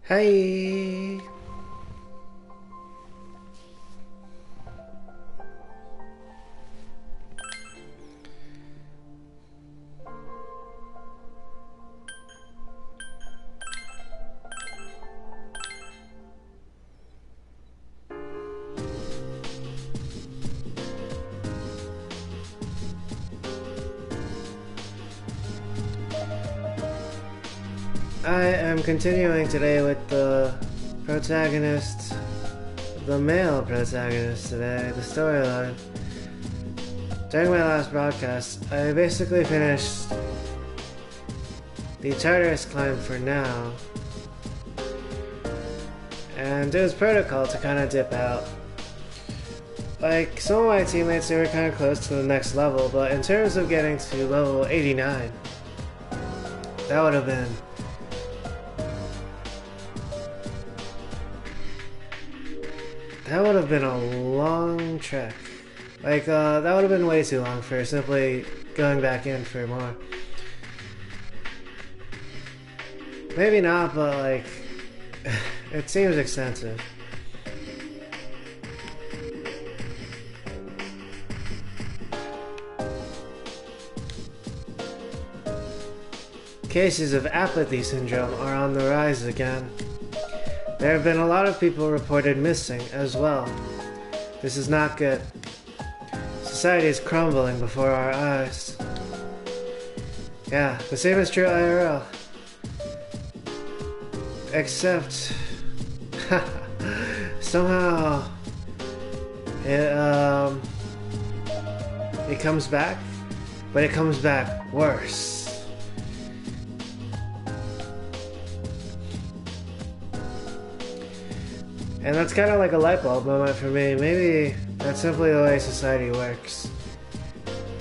Hey! I am continuing today with the protagonist, the male protagonist today, the storyline. During my last broadcast, I basically finished the Tartarus climb for now, and it was protocol to kind of dip out. Like, some of my teammates, they were kind of close to the next level, but in terms of getting to level 89, that would have been a long trek. Like, that would have been way too long for simply going back in for more. Maybe not, but like, it seems extensive. Cases of apathy syndrome are on the rise again. There have been a lot of people reported missing as well. This is not good. Society is crumbling before our eyes. Yeah, the same is true IRL. Except somehow it comes back, but it comes back worse. And that's kind of like a light bulb moment for me. Maybe that's simply the way society works.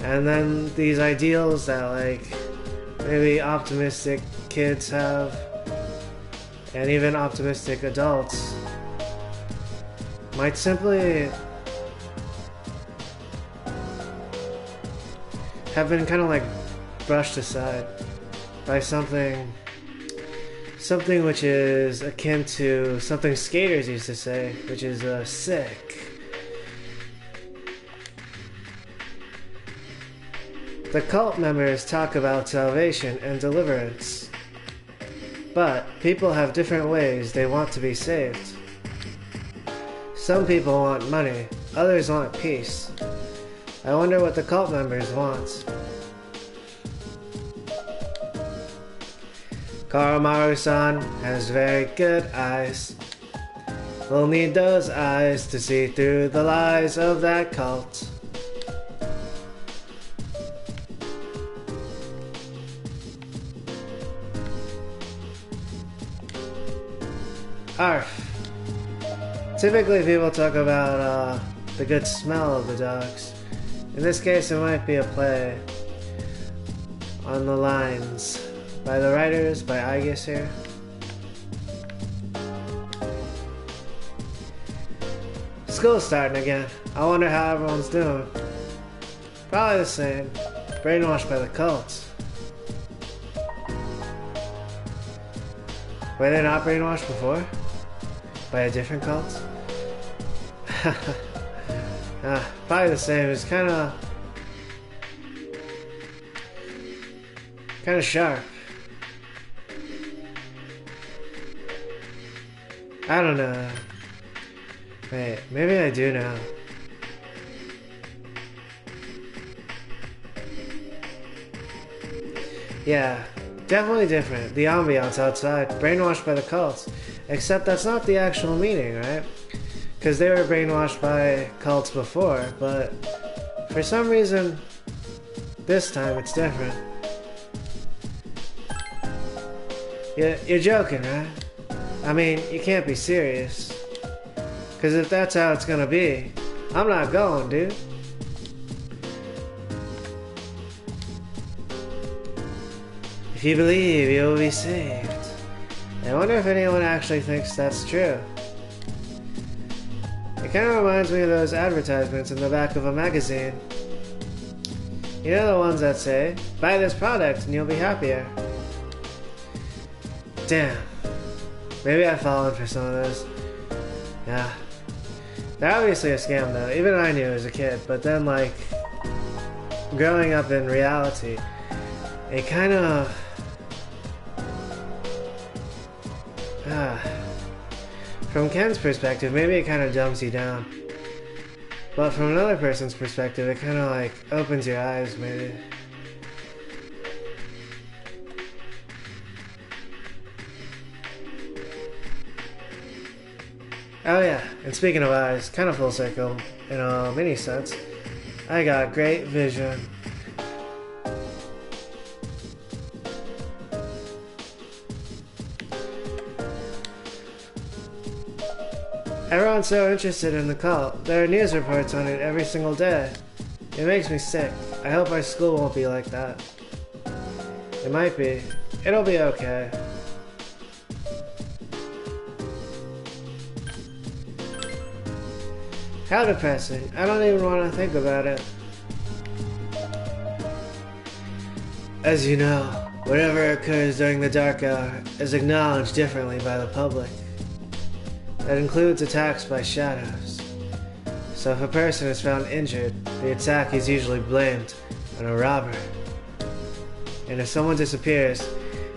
And then these ideals that like maybe optimistic kids have, and even optimistic adults, might simply have been kind of like brushed aside by something which is akin to something skaters used to say, which is sick. The cult members talk about salvation and deliverance, but people have different ways they want to be saved. Some people want money, others want peace. I wonder what the cult members want. Koromaru-san has very good eyes. We'll need those eyes to see through the lies of that cult. Arf. Typically people talk about the good smell of the dogs. In this case it might be a play on the lines by the writers, by Aegis here. School's starting again. I wonder how everyone's doing. Probably the same. Brainwashed by the cults. Were they not brainwashed before? By a different cult? Probably the same. It's kind of sharp. I don't know. Wait, maybe I do know. Yeah, definitely different. The ambiance outside, brainwashed by the cults. Except that's not the actual meaning, right? Because they were brainwashed by cults before, but for some reason, this time it's different. You're joking, right? I mean, you can't be serious. Because if that's how it's gonna be, I'm not going, dude. If you believe, you will be saved. I wonder if anyone actually thinks that's true. It kind of reminds me of those advertisements in the back of a magazine. You know the ones that say, buy this product and you'll be happier. Damn. Maybe I've fallen for some of those. Yeah. They're obviously a scam though. Even I knew as a kid, but then like growing up in reality, it kind of from Ken's perspective, maybe it kind of dumbs you down. But from another person's perspective, it kind of like opens your eyes, maybe. Oh yeah, and speaking of eyes, kind of full circle, in a mini sense, I got great vision. Everyone's so interested in the cult. There are news reports on it every single day. It makes me sick. I hope our school won't be like that. It might be. It'll be okay. How depressing. I don't even want to think about it. As you know, whatever occurs during the dark hour is acknowledged differently by the public. That includes attacks by shadows. So if a person is found injured, the attack is usually blamed on a robber. And if someone disappears,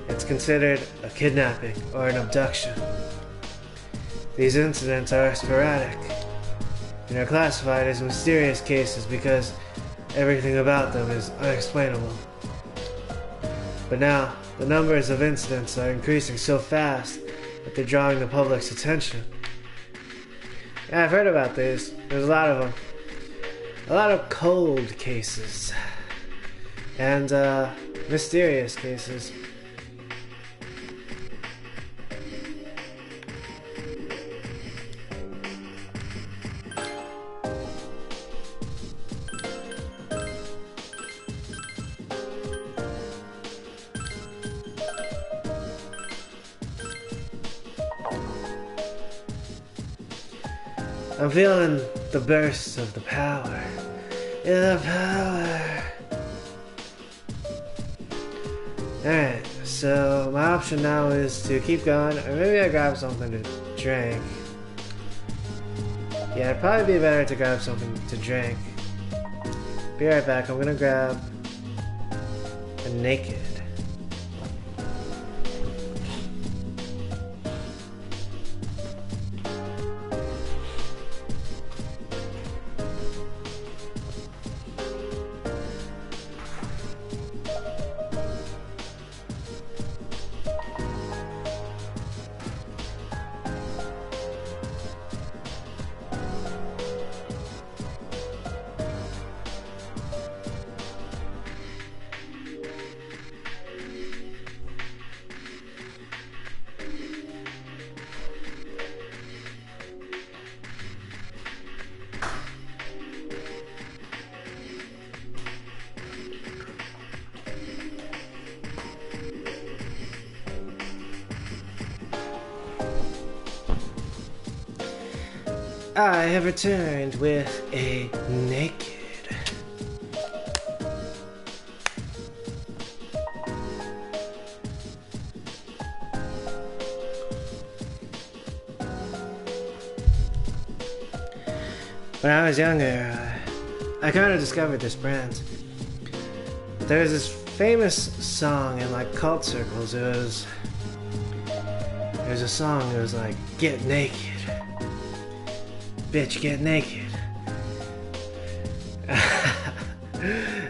it's considered a kidnapping or an abduction. These incidents are sporadic and are classified as mysterious cases because everything about them is unexplainable. But now, the numbers of incidents are increasing so fast that they're drawing the public's attention. Yeah, I've heard about these. There's a lot of them. A lot of cold cases. And, mysterious cases. I'm feeling the bursts of the power. Yeah, the power. Alright, so my option now is to keep going, or maybe I grab something to drink. Yeah, it'd probably be better to grab something to drink. Be right back, I'm gonna grab a naked. I have returned with a naked. When I was younger, I kind of discovered this brand. There was this famous song in like cult circles. It was a song that was like, "Get naked. Bitch, get naked." And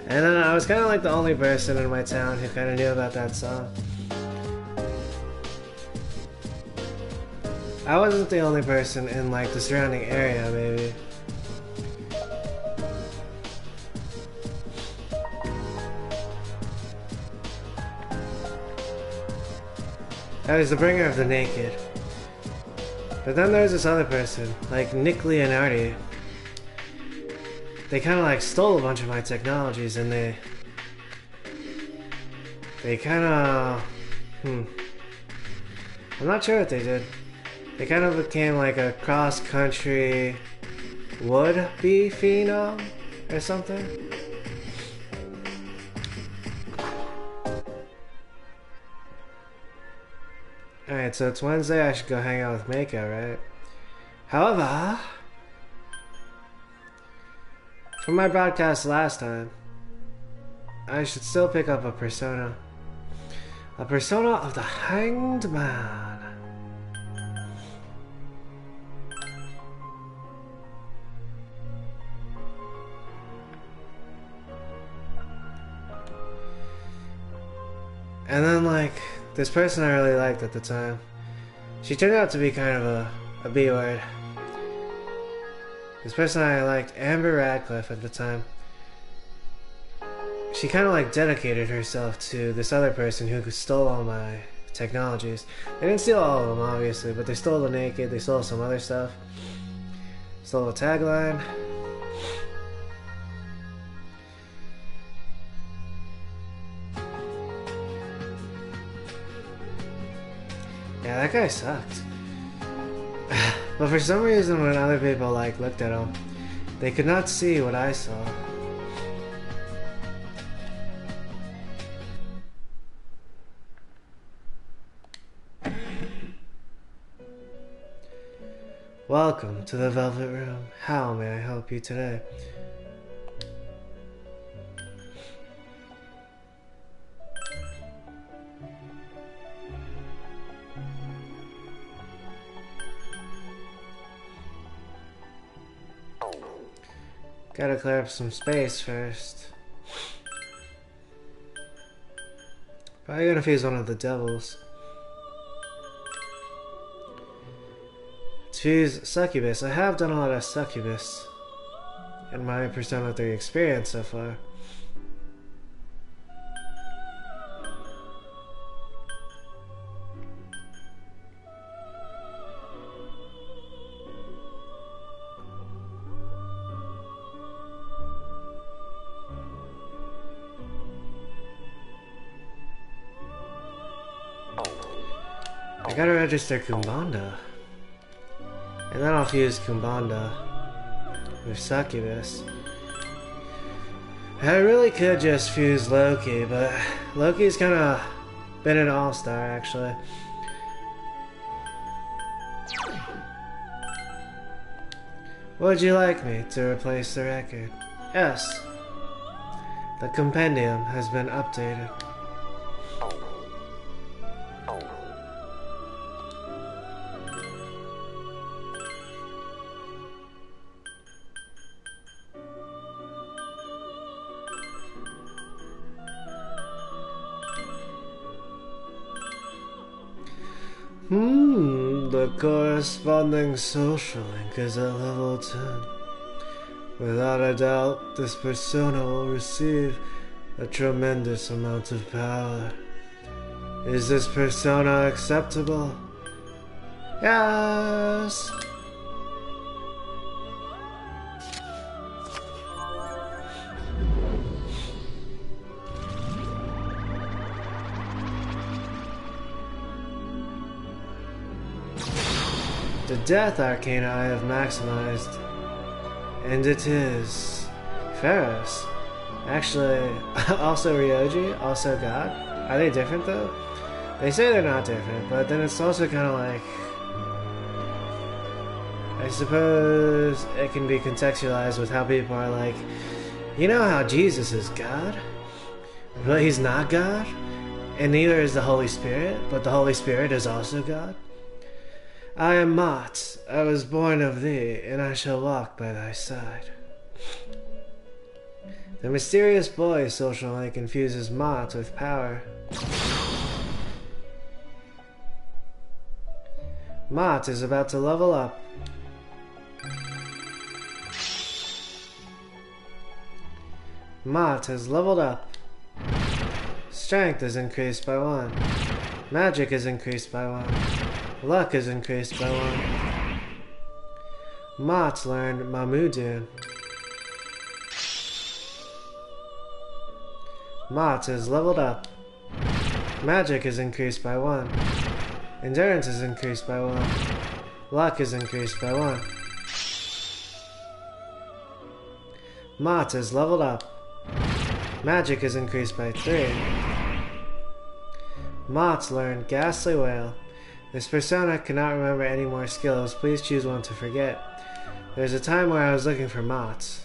then I was kind of like the only person in my town who kind of knew about that song. I wasn't the only person in like the surrounding area, maybe. I was the bringer of the naked. But then there's this other person, like Nick Leonardi. They kind of like stole a bunch of my technologies and they kind of, I'm not sure what they did. They kind of became like a cross-country would-be phenom or something. Alright, so it's Wednesday, I should go hang out with Mako, right? However, from my broadcast last time, I should still pick up a persona. A persona of the Hanged Man. And then, like, this person I really liked at the time, she turned out to be kind of a B-word. This person I liked, Amber Radcliffe at the time, she kind of like dedicated herself to this other person who stole all my technologies. They didn't steal all of them, obviously, but they stole the naked, they stole some other stuff. Stole the tagline. Yeah, that guy sucked. But for some reason, when other people like looked at him, they could not see what I saw. Welcome to the Velvet Room. How may I help you today? Gotta clear up some space first. Probably gonna fuse one of the devils. Fuse Succubus. I have done a lot of Succubus in my Persona 3 experience so far. I gotta register Kumbanda. And then I'll fuse Kumbanda with Succubus. I really could just fuse Loki, but Loki's kinda been an all-star, actually. Would you like me to replace the record? Yes. The compendium has been updated. The corresponding social link is at level 10. Without a doubt, this persona will receive a tremendous amount of power. Is this persona acceptable? Yes! The Death Arcana I have maximized, and it is Pharaohs. Actually, also Ryoji, also God. Are they different though? They say they're not different, but then it's also kind of like, I suppose it can be contextualized with how people are like, you know how Jesus is God, but he's not God, and neither is the Holy Spirit, but the Holy Spirit is also God. I am Mott, I was born of thee, and I shall walk by thy side. The mysterious boy social link confuses Mott with power. Mott is about to level up. Mott has leveled up. Strength is increased by 1. Magic is increased by 1. Luck is increased by 1. Mott learned Mamudun. Mott is leveled up. Magic is increased by 1. Endurance is increased by 1. Luck is increased by 1. Mott is leveled up. Magic is increased by 3. Mott learned Ghastly Wail. This persona cannot remember any more skills. Please choose one to forget. There's a time where I was looking for mots.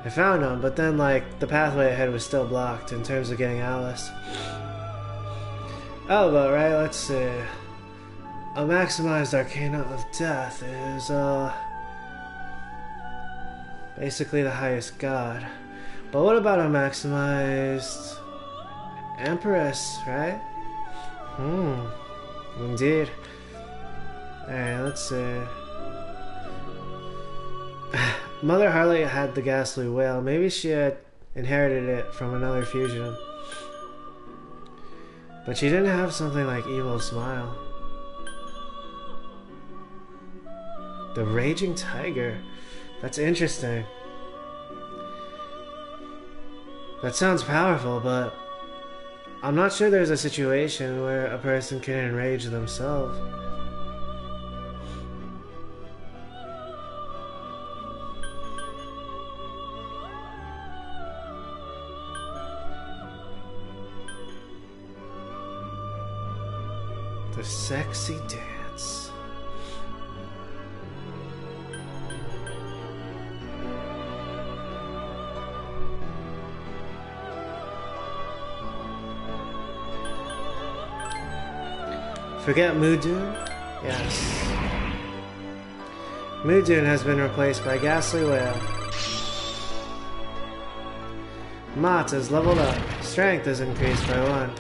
I found them, but then, like, the pathway ahead was still blocked in terms of getting Alice. Oh, but right, let's see. A maximized Arcana of Death is, basically the highest god. But what about a maximized Empress, right? Indeed. Alright, let's see. Mother Harley had the ghastly wail. Maybe she had inherited it from another fusion. But she didn't have something like Evil Smile. The Raging Tiger. That's interesting. That sounds powerful, but I'm not sure there's a situation where a person can enrage themselves. The Sexy Dance. Forget Moodune? Yes. Moodune has been replaced by Ghastly Wail. Mott is leveled up. Strength is increased by 1.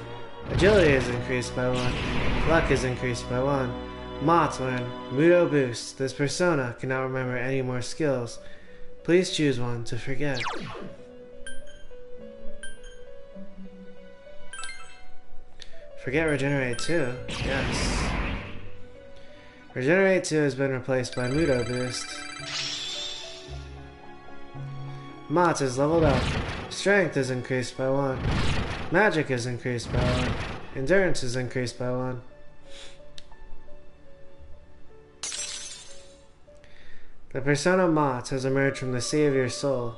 Agility is increased by 1. Luck is increased by 1. Mott learned Mudo Boost. This persona cannot remember any more skills. Please choose one to forget. Forget Regenerate 2. Yes. Regenerate 2 has been replaced by Mudo Boost. Mott is leveled up. Strength is increased by 1. Magic is increased by 1. Endurance is increased by 1. The persona Mott has emerged from the sea of your soul.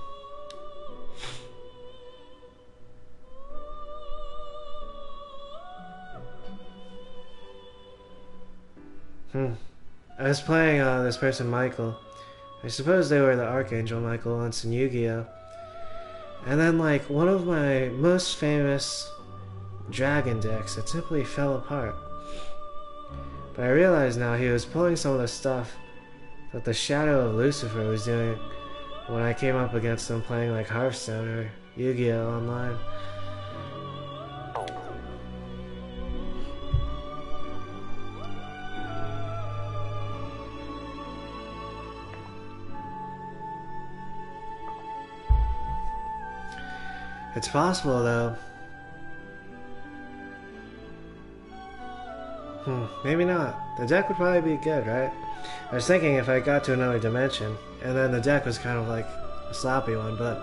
I was playing this person Michael. I suppose they were the Archangel Michael once in Yu-Gi-Oh! And then, like, one of my most famous dragon decks, it simply fell apart. But I realize now he was pulling some of the stuff that the Shadow of Lucifer was doing when I came up against him playing like Hearthstone or Yu-Gi-Oh! Online. It's possible, though. Maybe not. The deck would probably be good, right? I was thinking if I got to another dimension, and then the deck was kind of like a sloppy one, but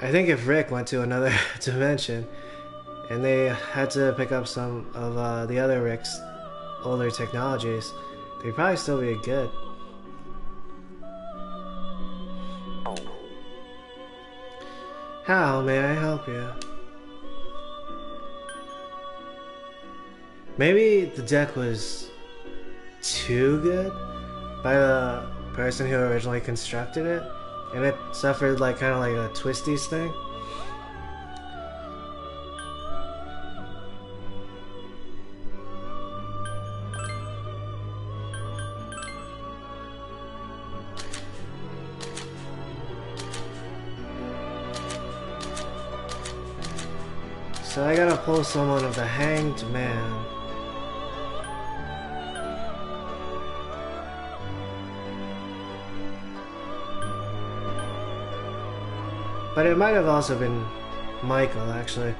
I think if Rick went to another dimension, and they had to pick up some of the other Rick's older technologies, they'd probably still be good. How may I help you? Maybe the deck was too good by the person who originally constructed it, and it suffered like kind of like a twisties thing. So I gotta pull someone of the Hanged Man. But it might have also been Michael, actually.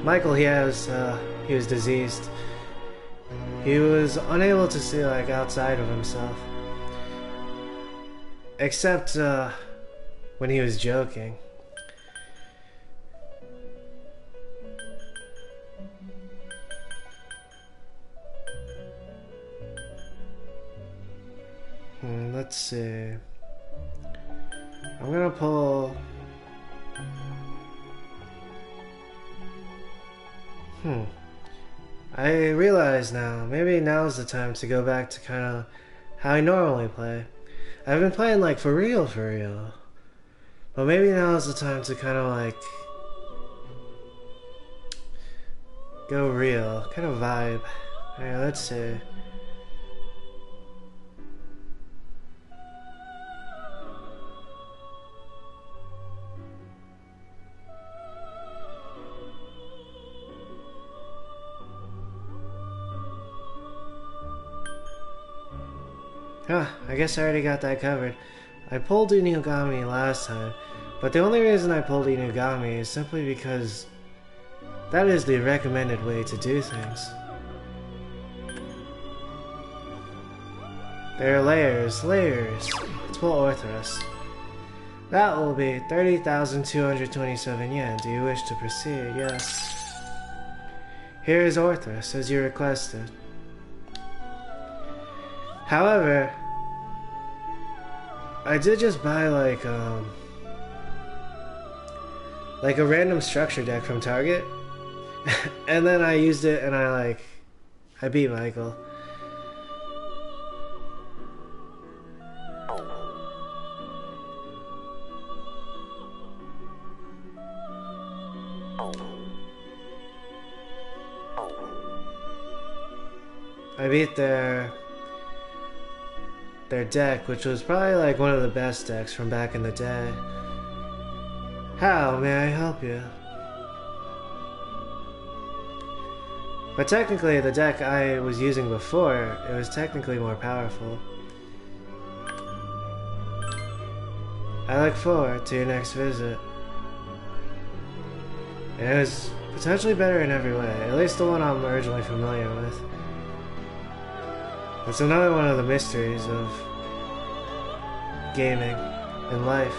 Michael, he was diseased. He was unable to see, like, outside of himself. Except, when he was joking. Let's see. I'm gonna pull I realize now, maybe now's the time to go back to kind of how I normally play. I've been playing like for real. But maybe now's the time to kind of like go real, kind of vibe. Alright, let's see. I guess I already got that covered. I pulled Inugami last time, but the only reason I pulled Inugami is simply because that is the recommended way to do things. There are layers. Let's pull Orthrus. That will be 30,227 yen. Do you wish to proceed? Yes. Here is Orthrus, as you requested. However, I did just buy like a random structure deck from Target, and then I used it and I beat Michael. I beat their deck, which was probably like one of the best decks from back in the day. How may I help you? But technically, the deck I was using before, it was technically more powerful. I look forward to your next visit. It was potentially better in every way, at least the one I'm originally familiar with. It's another one of the mysteries of gaming and life.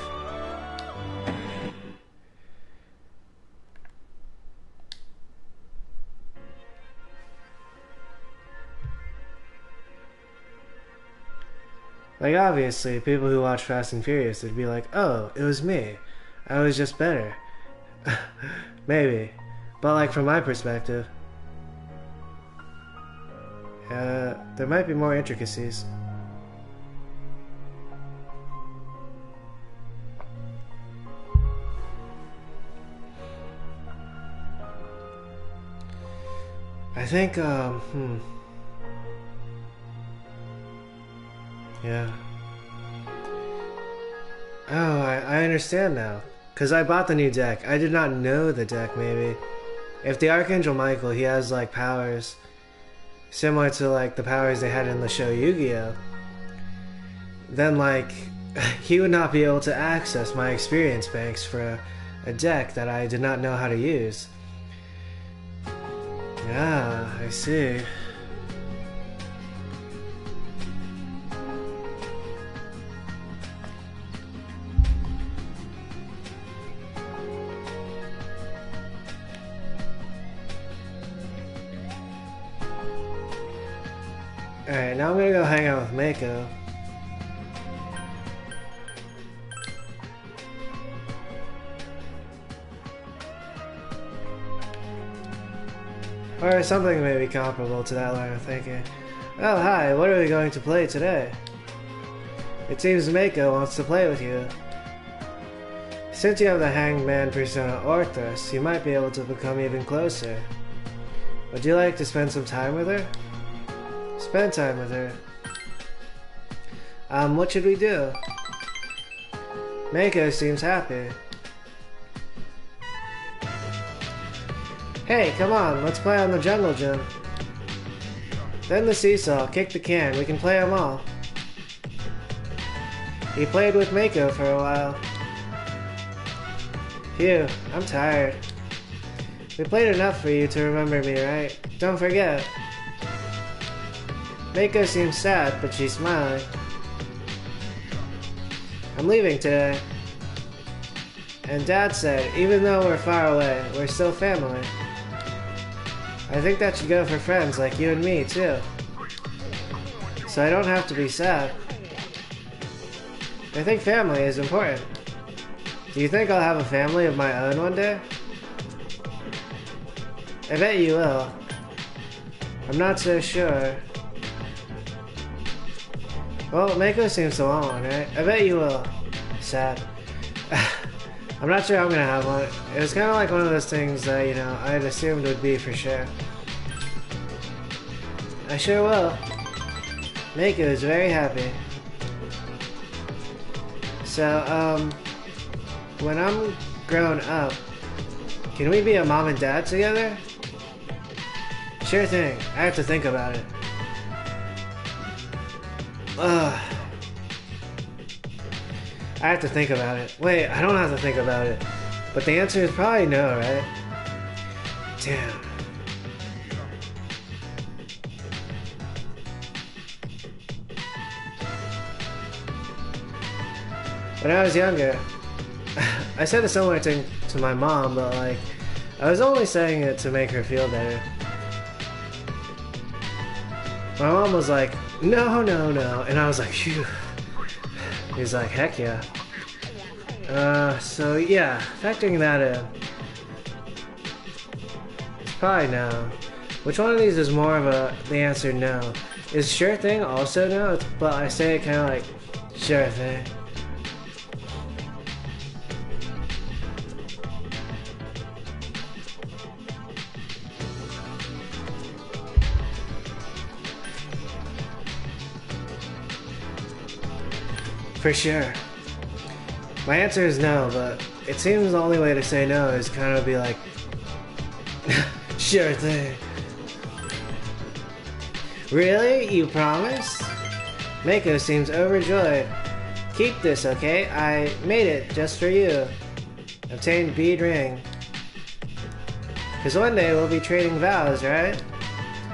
Like, obviously, people who watch Fast and Furious would be like, oh, it was me. I was just better. Maybe. But, like, from my perspective, there might be more intricacies. I think, yeah. Oh, I understand now. Because I bought the new deck. I did not know the deck, maybe. If the Archangel Michael, he has, like, powers similar to, like, the powers they had in the show Yu-Gi-Oh! Then, like, he would not be able to access my experience banks for a deck that I did not know how to use. Yeah, I see. Alright, now I'm gonna go hang out with Mako. Or something maybe comparable to that line of thinking. Oh, hi, what are we going to play today? It seems Mako wants to play with you. Since you have the Hangman persona Orthrus, you might be able to become even closer. Would you like to spend some time with her? Spend time with her. What should we do? Mako seems happy. Hey, come on, let's play on the jungle gym. Then the seesaw, kick the can, we can play them all. He played with Mako for a while. Phew, I'm tired. We played enough for you to remember me, right? Don't forget. Mako seems sad, but she's smiling. I'm leaving today. And Dad said, even though we're far away, we're still family. I think that should go for friends like you and me, too. So I don't have to be sad. I think family is important. Do you think I'll have a family of my own one day? I bet you will. I'm not so sure. Well, Mako seems to want one, right? I bet you will. Sad. I'm not sure I'm gonna have one. It was kind of like one of those things that, you know, I'd assumed would be for sure. I sure will. Mako is very happy. So, when I'm grown up, can we be a mom and dad together? Sure thing. I have to think about it. I have to think about it. Wait, I don't have to think about it. But the answer is probably no, right? Damn. When I was younger, I said a similar thing to my mom, but like, I was only saying it to make her feel better. My mom was like, no, no, no, and I was like, phew. He's like, heck yeah. So yeah, factoring that in, it's probably no. Which one of these is more of the answer no? Is sure thing also no? But I say it kind of like, sure thing. For sure. My answer is no, but it seems the only way to say no is kind of be like, sure thing. Really? You promise? Mako seems overjoyed. Keep this, okay? I made it just for you. Obtained bead ring. Cause one day we'll be trading vows, right?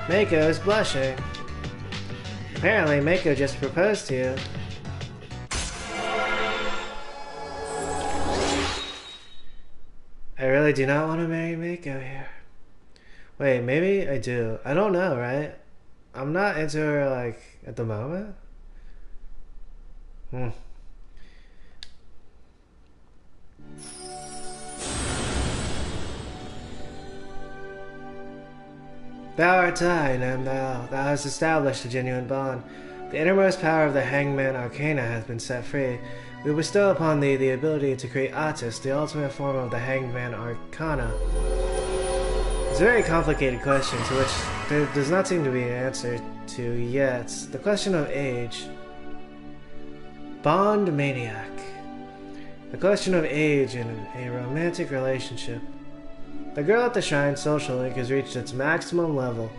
Mako is blushing. Apparently Mako just proposed to you. I really do not want to marry Mako here. Wait, maybe I do. I don't know, right? I'm not into her, like, at the moment. Thou art thine, and thou hast established a genuine bond. The innermost power of the Hangman Arcana has been set free. We bestow upon thee the ability to create Atis, the ultimate form of the Hangman Arcana. It's a very complicated question to which there does not seem to be an answer to yet. The question of age. Bond Maniac. The question of age in a romantic relationship. The Girl at the Shrine social link has reached its maximum level.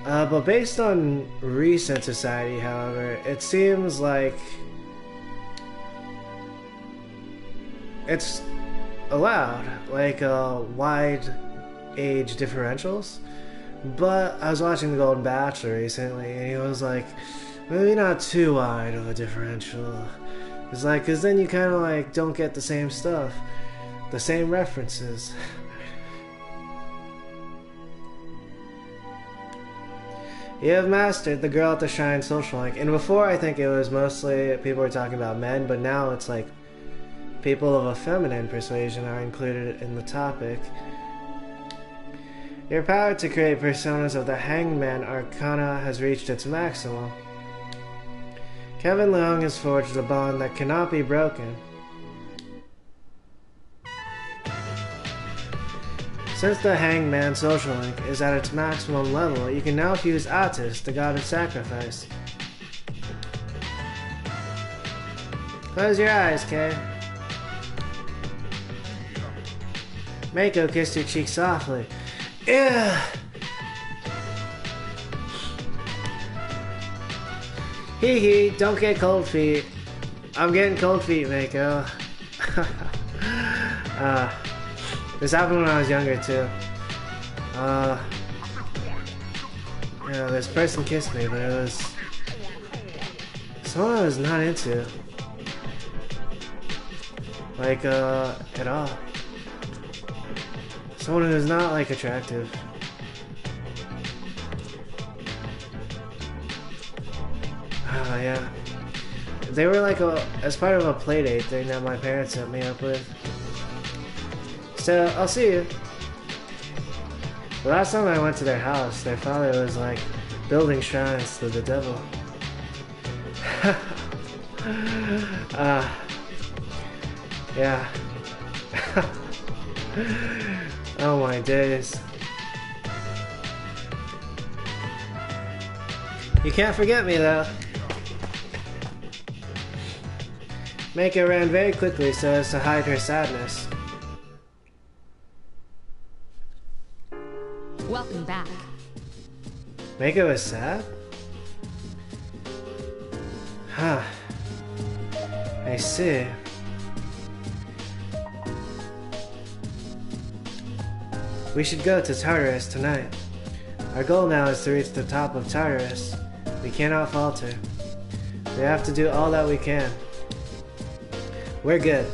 But based on recent society, however, it seems like it's allowed, like wide age differentials. But I was watching The Golden Bachelor recently, and he was like, maybe not too wide of a differential. It's like, cause then you kind of like don't get the same stuff, the same references. You have mastered the Girl at the Shrine social link, and before I think it was mostly people were talking about men, but now it's like people of a feminine persuasion are included in the topic. Your power to create personas of the Hangman Arcana has reached its maximum. Kevin Leung has forged a bond that cannot be broken. Since the Hangman social link is at its maximum level, you can now fuse Atis, the god of sacrifice. Close your eyes, Kay. Mako kissed your cheek softly. Ew! Hee hee, don't get cold feet. I'm getting cold feet, Mako. This happened when I was younger too. Yeah, this person kissed me, but it was someone I was not into. Like, at all. Someone who is not, like, attractive. Yeah. They were like as part of a playdate thing that my parents set me up with. So, I'll see you. The last time I went to their house, their father was like building shrines to the devil. Yeah. Oh my days. You can't forget me though. Meiko ran very quickly so as to hide her sadness. Welcome back. Meiko was sad? Huh. I see. We should go to Tartarus tonight. Our goal now is to reach the top of Tartarus. We cannot falter. We have to do all that we can. We're good.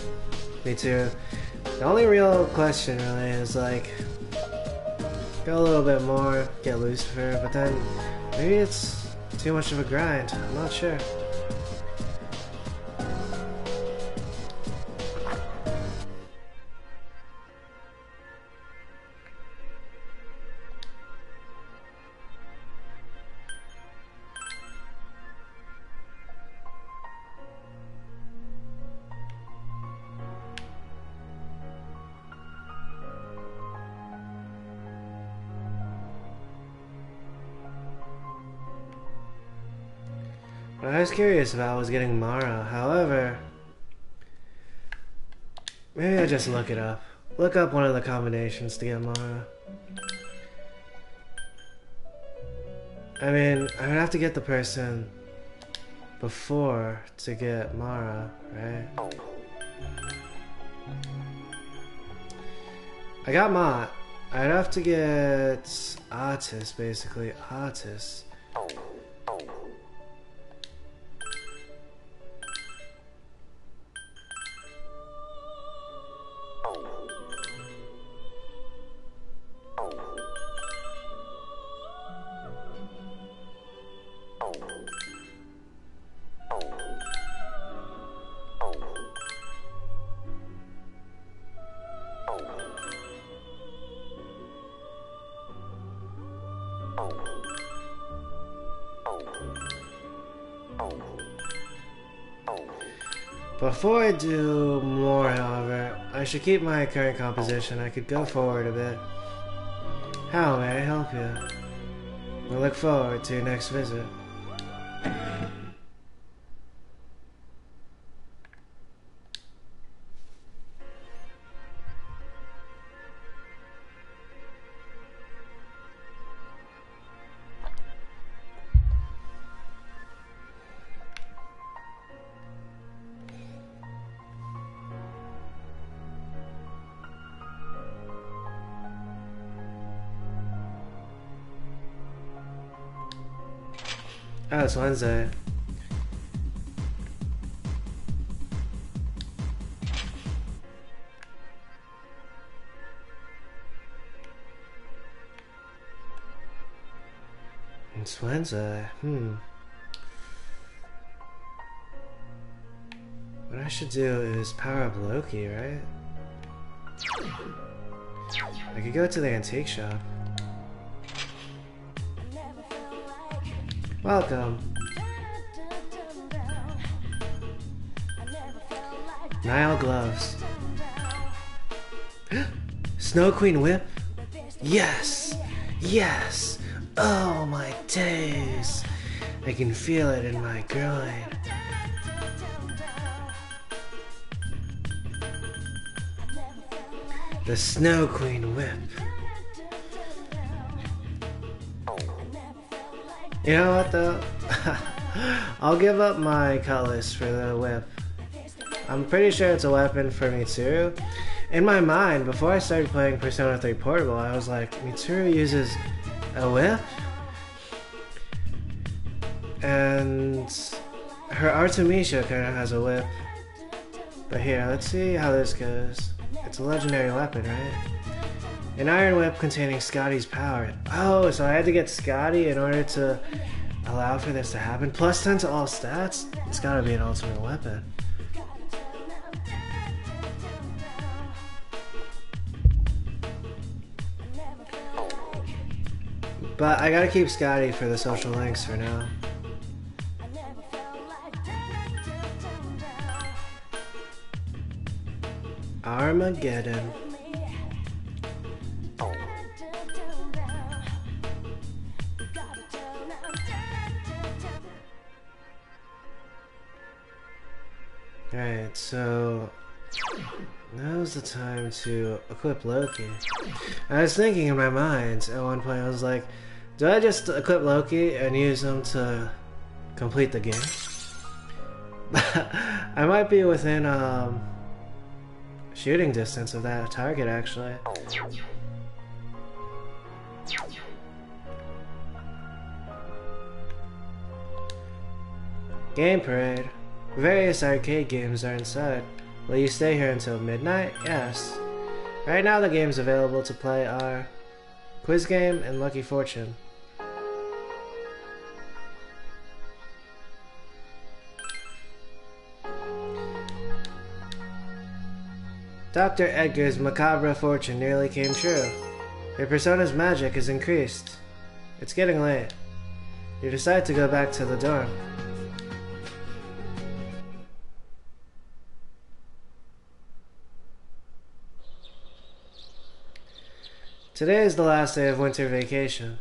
Me too. The only real question really is like, go a little bit more, get Lucifer, but then maybe it's too much of a grind. I'm not sure. What I was curious about was getting Mara. However, maybe I just look it up. Look up one of the combinations to get Mara. I mean, I would have to get the person before to get Mara, right? I got Mott. I'd have to get Artist, basically. Artist. Before I do more, however, I should keep my current composition. I could go forward a bit. How may I help you? I look forward to your next visit. Oh, it's Wednesday. It's Wednesday. What I should do is power up Loki, right? I could go to the antique shop. Welcome. Nile gloves. Snow Queen whip? Yes! Yes! Oh my days! I can feel it in my groin. The Snow Queen whip. You know what though? I'll give up my cutlass for the whip. I'm pretty sure it's a weapon for Mitsuru. In my mind, before I started playing Persona 3 Portable, I was like, Mitsuru uses a whip? And her Artemisia kind of has a whip. But here, let's see how this goes. It's a legendary weapon, right? An iron whip containing Scotty's power. Oh, so I had to get Scotty in order to allow for this to happen. Plus 10 to all stats? It's gotta be an ultimate weapon. But I gotta keep Scotty for the social links for now. Armageddon. Alright, so now's the time to equip Loki. I was thinking in my mind at one point, I was like, do I just equip Loki and use him to complete the game? I might be within shooting distance of that target actually. Game Parade. Various arcade games are inside. Will you stay here until midnight? Yes. Right now the games available to play are Quiz Game and Lucky Fortune. Dr. Edgar's macabre fortune nearly came true. Your persona's magic has increased. It's getting late. You decide to go back to the dorm. Today is the last day of winter vacation.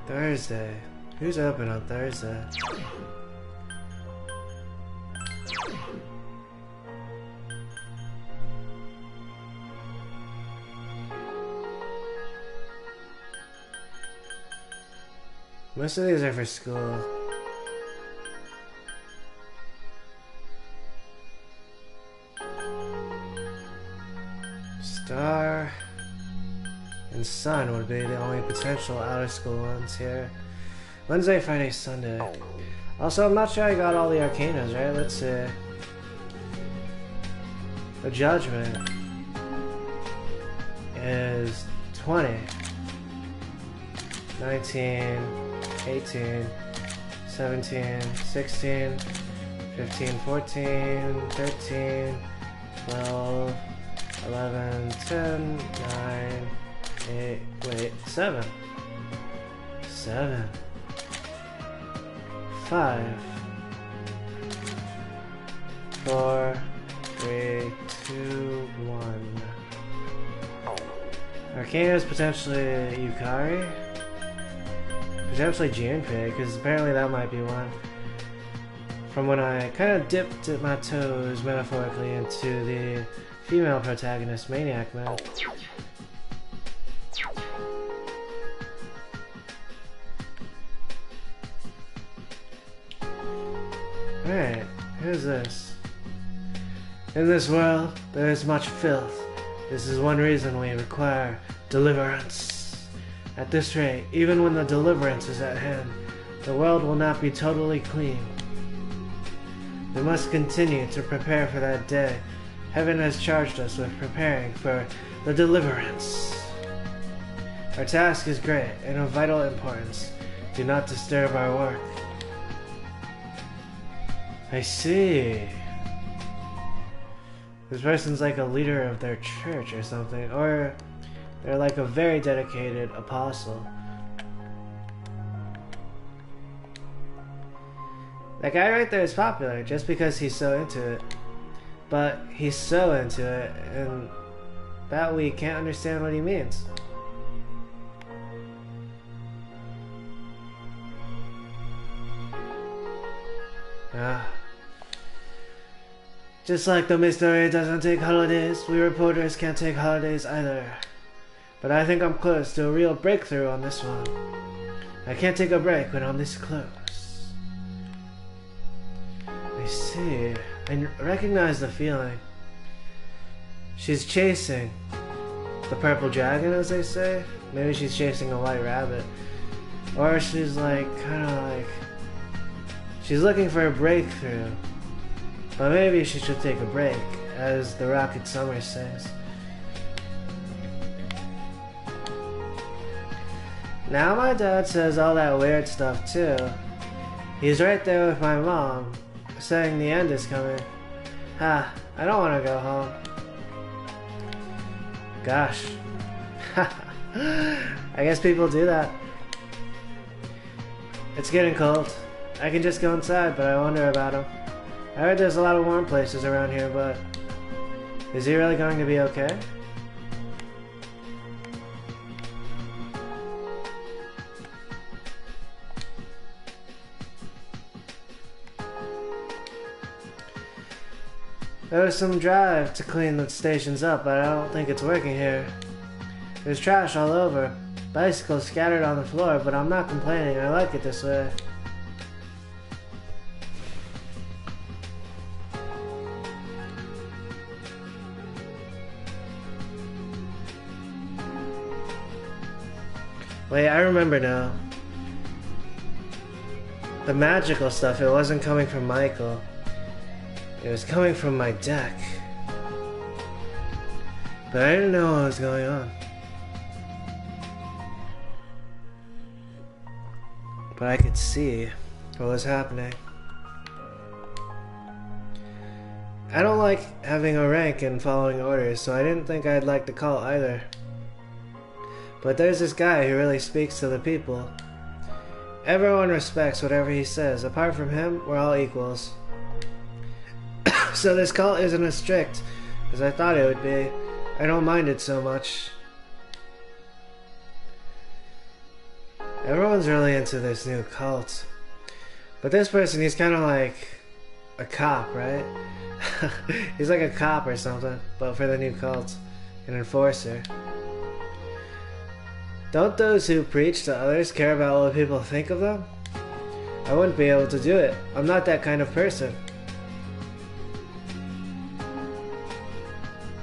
Thursday. Who's open on Thursday? Most of these are for school. Star and Sun would be the only potential out-of-school ones here. Wednesday, Friday, Sunday. Also, I'm not sure I got all the Arcanas, right? Let's see. The Judgment is 20, 19, 18, 17, 16, 15, 14, 13, 12, 11, 10, 9, 8, wait, 7. 7. 5. 4, 3, 2, 1. Arcana is potentially Yukari. Potentially Junpei, because apparently that might be one. From when I kind of dipped my toes metaphorically into the female protagonist Maniac Man. Alright, who's this? In this world, there is much filth. This is one reason we require deliverance. At this rate, even when the deliverance is at hand, the world will not be totally clean. We must continue to prepare for that day. Heaven has charged us with preparing for the deliverance. Our task is great and of vital importance. Do not disturb our work. I see. This person's like a leader of their church or something, or they're like a very dedicated apostle. That guy right there is popular just because he's so into it. But he's so into it, and that we can't understand what he means. Just like the mystery doesn't take holidays, we reporters can't take holidays either. But I think I'm close to a real breakthrough on this one. I can't take a break when I'm this close. I see. I recognize the feeling. She's chasing the purple dragon, as they say. Maybe she's chasing a white rabbit. Or she's like, kind of like... she's looking for a breakthrough. But maybe she should take a break, as the Rocket Summer says. Now my dad says all that weird stuff too. He's right there with my mom, saying the end is coming. I don't want to go home. Gosh. I guess people do that. It's getting cold. I can just go inside, but I wonder about him. I heard there's a lot of warm places around here, but... is he really going to be okay? There was some drive to clean the stations up, but I don't think it's working here. There's trash all over. Bicycles scattered on the floor, but I'm not complaining. I like it this way. Wait, I remember now. The magical stuff, it wasn't coming from Michael. It was coming from my deck. But I didn't know what was going on. But I could see what was happening. I don't like having a rank and following orders, so I didn't think I'd like the cult either. But there's this guy who really speaks to the people. Everyone respects whatever he says. Apart from him, we're all equals. So this cult isn't as strict as I thought it would be. I don't mind it so much. Everyone's really into this new cult. But this person, he's kind of like a cop, right? He's like a cop or something, but for the new cult. An enforcer. Don't those who preach to others care about what people think of them? I wouldn't be able to do it. I'm not that kind of person.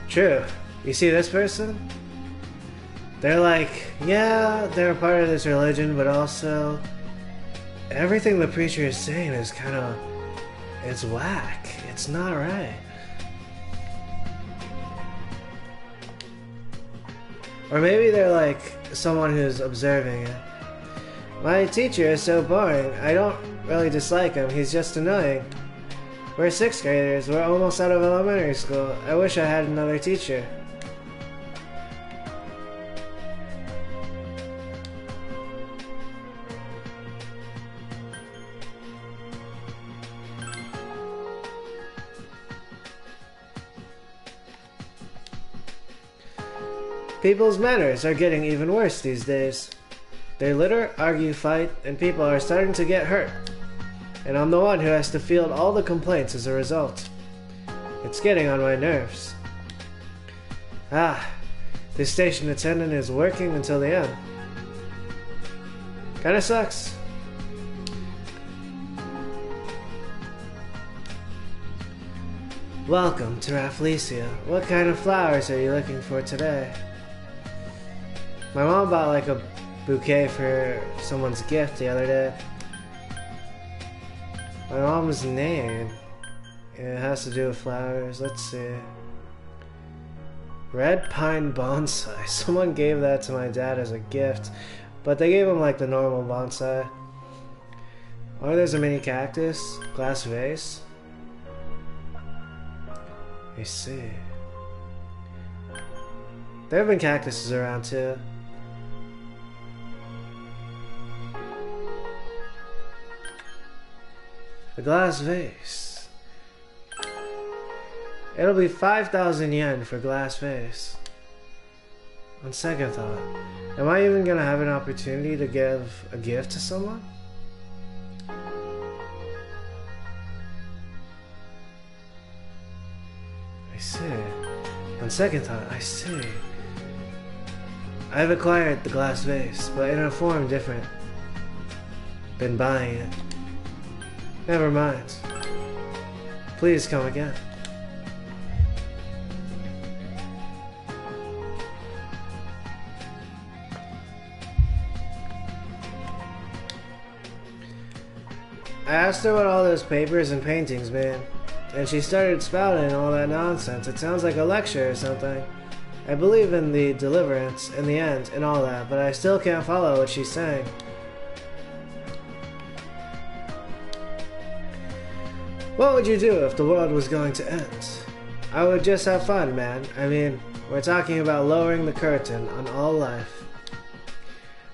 True. You see this person? They're like, yeah, they're a part of this religion, but also everything the preacher is saying is kind of, it's whack. It's not right. Or maybe they're like someone who's observing it. My teacher is so boring. I don't really dislike him. He's just annoying. We're 6th graders. We're almost out of elementary school. I wish I had another teacher. People's manners are getting even worse these days. They litter, argue, fight, and people are starting to get hurt. And I'm the one who has to field all the complaints as a result. It's getting on my nerves. This station attendant is working until the end. Kinda sucks. Welcome to Rafflesia. What kind of flowers are you looking for today? My mom bought like a bouquet for someone's gift the other day. My mom's name. It has to do with flowers. Let's see. Red Pine Bonsai. Someone gave that to my dad as a gift, but they gave him like the normal bonsai. Or there's a mini cactus. Glass vase. I see. There have been cactuses around too. A glass vase. It'll be 5,000 yen for glass vase. On second thought, am I even gonna have an opportunity to give a gift to someone? I see. On second thought, I see. I've acquired the glass vase, but in a form different. been buying it. Never mind. Please come again. I asked her what all those papers and paintings mean, and she started spouting all that nonsense. It sounds like a lecture or something. I believe in the deliverance, in the end, and all that, but I still can't follow what she's saying. What would you do if the world was going to end? I would just have fun, man. I mean, we're talking about lowering the curtain on all life.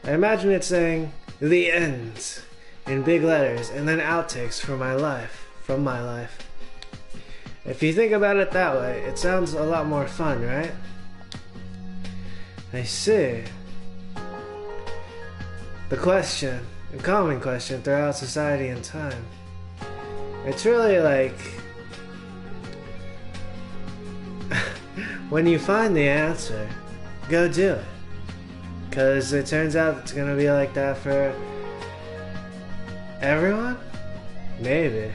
I imagine it saying, "The End," in big letters, and then outtakes from my life. If you think about it that way, it sounds a lot more fun, right? I see. The question, a common question throughout society and time. It's really like, when you find the answer, go do it. Because it turns out it's gonna be like that for everyone? Maybe.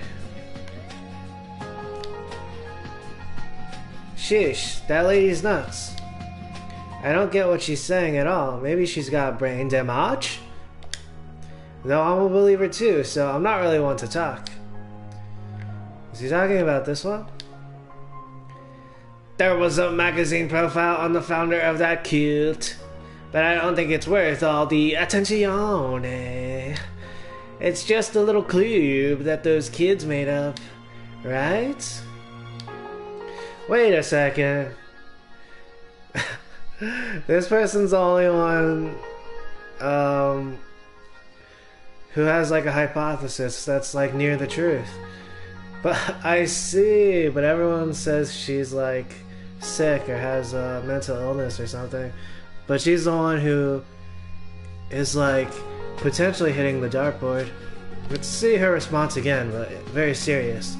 Sheesh, that lady's nuts. I don't get what she's saying at all. Maybe she's got brain damage? Though I'm a believer too, so I'm not really one to talk. Is he talking about this one? There was a magazine profile on the founder of that cult, but I don't think it's worth all the attention. It's just a little club that those kids made up, right? Wait a second. This person's the only one who has like a hypothesis that's like near the truth. But I see, but everyone says she's like sick or has a mental illness or something. But she's the one who is like potentially hitting the dartboard. Let's see her response again, but very serious.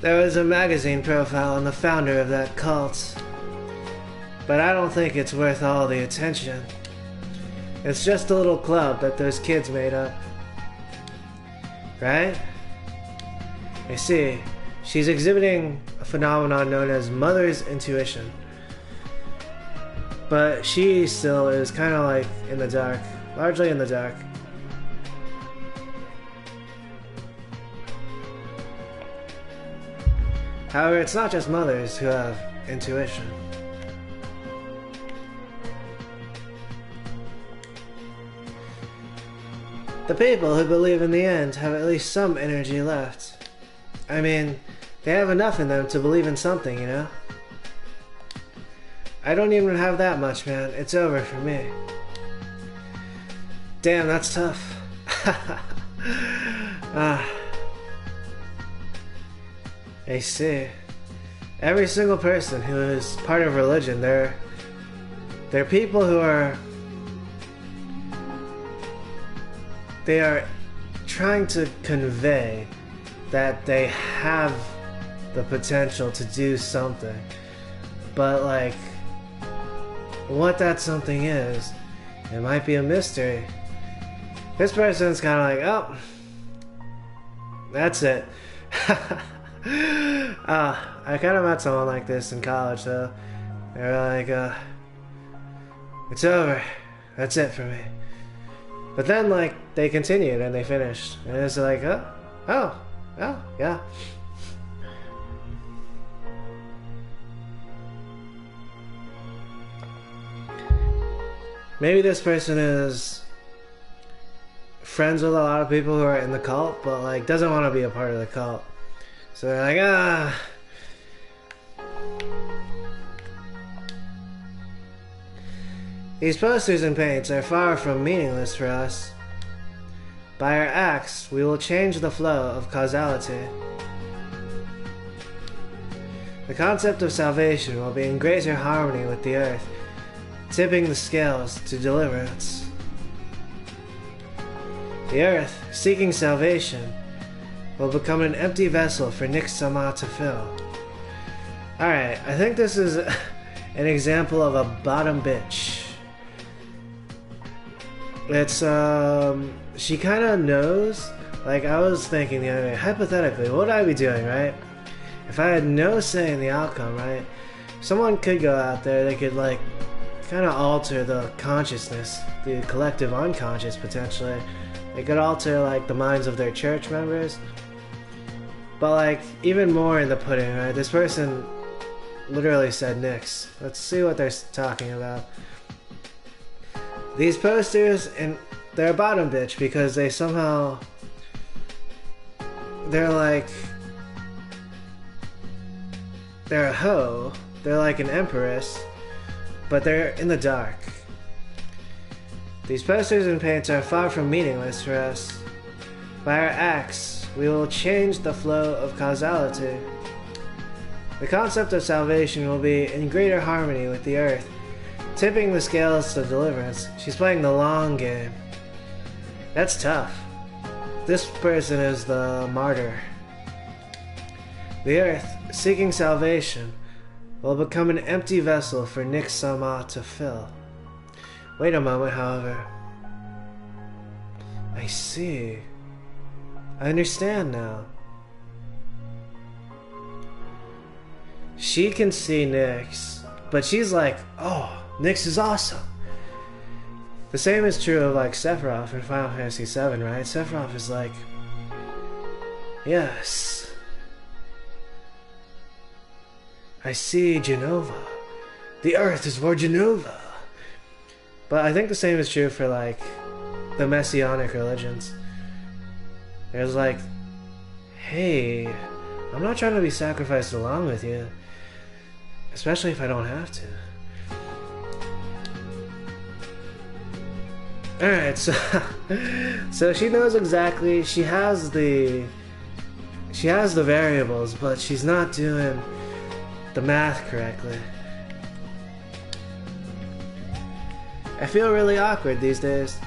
There was a magazine profile on the founder of that cult, but I don't think it's worth all the attention. It's just a little club that those kids made up. Right? I see. She's exhibiting a phenomenon known as mother's intuition. But she still is kind of like in the dark. Largely in the dark. However, it's not just mothers who have intuition. The people who believe in the end have at least some energy left. I mean, they have enough in them to believe in something, you know? I don't even have that much, man. It's over for me. Damn, that's tough. I see. Every single person who is part of religion, they're people who are... They are trying to convey that they have the potential to do something. But like, what that something is, it might be a mystery. This person's kind of like, oh, that's it. I kind of met someone like this in college, though. They were like, it's over. That's it for me. But then, like, they continued and they finished. And it's like, oh, yeah. Maybe this person is friends with a lot of people who are in the cult, but, like, doesn't want to be a part of the cult. So they're like, These posters and paints are far from meaningless for us. By our acts, we will change the flow of causality. The concept of salvation will be in greater harmony with the earth, tipping the scales to deliverance. The earth, seeking salvation, will become an empty vessel for Nix-sama to fill. Alright, I think this is an example of a bottom bitch. It's, she kind of knows. Like, I was thinking the other day, hypothetically, what would I be doing, right? If I had no say in the outcome, right? Someone could go out there, they could, like, kind of alter the consciousness, the collective unconscious, potentially. They could alter, like, the minds of their church members. But, like, even more in the pudding, right? This person literally said nix. Let's see what they're talking about. These posters, and they're a bottom bitch because they somehow... They're like... They're a hoe. They're like an empress. But they're in the dark. These posters and paints are far from meaningless for us. By our acts, we will change the flow of causality. The concept of salvation will be in greater harmony with the earth, tipping the scales to deliverance. She's playing the long game. That's tough. This person is the martyr. The earth, seeking salvation, will become an empty vessel for Nix-sama to fill. Wait a moment, however. I see. I understand now. She can see Nix, but she's like, oh, Nix is awesome. The same is true of like Sephiroth in Final Fantasy VII, right? Sephiroth is like, yes, I see Genova. The earth is for Genova. But I think the same is true for like the messianic religions. There's like, hey, I'm not trying to be sacrificed along with you, especially if I don't have to. Alright, so she knows exactly, she has the variables, but she's not doing the math correctly. I feel really awkward these days.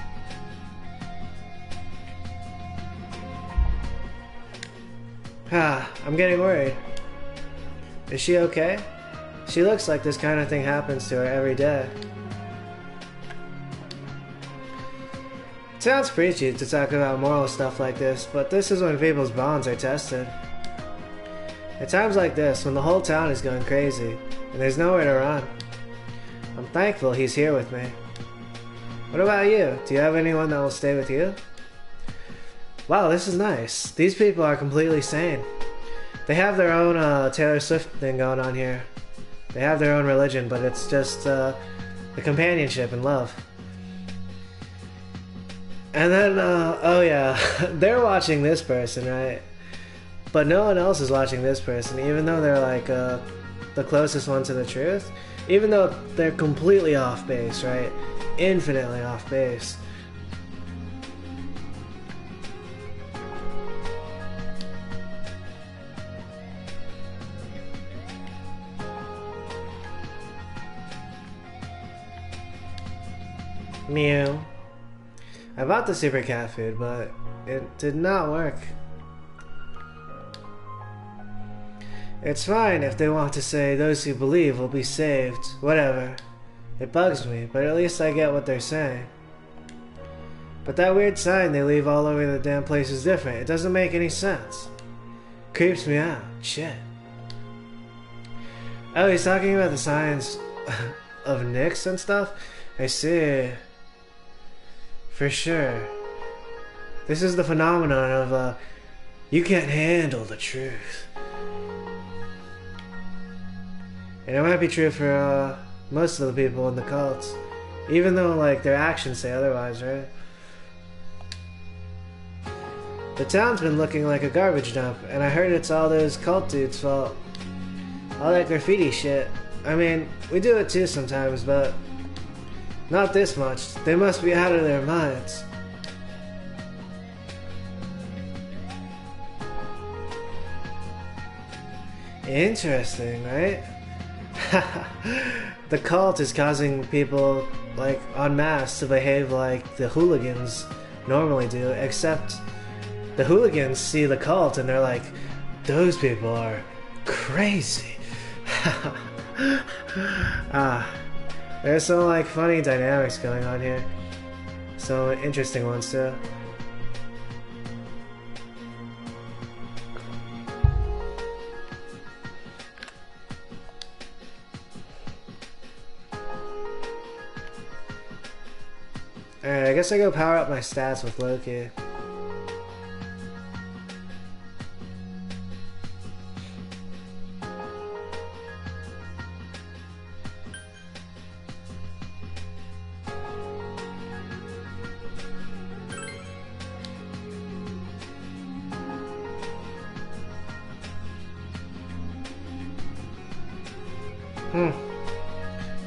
I'm getting worried. Is she okay? She looks like this kind of thing happens to her every day. It sounds preachy to talk about moral stuff like this, but this is when people's bonds are tested. At times like this, when the whole town is going crazy, and there's nowhere to run, I'm thankful he's here with me. What about you? Do you have anyone that will stay with you? Wow, this is nice. These people are completely sane. They have their own Taylor Swift thing going on here. They have their own religion, but it's just the companionship and love. And then, oh yeah, they're watching this person, right? But no one else is watching this person, even though they're like the closest one to the truth. Even though they're completely off base, right? Infinitely off base. Mew. I bought the super cat food, but it did not work. It's fine if they want to say those who believe will be saved. Whatever. It bugs me, but at least I get what they're saying. But that weird sign they leave all over the damn place is different. It doesn't make any sense. Creeps me out. Shit. Oh, he's talking about the signs of Nix and stuff? I see. For sure. This is the phenomenon of, you can't handle the truth. And it might be true for, most of the people in the cults. Even though, like, their actions say otherwise, right? The town's been looking like a garbage dump, and I heard it's all those cult dudes' fault. All that graffiti shit. I mean, we do it too sometimes, but not this much. They must be out of their minds. Interesting, right? The cult is causing people, like, en masse to behave like the hooligans normally do, except the hooligans see the cult and they're like, those people are crazy. There's some, like, funny dynamics going on here. some interesting ones too. Alright, I guess I go power up my stats with Loki.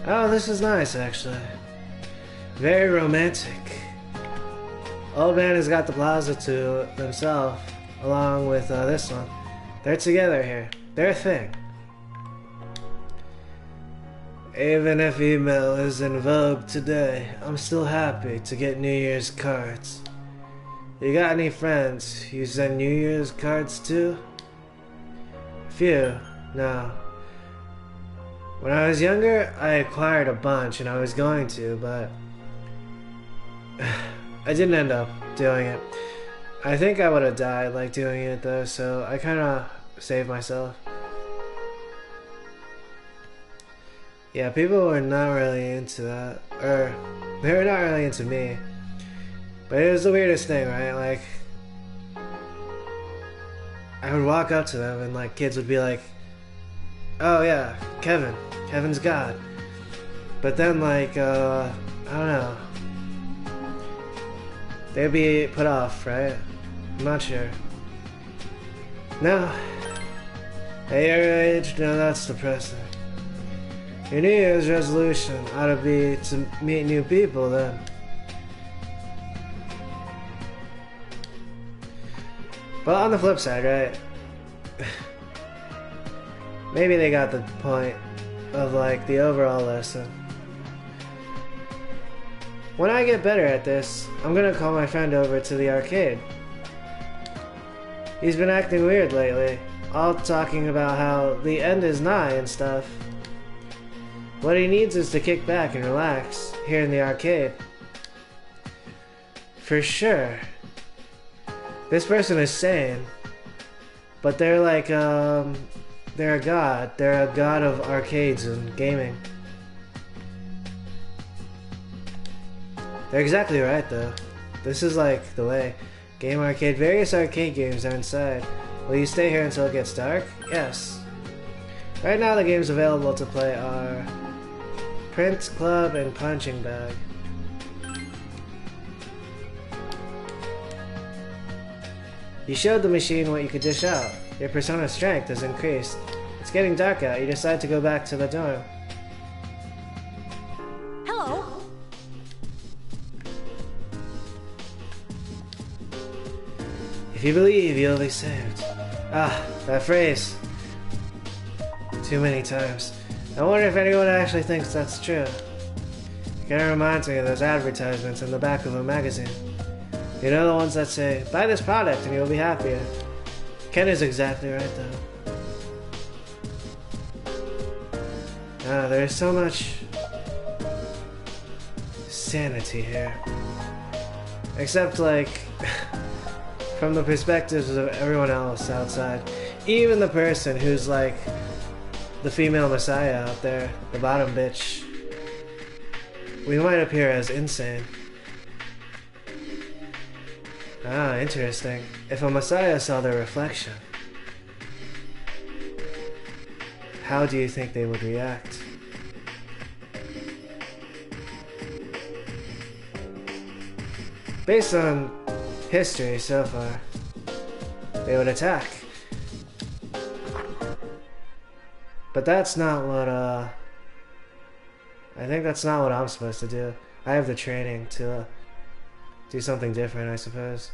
Oh, this is nice, actually. Very romantic. Old man has got the plaza to himself, along with this one. They're together here. They're a thing. Even if email is in vogue today, I'm still happy to get New Year's cards. You got any friends you send New Year's cards to? Few, no. When I was younger, I acquired a bunch and I was going to, but I didn't end up doing it. I think I would have died like doing it though, so I kind of saved myself. Yeah, people were not really into that, or they were not really into me. But it was the weirdest thing, right? Like, I would walk up to them and like kids would be like, "Oh yeah, Kevin's God." But then like, I don't know. They'd be put off, right? I'm not sure. No. At your age, no, that's depressing. Your New Year's resolution ought to be to meet new people then. But on the flip side, right? Maybe they got the point of like the overall lesson. When I get better at this, I'm gonna call my friend over to the arcade. He's been acting weird lately, all talking about how the end is nigh and stuff. What he needs is to kick back and relax here in the arcade. For sure. This person is sane, but they're like, they're a god. They're a god of arcades and gaming. They're exactly right though. This is like the way. Game arcade. Various arcade games are inside. Will you stay here until it gets dark? Yes. Right now the games available to play are Print Club and Punching Bag. You showed the machine what you could dish out. Your persona strength has increased. It's getting dark out. You decide to go back to the dorm. Hello. If you believe, you'll be saved. Ah, that phrase. Too many times. I wonder if anyone actually thinks that's true. It kinda reminds me of those advertisements in the back of a magazine. You know, the ones that say, buy this product and you'll be happier. Ken is exactly right though. Ah, there's so much sanity here. Except like, from the perspectives of everyone else outside. Even the person who's like the female messiah out there, the bottom bitch. We might appear as insane. Ah, interesting. If a messiah saw their reflection, how do you think they would react? Based on history so far, they would attack. But that's not what, I think that's not what I'm supposed to do. I have the training to do something different, I suppose.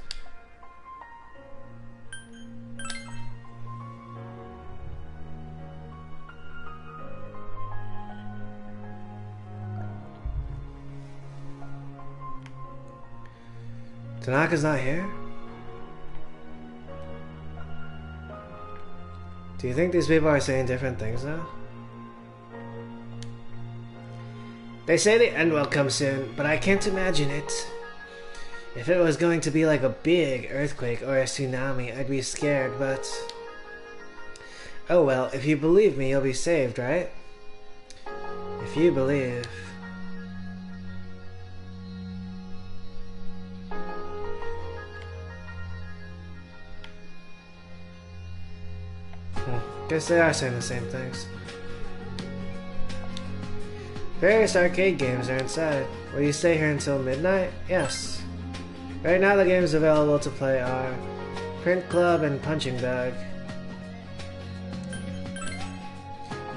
Tanaka's not here? Do you think these people are saying different things now? They say the end will come soon, but I can't imagine it. If it was going to be like a big earthquake or a tsunami, I'd be scared, but... Oh well, if you believe me, you'll be saved, right? If you believe... Guess they are saying the same things. Various arcade games are inside. Will you stay here until midnight? Yes. Right now the games available to play are Print Club and Punching Bag.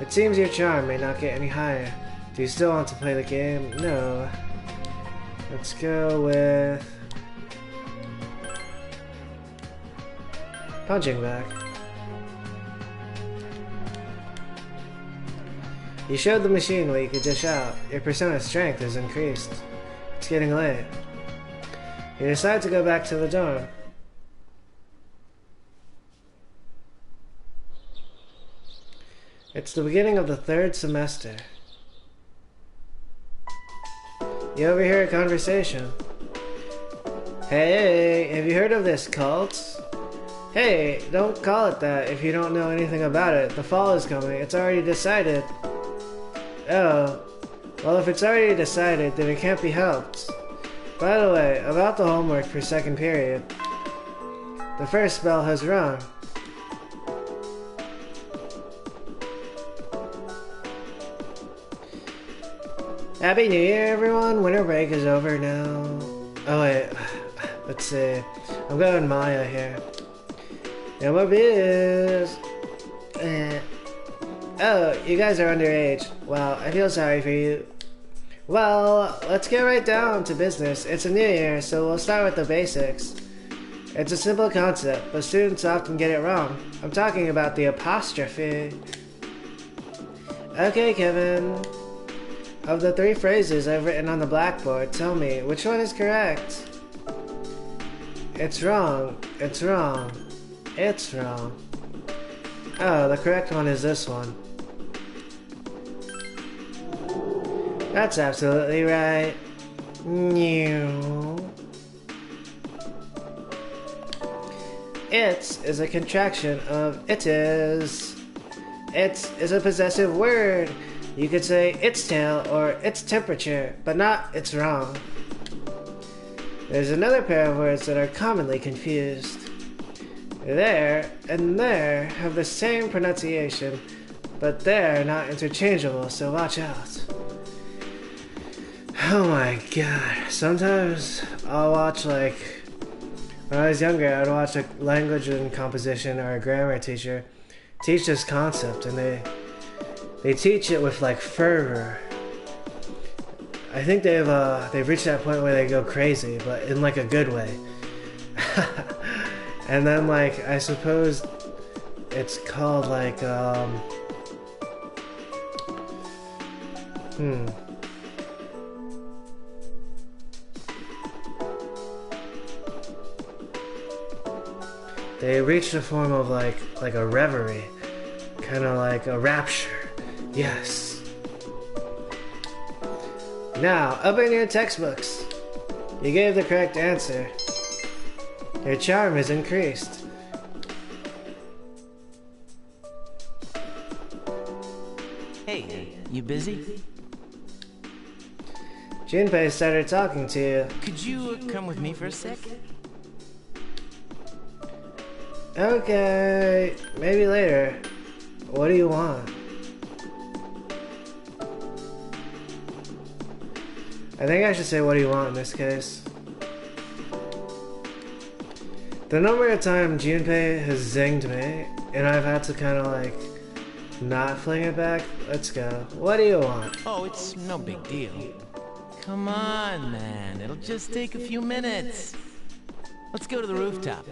It seems your charm may not get any higher. Do you still want to play the game? No. Let's go with... Punching Bag. You showed the machine what you could dish out. Your persona strength is increased. It's getting late. You decide to go back to the dorm. It's the beginning of the 3rd semester. You overhear a conversation. Hey, have you heard of this cult? Hey, don't call it that if you don't know anything about it. The fall is coming. It's already decided. Oh, well if it's already decided, then it can't be helped. By the way, about the homework for 2nd period. The first bell has rung. Happy New Year, everyone! Winter break is over now. Oh wait, let's see. I'm going Maya here. No more biz. Oh, you guys are underage. Well, I feel sorry for you. Well, let's get right down to business. It's a new year, so we'll start with the basics. It's a simple concept, but students often get it wrong. I'm talking about the apostrophe. Okay, Kevin. Of the 3 phrases I've written on the blackboard, tell me, which one is correct? It's wrong. It's wrong. It's wrong. Oh, the correct one is this one. That's absolutely right. New. It's is a contraction of it is. It is a possessive word. You could say its tail or its temperature, but not it's wrong. There's another pair of words that are commonly confused. There and there have the same pronunciation, but they're not interchangeable, so watch out. Oh my god. Sometimes I'll watch, like, when I was younger, I'd watch a language and composition or a grammar teacher teach this concept, and they teach it with, like, fervor. I think they've reached that point where they go crazy, but in, like, a good way. And then, like, I suppose it's called, like, They reached a form of, like a reverie. Kind of like a rapture. Yes. Now, open your textbooks. You gave the correct answer. Your charm is increased. Hey, you busy? Junpei started talking to you. Could you come with me for a sec? Okay, maybe later. What do you want? I think I should say what do you want in this case. The number of times Junpei has zinged me, and I've had to kind of like not fling it back. Let's go. What do you want? Oh, it's no big deal. Come on, man. It'll just take a few minutes. Let's go to the rooftop.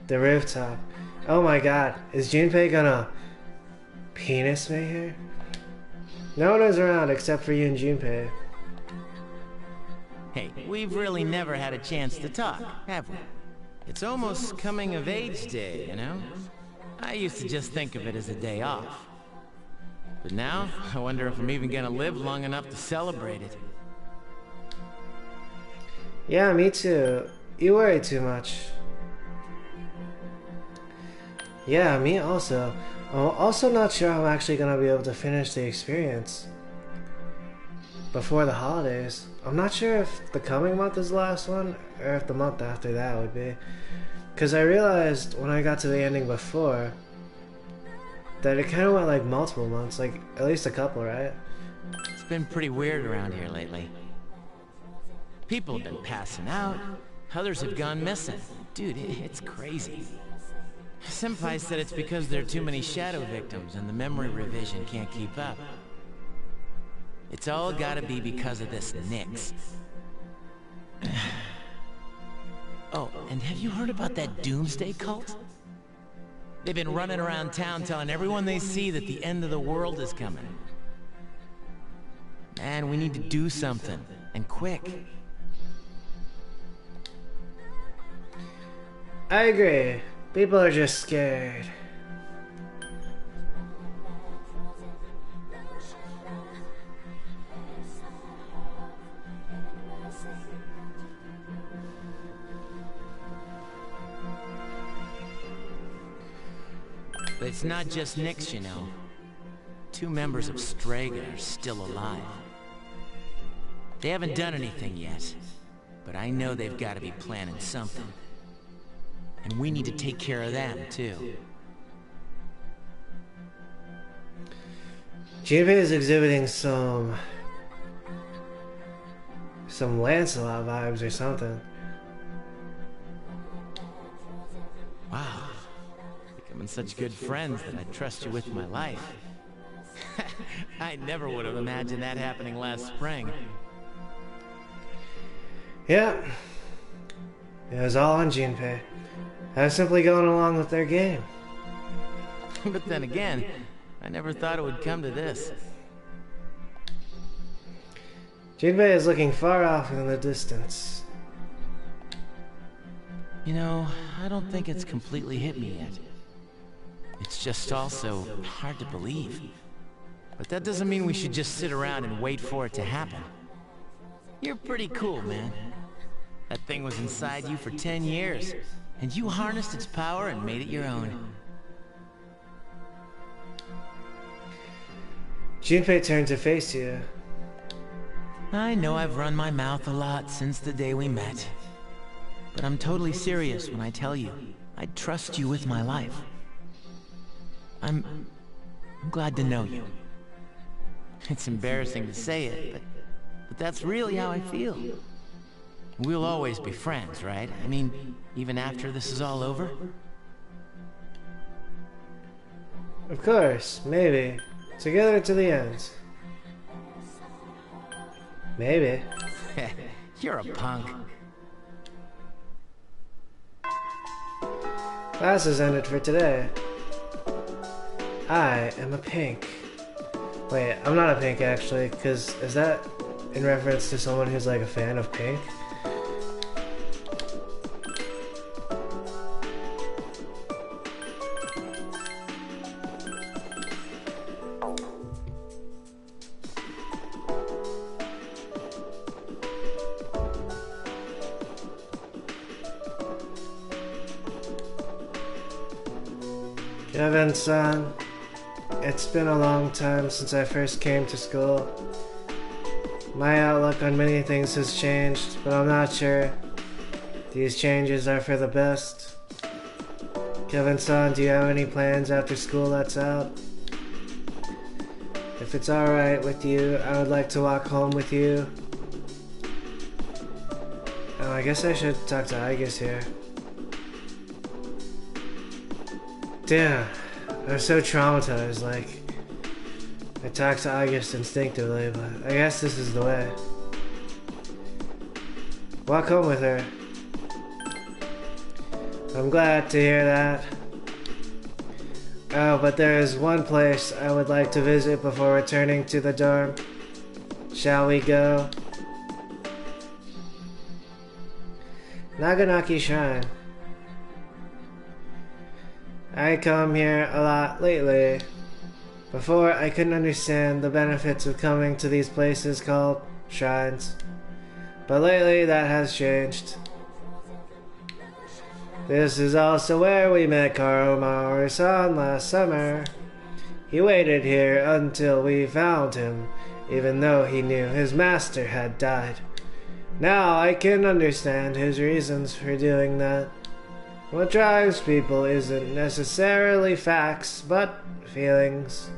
The rooftop. Oh my god. Is Junpei gonna penis me here? No one is around except for you and Junpei. Hey, we've really never had a chance to talk, have we? It's almost coming of age day, you know? I used to just think of it as a day off. But now, I wonder if I'm even gonna live long enough to celebrate it. Yeah, me too. You worry too much. Yeah, me also. I'm also not sure I'm actually gonna be able to finish the experience before the holidays. I'm not sure if the coming month is the last one, or if the month after that would be. Because I realized when I got to the ending before, that it kind of went like multiple months, like at least a couple, right? It's been pretty weird around here lately. People have been passing out, others have gone missing. Dude, it's crazy. Senpai said it's because there are too many shadow victims and the memory revision can't keep up. It's all gotta be because of this Nyx. Oh, and have you heard about that Doomsday cult? They've been running around town telling everyone they see that the end of the world is coming. Man, we need to do something, and quick. I agree. People are just scared. But it's not just Nyx, you know. 2 members of Strega are still alive. They haven't done anything yet, but I know they've got to be planning something. And we need to take care of them, too. Junpei is exhibiting some Lancelot vibes or something. Wow. Becoming such good friends that I trust you with my life. I never would have imagined that happening last spring. Yeah. It was all on Junpei. I was simply going along with their game. But then again, I never thought it would come to this. Junpei is looking far off in the distance. You know, I don't think it's completely hit me yet. It's just also hard to believe. But that doesn't mean we should just sit around and wait for it to happen. You're pretty cool, man. That thing was inside you for 10 years, and you harnessed its power and made it your own. Junpei turned to face you. I know I've run my mouth a lot since the day we met. But I'm totally serious when I tell you, I trust you with my life. I'm glad to know you. It's embarrassing to say it, but that's really how I feel. We'll always be friends, right? I mean, even after this is all over? Of course, maybe. Together to the end. Maybe. You're a punk. Class has ended for today. I am a pink. Wait, I'm not a pink actually, because is that in reference to someone who's like a fan of pink? Kevin-san, it's been a long time since I first came to school. My outlook on many things has changed, but I'm not sure these changes are for the best. Kevin-san, do you have any plans after school that's out? If it's alright with you, I would like to walk home with you. Oh, I guess I should talk to Aegis here. Damn, I was so traumatized, like, I talked to August instinctively, but I guess this is the way. Walk home with her. I'm glad to hear that. Oh, but there is one place I would like to visit before returning to the dorm. Shall we go? Naganaki Shrine. I come here a lot lately, Before, I couldn't understand the benefits of coming to these places called shrines. But lately, that has changed. This is also where we met Karumaru-san last summer. He waited here until we found him, even though he knew his master had died. Now I can understand his reasons for doing that. What drives people isn't necessarily facts, but feelings.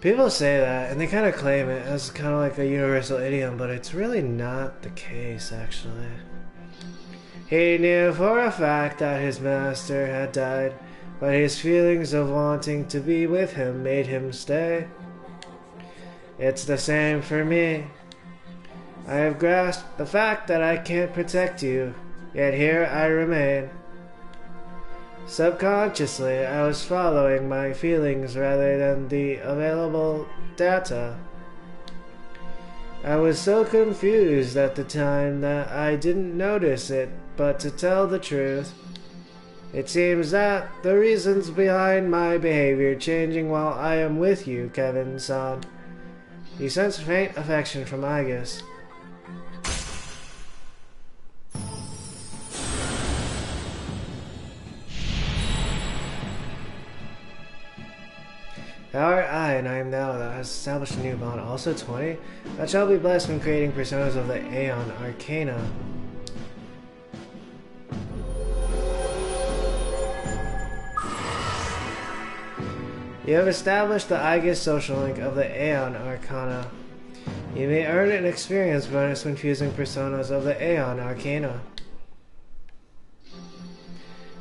People say that, and they kind of claim it as kind of like a universal idiom, but it's really not the case, actually. He knew for a fact that his master had died, but his feelings of wanting to be with him made him stay. It's the same for me. I have grasped the fact that I can't protect you, yet here I remain. Subconsciously, I was following my feelings rather than the available data. I was so confused at the time that I didn't notice it, but to tell the truth, it seems that the reasons behind my behavior changing while I am with you, Kevin-san. You sense faint affection from Aegis. Thou art I, and I am thou. Thou hast established a new bond. Also 20. Thou shalt be blessed when creating personas of the Aeon Arcana. You have established the Aegis social link of the Aeon Arcana. You may earn an experience bonus when fusing personas of the Aeon Arcana.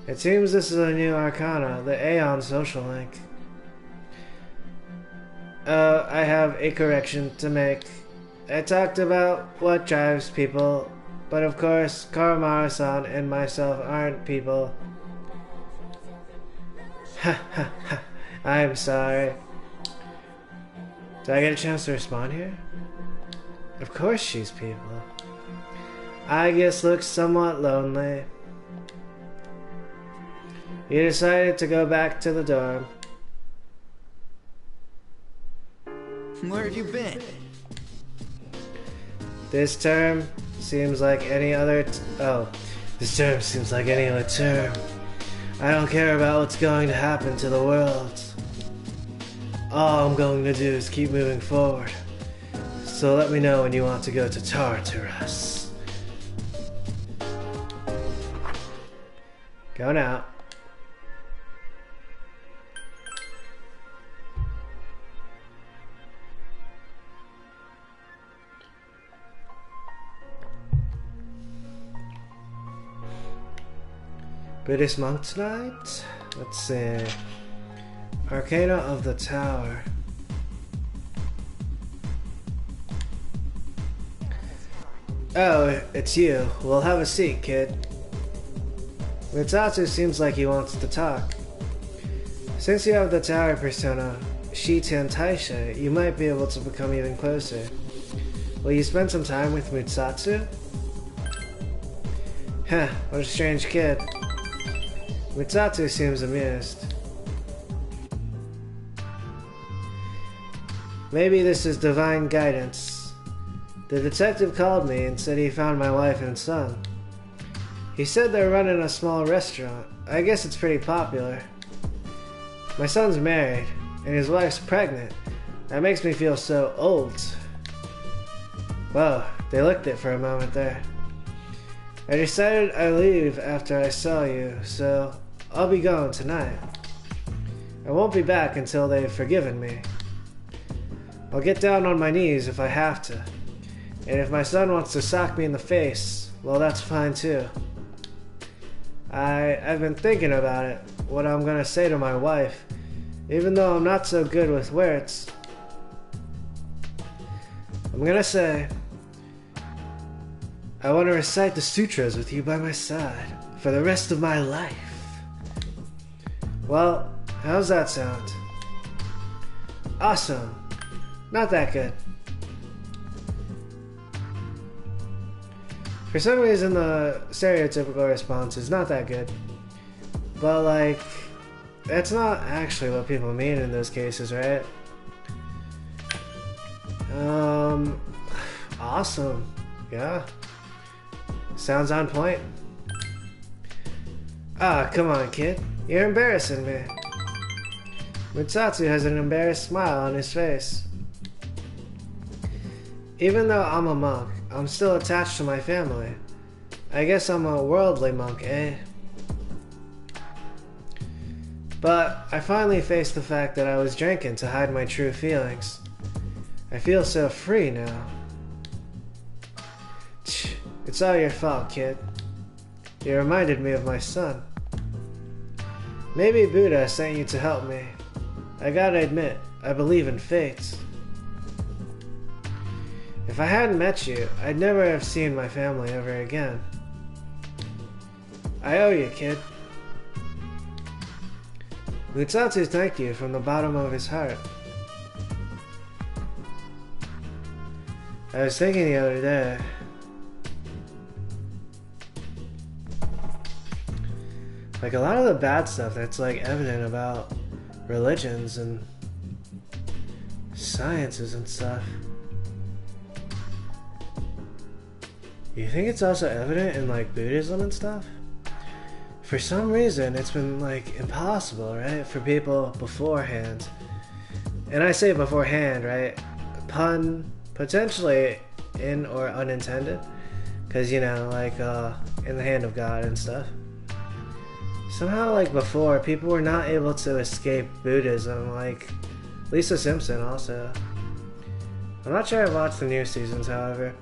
It seems this is a new Arcana, the Aeon social link. I have a correction to make. I talked about what drives people, but of course, Karumaru-san and myself aren't people. Ha ha ha. I'm sorry. Did I get a chance to respond here? Of course she's people. Aegis looks somewhat lonely. You decided to go back to the dorm. Where have you been? This term seems like any other this term seems like any other term. I don't care about what's going to happen to the world. All I'm going to do is keep moving forward. So let me know when you want to go to Tartarus. Go now. Buddhist monk tonight? Let's see. Arcana of the Tower. Oh, it's you. Well, have a seat, kid. Mitsatsu seems like he wants to talk. Since you have the tower persona, Shiten Taisha, you might be able to become even closer. Will you spend some time with Mitsatsu? Huh, what a strange kid. Mitsatsu seems amused. Maybe this is divine guidance. The detective called me and said he found my wife and son. He said they're running a small restaurant. I guess it's pretty popular. My son's married, and his wife's pregnant. That makes me feel so old. Whoa, they looked it for a moment there. I decided I'd leave after I saw you, so I'll be going tonight. I won't be back until they've forgiven me. I'll get down on my knees if I have to. And if my son wants to sock me in the face, well, that's fine too. I've been thinking about it, what I'm gonna say to my wife, even though I'm not so good with words. I'm gonna say, I want to recite the sutras with you by my side for the rest of my life. Well, how's that sound? Awesome. Not that good. For some reason, the stereotypical response is not that good. But, like, That's not actually what people mean in those cases, right? Awesome. Yeah. Sounds on point. Ah, come on, kid. You're embarrassing me. Mutsatsu has an embarrassed smile on his face. Even though I'm a monk, I'm still attached to my family. I guess I'm a worldly monk, eh? But I finally faced the fact that I was drinking to hide my true feelings. I feel so free now. It's all your fault, kid. You reminded me of my son. Maybe Buddha sent you to help me. I gotta admit, I believe in fate. If I hadn't met you, I'd never have seen my family ever again. I owe you, kid. Mutsatsu thanked you from the bottom of his heart. I was thinking the other day, like a lot of the bad stuff that's like evident about religions and sciences and stuff. You think it's also evident in like Buddhism and stuff? For some reason, it's been like impossible, right, for people beforehand. And I say beforehand, right? Pun potentially in or unintended, because you know, like in the hand of God and stuff. Somehow, like before, people were not able to escape Buddhism. Like Lisa Simpson, also. I'm not sure I've watched the new seasons, however,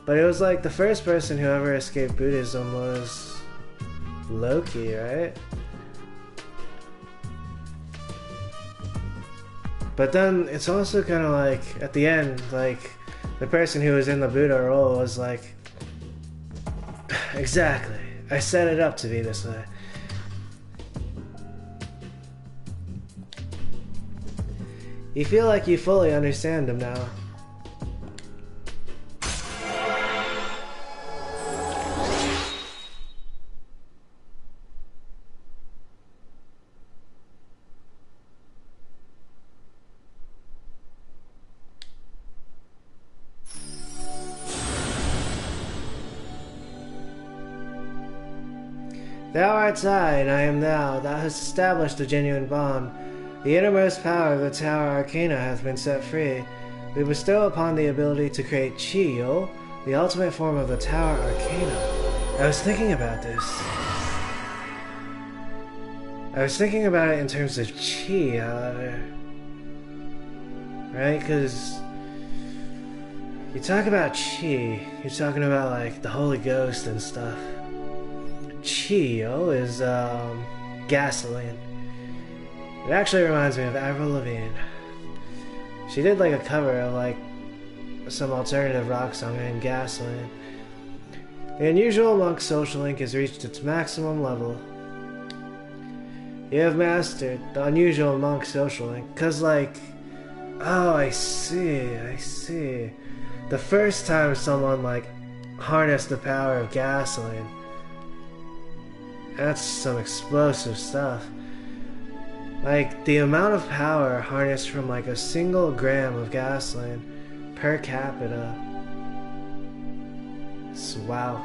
but it was like the first person who ever escaped Buddhism was Loki, right? But then it's also kind of like at the end, like the person who was in the Buddha role was like, exactly, I set it up to be this way. You feel like you fully understand him now. Thou art I, and I am thou. Thou hast established a genuine bond. The innermost power of the Tower Arcana hath been set free. We bestow upon the ability to create Chi-Yo, the ultimate form of the Tower Arcana. I was thinking about this. I was thinking about it in terms of Chi, however. Right? Because you talk about Chi, you're talking about like the Holy Ghost and stuff. Chi-Yo is gasoline. It actually reminds me of Avril Lavigne. She did like a cover of like some alternative rock song named Gasoline. The unusual monk social link has reached its maximum level. You have mastered the unusual monk social link. Cause like, oh, I see. The first time someone like harnessed the power of gasoline, that's some explosive stuff. Like, the amount of power harnessed from like a single gram of gasoline per capita. It's wow.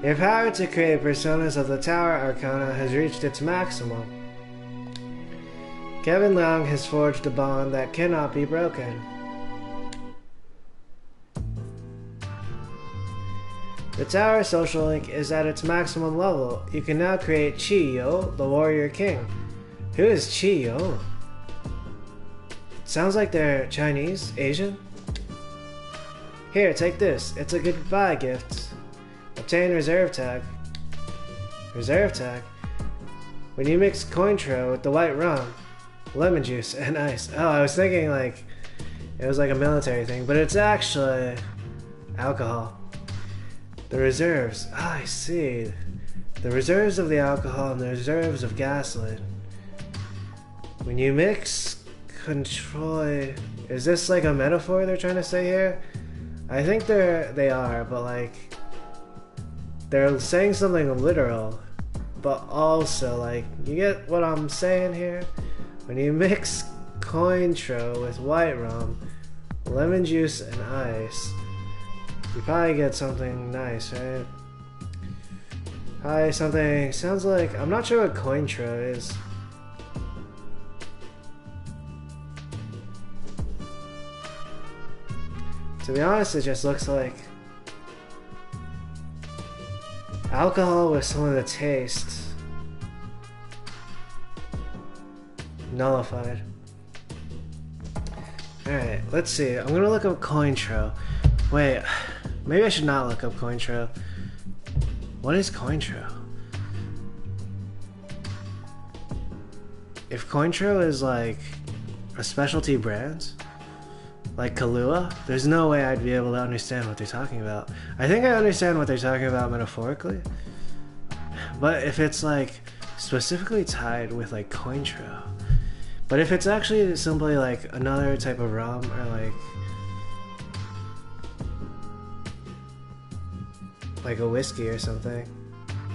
Your power to create personas of the Tower Arcana has reached its maximum. Kevin Leung has forged a bond that cannot be broken. The Tower social link is at its maximum level. You can now create Chi-Yo, the Warrior King. Who is Chi-Yo? Sounds like they're Chinese, Asian? Here, take this. It's a goodbye gift. Obtain reserve tag. Reserve tag? When you mix Cointreau with the white rum, lemon juice, and ice. Oh, I was thinking like it was like a military thing, but it's actually alcohol. The reserves. Ah, I see. The reserves of the alcohol and the reserves of gasoline. When you mix control... Is this like a metaphor they're trying to say here? I think they are, but like... They're saying something literal. but also, like, you get what I'm saying here? When you mix Cointreau with white rum, lemon juice, and ice, you probably get something nice, right? Probably something, sounds like, I'm not sure what Cointreau is. To be honest, it just looks like alcohol with some of the taste nullified. Alright, let's see. I'm gonna look up Cointreau. Wait, maybe I should not look up Cointreau. What is Cointreau? If Cointreau is like a specialty brand, like Kahlua, there's no way I'd be able to understand what they're talking about. I think I understand what they're talking about metaphorically, but if it's like specifically tied with like Cointreau, but if it's actually simply like another type of rum or like a whiskey or something,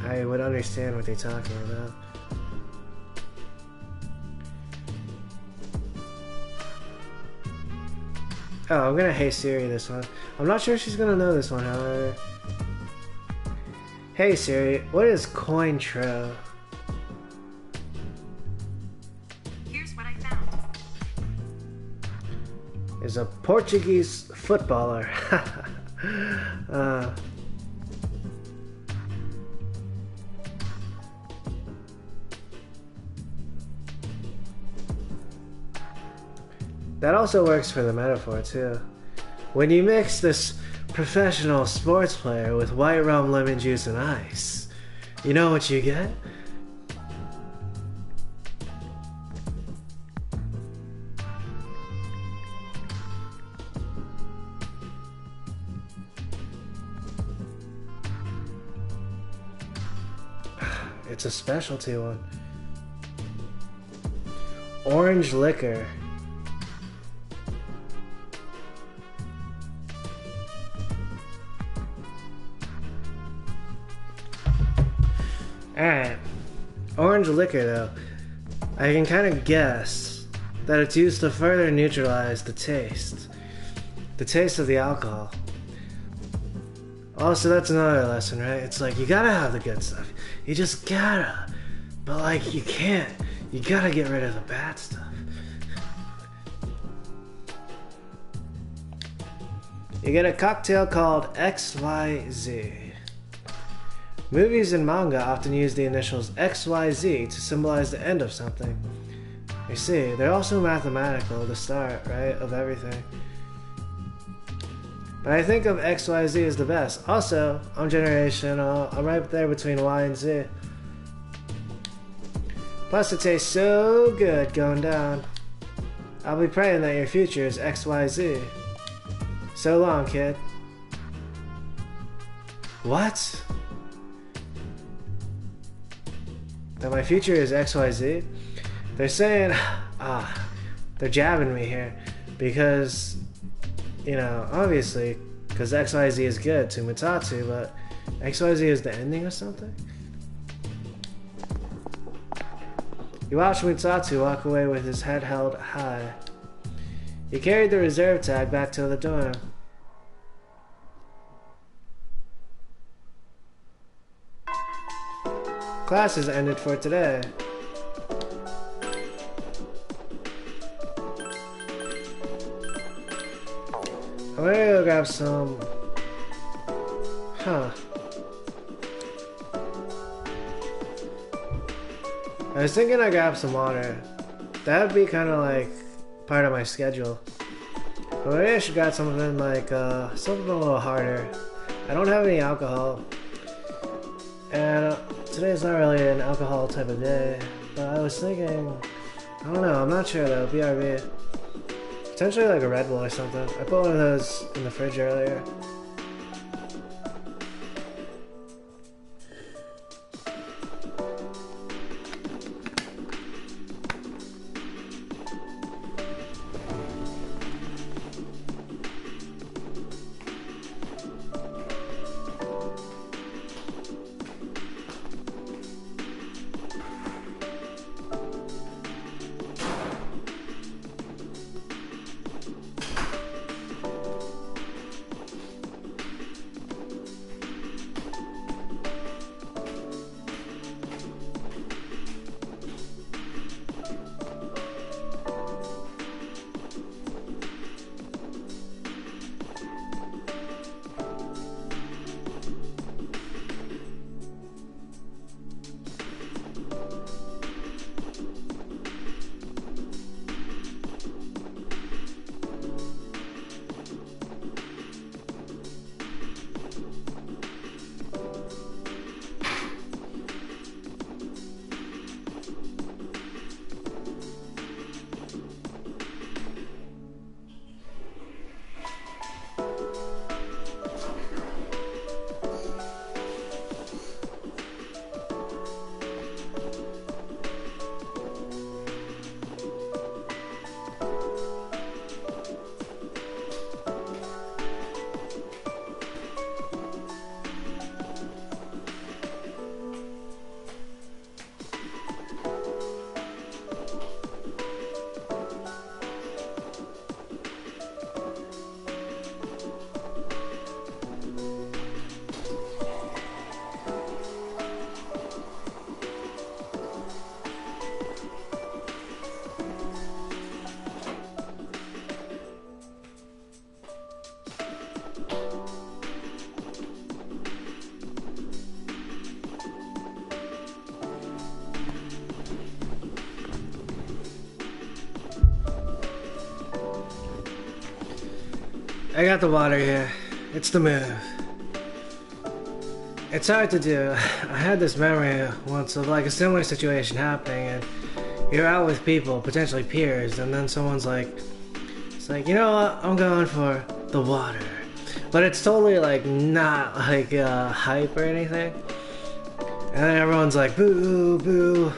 I would understand what they're talking about. Oh, I'm gonna Hey Siri this one. I'm not sure she's gonna know this one, however. Hey Siri, what is Cointreau? Here's what I found. Is a Portuguese footballer. That also works for the metaphor too. When you mix this professional sports player with white rum, lemon juice, and ice, you know what you get? It's a specialty one. Orange liquor. Alright, orange liquor though, I can kind of guess that it's used to further neutralize the taste of the alcohol. Also, that's another lesson, right? It's like, you gotta have the good stuff, you just gotta, but like, you can't, you gotta get rid of the bad stuff. You get a cocktail called XYZ. Movies and manga often use the initials XYZ to symbolize the end of something. You see, they're also mathematical, the start, right, of everything. But I think of XYZ as the best. Also, I'm generational, I'm right there between Y and Z. Plus it tastes so good going down. I'll be praying that your future is XYZ. So long, kid. What? That my future is XYZ? They're saying, they're jabbing me here. Because, you know, obviously, because XYZ is good to Mutatsu, but XYZ is the ending of something? You watch Mutatsu walk away with his head held high. He carried the reserve tag back to the dorm. Class has ended for today. I'm gonna go grab some... I was thinking I'd grab some water. That would be kind of like part of my schedule. But maybe I should grab something like, something a little harder. I don't have any alcohol. And today's not really an alcohol type of day, but I was thinking, I don't know, I'm not sure though, BRB. Potentially like a Red Bull or something. I put one of those in the fridge earlier. I got the water here. It's the move. It's hard to do. I had this memory once of like a similar situation happening, and you're out with people, potentially peers, and then someone's like, it's like, you know what, I'm going for the water. But it's totally like not like hype or anything. And then everyone's like, boo, boo.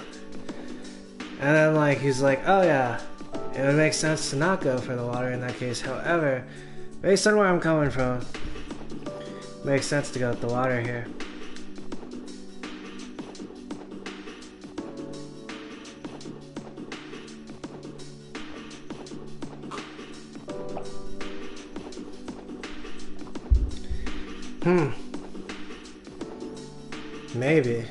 And then like, he's like, oh yeah, it would make sense to not go for the water in that case. However, based on where I'm coming from, it makes sense to go with the water here. Maybe.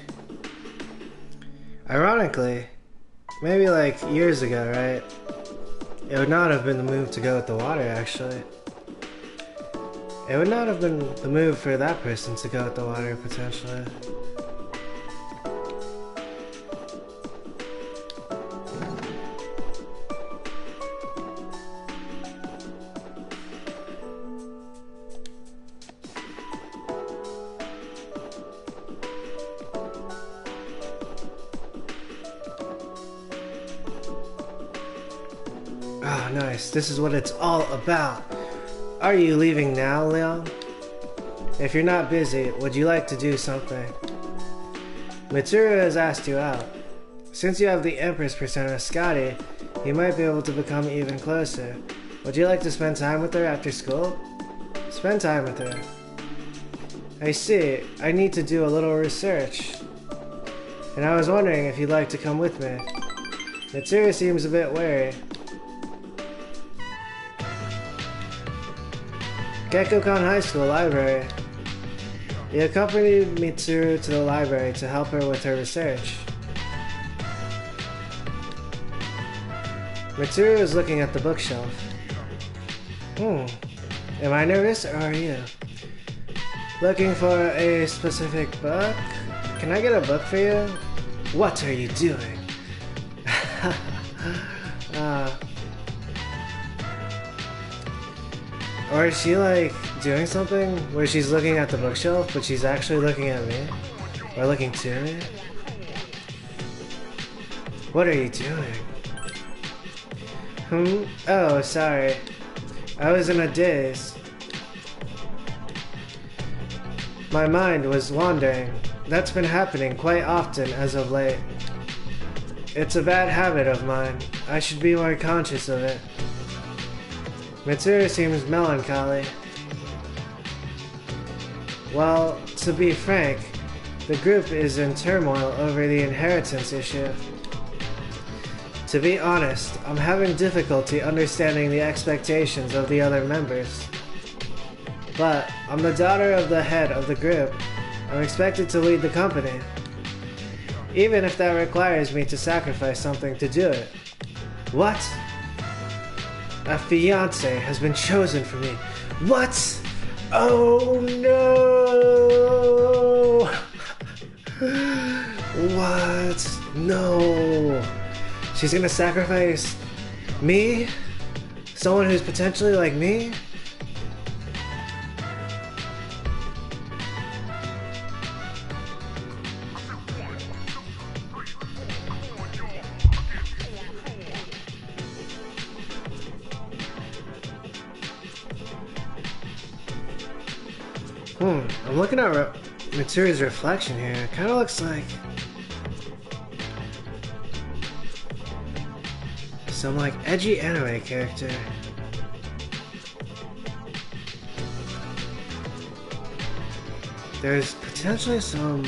Ironically, maybe like years ago, right? It would not have been the move to go with the water, actually. It would not have been the move for that person to go with the water, potentially. Oh, nice. This is what it's all about. Are you leaving now, Leon? If you're not busy, would you like to do something? Mitsuru has asked you out. Since you have the Empress persona, Scotty, you might be able to become even closer. Would you like to spend time with her after school? Spend time with her. I see. I need to do a little research. And I was wondering if you'd like to come with me. Mitsuru seems a bit wary. Gekkokan High School Library. He accompanied Mitsuru to the library to help her with her research. Mitsuru is looking at the bookshelf. Am I nervous or are you? Looking for a specific book? Can I get a book for you? What are you doing? Or is she like doing something where she's looking at the bookshelf, but she's actually looking at me? Or looking to me? What are you doing? Oh, sorry. I was in a daze. My mind was wandering. That's been happening quite often as of late. It's a bad habit of mine. I should be more conscious of it. Mitsuru seems melancholy. Well, to be frank, the group is in turmoil over the inheritance issue. To be honest, I'm having difficulty understanding the expectations of the other members. But I'm the daughter of the head of the group. I'm expected to lead the company. Even if that requires me to sacrifice something to do it. What? A fiancé has been chosen for me. What? Oh no! What? No. She's gonna sacrifice me? Someone who's potentially like me? I'm looking at Mitsuru's reflection here. It kind of looks like some like edgy anime character. There's potentially some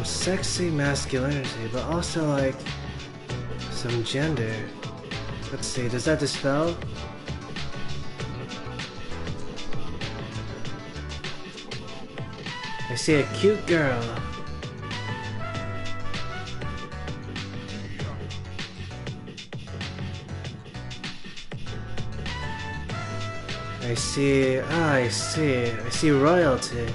sexy masculinity, but also like some gender. Let's see, does that dispel? I see a cute girl. I see royalty.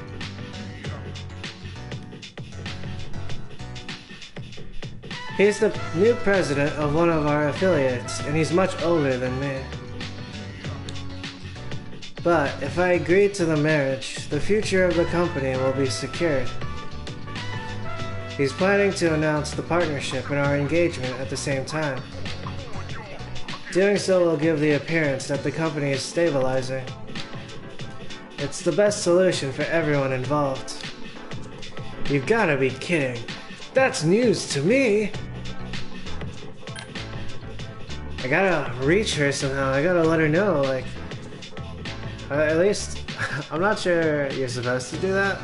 He's the new president of one of our affiliates, and he's much older than me. But if I agree to the marriage, the future of the company will be secured. He's planning to announce the partnership and our engagement at the same time. Doing so will give the appearance that the company is stabilizing. It's the best solution for everyone involved. You've gotta be kidding. That's news to me! I gotta reach her somehow. I gotta let her know, like... at least... I'm not sure you're supposed to do that.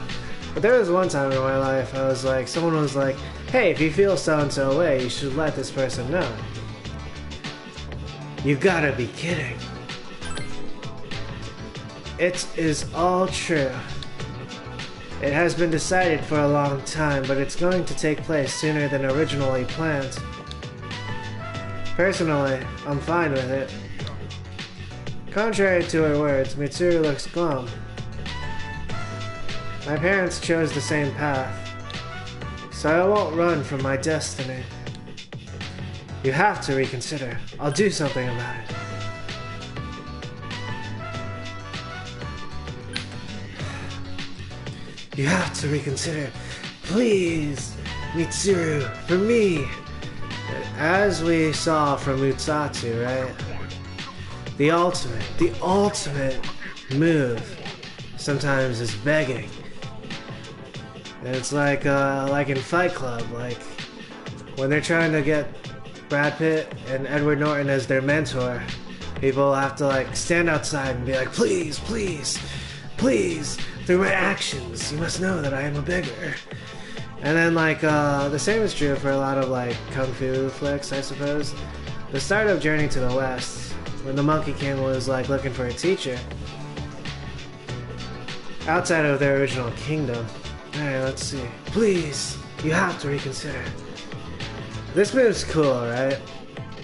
But there was one time in my life I was like... someone was like, hey, if you feel so-and-so way, you should let this person know. You gotta be kidding. It is all true. It has been decided for a long time, but it's going to take place sooner than originally planned. Personally, I'm fine with it. Contrary to her words, Mitsuru looks glum. My parents chose the same path, so I won't run from my destiny. You have to reconsider. I'll do something about it. You have to reconsider. Please, Mitsuru, for me. As we saw from Mutsatsu, right? The ultimate move sometimes is begging. And it's like in Fight Club, like when they're trying to get Brad Pitt and Edward Norton as their mentor, people have to like stand outside and be like, please, please, please, through my actions, you must know that I am a beggar. And then like, the same is true for a lot of like kung fu flicks, I suppose. The start of Journey to the West, when the Monkey King was like looking for a teacher, outside of their original kingdom. Alright, let's see. Please, you have to reconsider. This move's cool, right?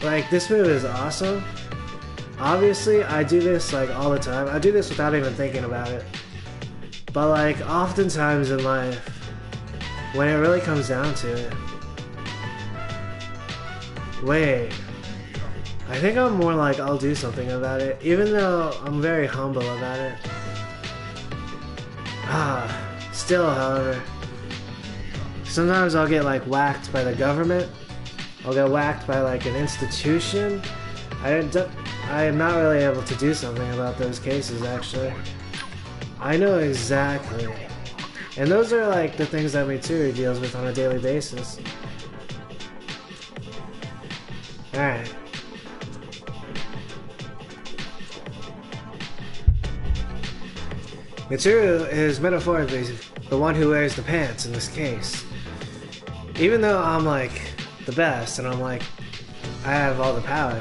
Like, this move is awesome. Obviously, I do this like all the time. I do this without even thinking about it. But like, oftentimes in life, when it really comes down to it... Wait. I think I'm more like, I'll do something about it, even though I'm very humble about it. Still, however, sometimes I'll get like whacked by the government. I'll get whacked by like an institution. I am not really able to do something about those cases, actually. I know exactly. And those are like the things that Mitsuru deals with on a daily basis. Alright. Mitsuru is metaphorically the one who wears the pants in this case. Even though I'm like the best and I'm like, I have all the power.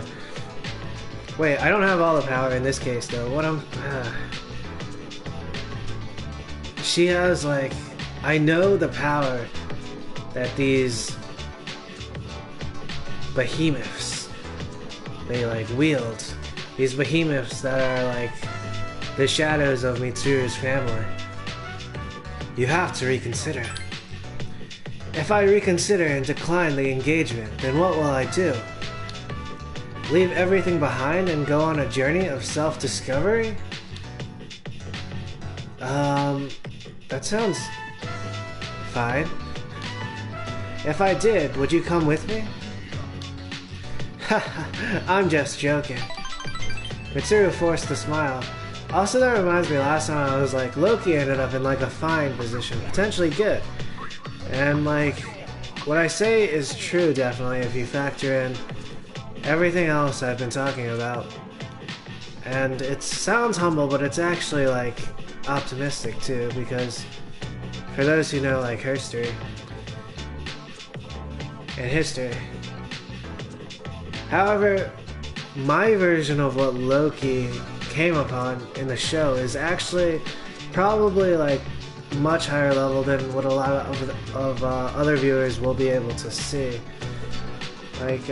Wait, I don't have all the power in this case though. What I'm... She has like... I know the power that these behemoths, they like wield. These behemoths that are like the shadows of Mitsuru's family. You have to reconsider. If I reconsider and decline the engagement, then what will I do? Leave everything behind and go on a journey of self-discovery? That sounds fine. If I did, would you come with me? Haha, I'm just joking. Mitsuru forced a smile. Also, that reminds me, last time I was like, Loki ended up in like a fine position, potentially good. And like, what I say is true definitely if you factor in everything else I've been talking about. And it sounds humble, but it's actually like optimistic too, because for those who know like history, however, my version of what Loki came upon in the show is actually probably like much higher level than what a lot of other viewers will be able to see. Like,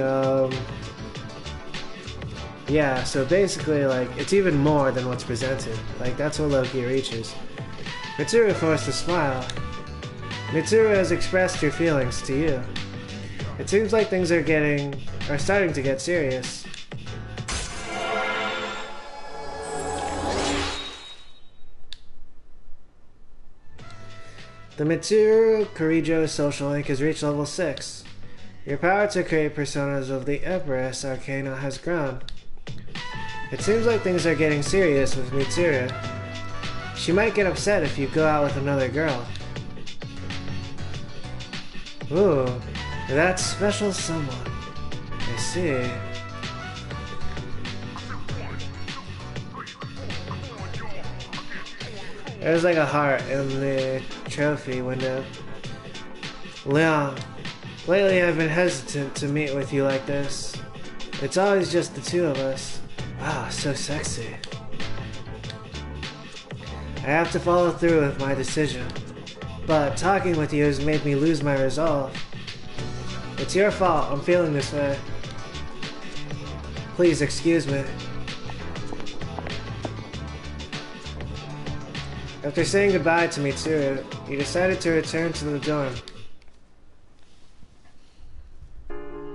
yeah, so basically, like, it's even more than what's presented. Like, that's what Loki reaches. Mitsuru forced a smile. Mitsuru has expressed her feelings to you. It seems like things are starting to get serious. The Mitsuru Korijo social link has reached level 6. Your power to create personas of the Empress Arcana has grown. It seems like things are getting serious with Mitsuru. She might get upset if you go out with another girl. Ooh, that special someone. I see. There's like a heart in the trophy window. Leon, lately I've been hesitant to meet with you like this. It's always just the two of us. Ah, so sexy. I have to follow through with my decision. But talking with you has made me lose my resolve. It's your fault I'm feeling this way. Please excuse me. After saying goodbye to Mitsuru, you decided to return to the dorm.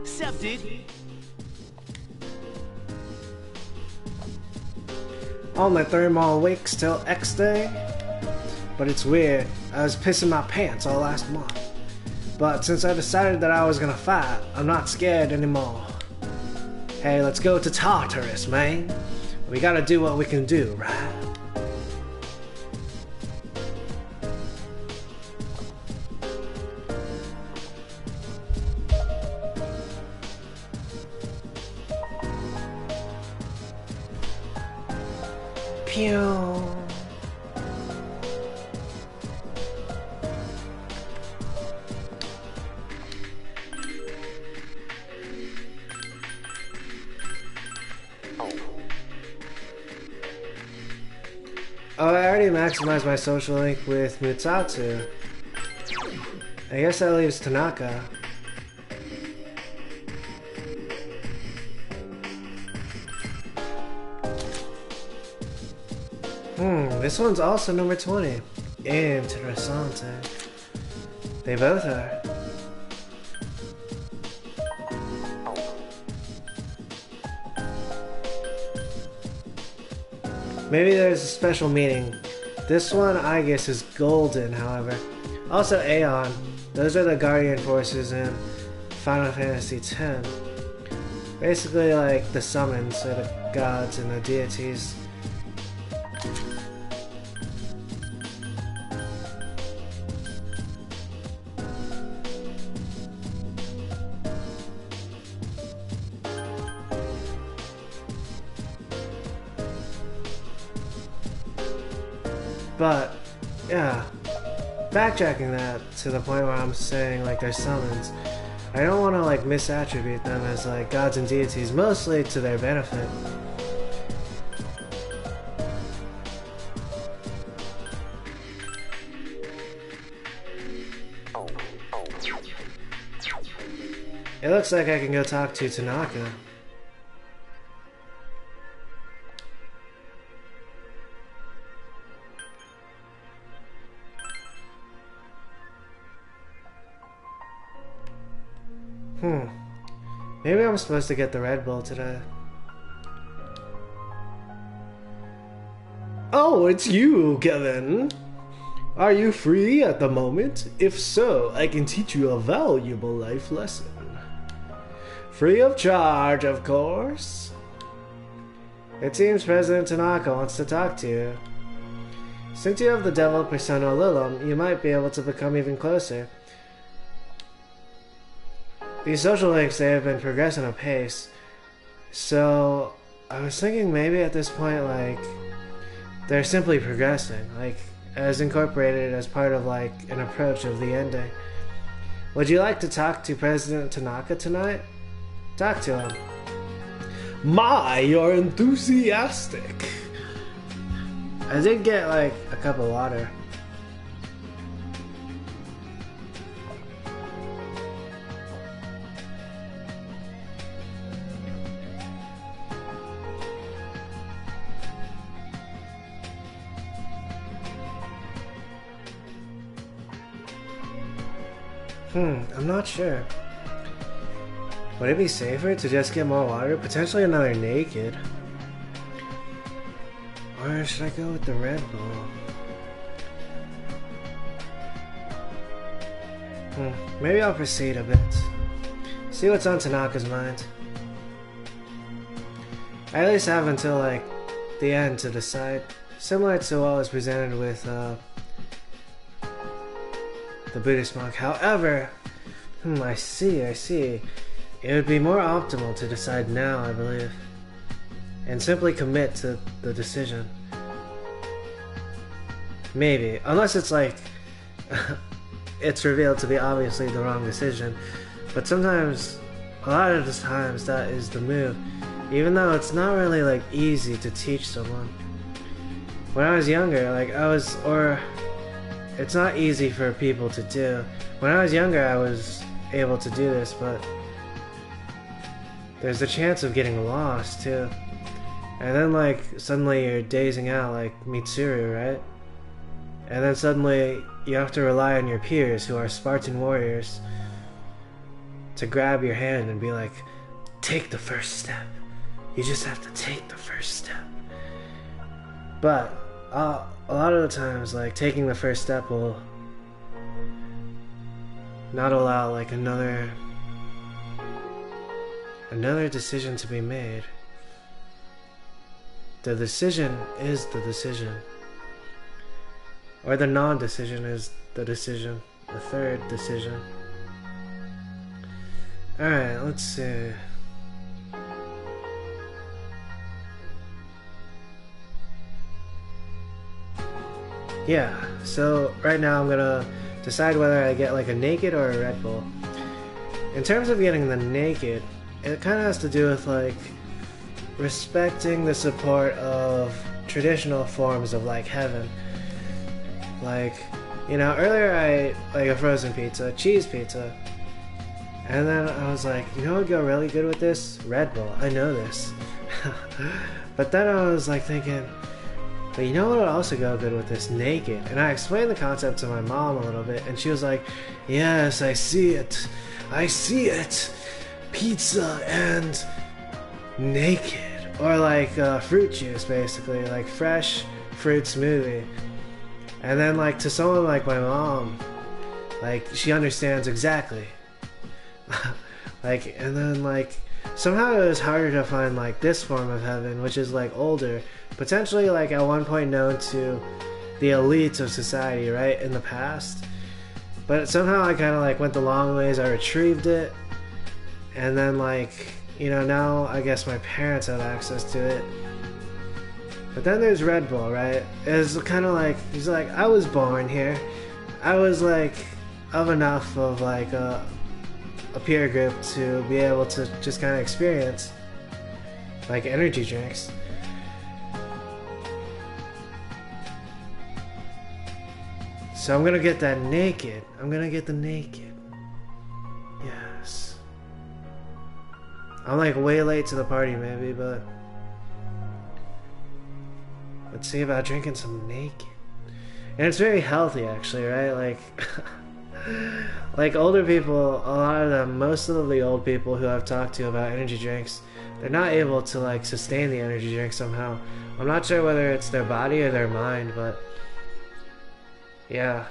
Sup, dude? Only 3 more weeks till X Day. But it's weird, I was pissing my pants all last month. But since I decided that I was gonna fight, I'm not scared anymore. Hey, let's go to Tartarus, man. We gotta do what we can do, right? Pew. Oh, I already maximized my social link with Mutsatsu. I guess that leaves Tanaka. This one's also number 20. Interessante. They both are. Maybe there's a special meaning. This one, I guess, is golden, however. Also, Aeon. Those are the Guardian forces in Final Fantasy X. Basically, like the summons, or the gods and the deities. But, yeah, backtracking that to the point where I'm saying, like, they're summons, I don't want to, like, misattribute them as, like, gods and deities, mostly to their benefit. It looks like I can go talk to Tanaka. Maybe I'm supposed to get the Red Bull today. Oh, it's you, Kevin. Are you free at the moment? If so, I can teach you a valuable life lesson. Free of charge, of course. It seems President Tanaka wants to talk to you. Since you have the devil persona Lilum, you might be able to become even closer. These social links, they have been progressing apace. So, I was thinking maybe at this point, like, they're simply progressing, like, as incorporated as part of, like, an approach of the ending. Would you like to talk to President Tanaka tonight? Talk to him. My, you're enthusiastic. I did get, like, a cup of water. I'm not sure. Would it be safer to just get more water? Potentially another naked. Or should I go with the Red Bull? Maybe I'll proceed a bit. See what's on Tanaka's mind. I at least have until, like, the end to decide. Similar to what was presented with, the Buddhist monk. However, I see. It would be more optimal to decide now, I believe. And simply commit to the decision. Maybe. Unless it's like... it's revealed to be obviously the wrong decision. But sometimes, a lot of the times, that is the move. Even though it's not really, like, easy to teach someone. When I was younger, like, it's not easy for people to do. When I was younger, I was able to do this, but there's a chance of getting lost, too. And then, like, suddenly you're dazing out like Mitsuru, right? And then suddenly you have to rely on your peers, who are Spartan warriors, to grab your hand and be like, take the first step. You just have to take the first step. But a lot of the times, like, taking the first step will not allow, like, another decision to be made. The decision is the decision. Or the non-decision is the decision. The third decision. Alright, let's see. Yeah, so right now I'm gonna decide whether I get like a naked or a Red Bull. In terms of getting the naked, it kind of has to do with like respecting the support of traditional forms of like heaven. Like, you know, earlier I ate like a frozen pizza, cheese pizza. And then I was like, you know what would go really good with this? Red Bull, I know this. But then I was like thinking, but you know what would also go good with this? Naked. And I explained the concept to my mom a little bit, and she was like, yes, I see it. Pizza and naked. Or like fruit juice, basically. Like fresh fruit smoothie. And then like to someone like my mom, like she understands exactly. Like, and then like somehow it was harder to find like this form of heaven, which is like older, potentially like at one point known to the elites of society, right, in the past. But somehow I kind of like went the long ways, I retrieved it, and then like, you know, now I guess my parents have access to it. But then there's Red Bull, right? It's kind of like, he's like, I was born here. I was like of enough of like a peer group to be able to just kind of experience like energy drinks. So I'm gonna get that naked. I'm gonna get the naked. Yes. I'm like way late to the party maybe, but let's see about drinking some naked. And it's very healthy actually, right? Like like older people, a lot of them, most of the old people who I've talked to about energy drinks, they're not able to like sustain the energy drink somehow. I'm not sure whether it's their body or their mind, but yeah.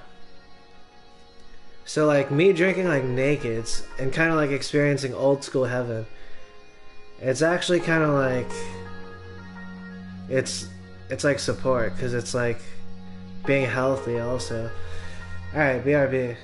So like me drinking like nakeds and kind of like experiencing old school heaven, it's actually kind of like it's like support, because it's like being healthy also. Alright, BRB.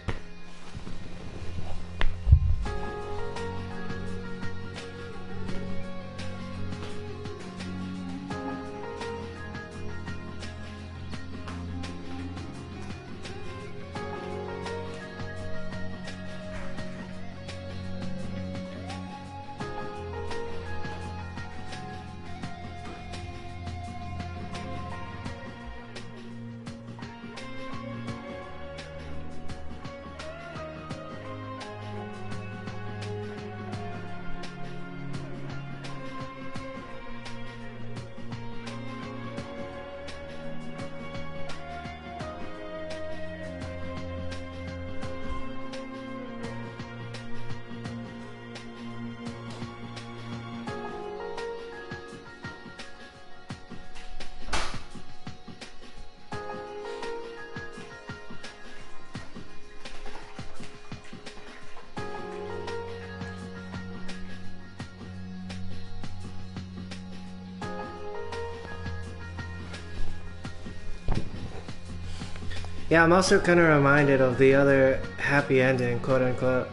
Yeah, I'm also kind of reminded of the other happy ending, quote unquote.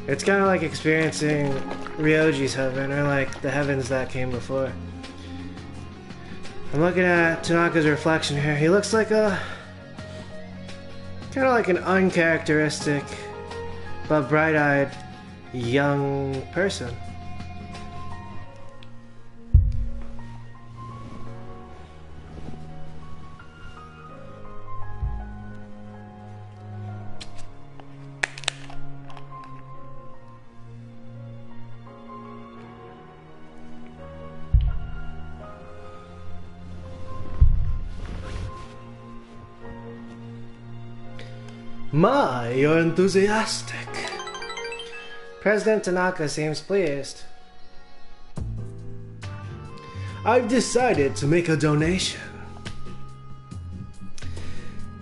It's kind of like experiencing Ryoji's heaven, or like the heavens that came before. I'm looking at Tanaka's reflection here. He looks like a... kind of like an uncharacteristic, but bright-eyed, young person. My, you're enthusiastic. President Tanaka seems pleased. I've decided to make a donation.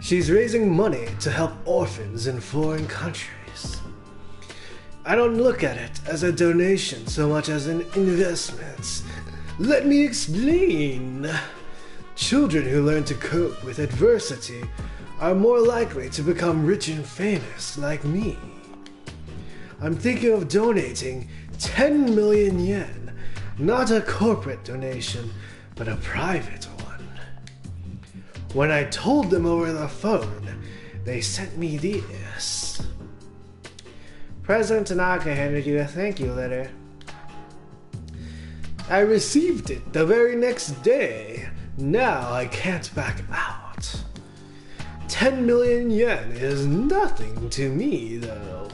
She's raising money to help orphans in foreign countries. I don't look at it as a donation so much as an investment. Let me explain. Children who learn to cope with adversity are more likely to become rich and famous like me. I'm thinking of donating 10 million yen, not a corporate donation, but a private one. When I told them over the phone, they sent me this. President Tanaka handed you a thank you letter. I received it the very next day. Now I can't back out. 10 million yen is nothing to me, though.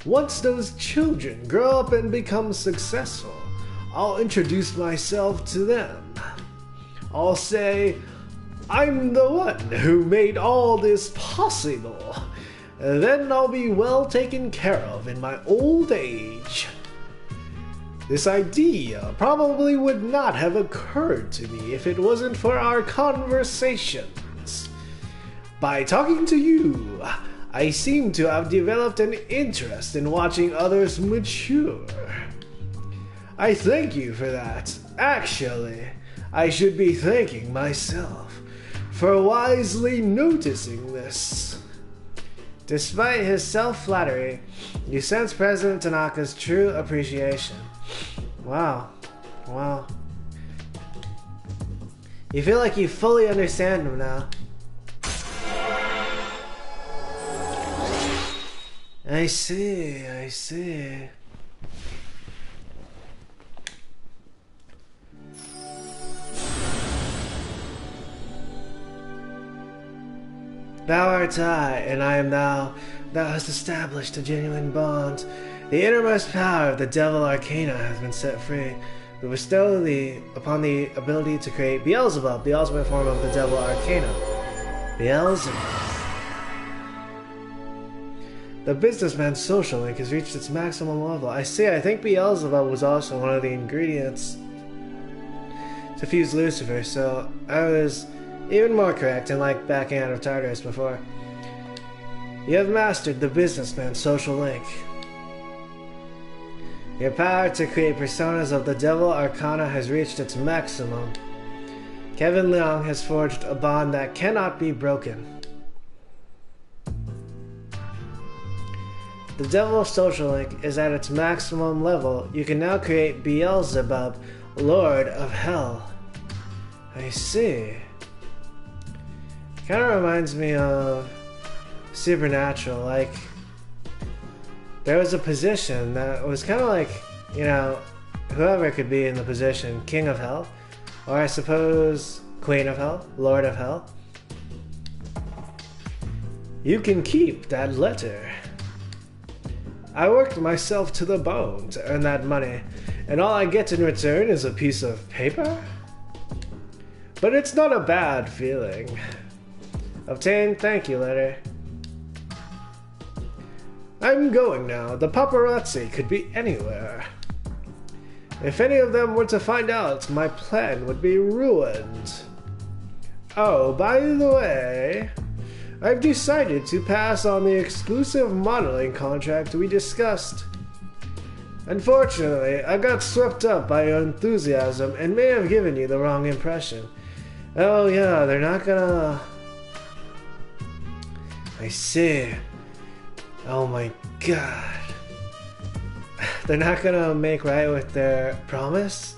Once those children grow up and become successful, I'll introduce myself to them. I'll say, I'm the one who made all this possible. Then I'll be well taken care of in my old age. This idea probably would not have occurred to me if it wasn't for our conversations. By talking to you, I seem to have developed an interest in watching others mature. I thank you for that. Actually, I should be thanking myself for wisely noticing this. Despite his self-flattery, you sense President Tanaka's true appreciation. Wow. Wow. You feel like you fully understand him now. I see, I see. Thou art I, and I am thou. Thou hast established a genuine bond. The innermost power of the devil arcana has been set free. We bestow thee upon the ability to create Beelzebub, the ultimate form of the devil arcana. Beelzebub. The businessman's social link has reached its maximum level. I see, I think Beelzebub was also one of the ingredients to fuse Lucifer, so I was even more correct in like backing out of Tartarus before. You have mastered the businessman's social link. Your power to create personas of the devil arcana has reached its maximum. Kevin Leong has forged a bond that cannot be broken. The Devil's Social Link is at its maximum level. You can now create Beelzebub, Lord of Hell. I see. Kind of reminds me of Supernatural. Like, there was a position that was kind of like, you know, whoever could be in the position, King of Hell, or I suppose Queen of Hell, Lord of Hell. You can keep that letter. I worked myself to the bone to earn that money, and all I get in return is a piece of paper? But it's not a bad feeling. Obtained thank you letter. I'm going now. The paparazzi could be anywhere. If any of them were to find out, my plan would be ruined. Oh, by the way, I've decided to pass on the exclusive modeling contract we discussed. Unfortunately, I got swept up by your enthusiasm and may have given you the wrong impression. Oh yeah, they're not gonna I see. Oh my god. They're not gonna make right with their promise?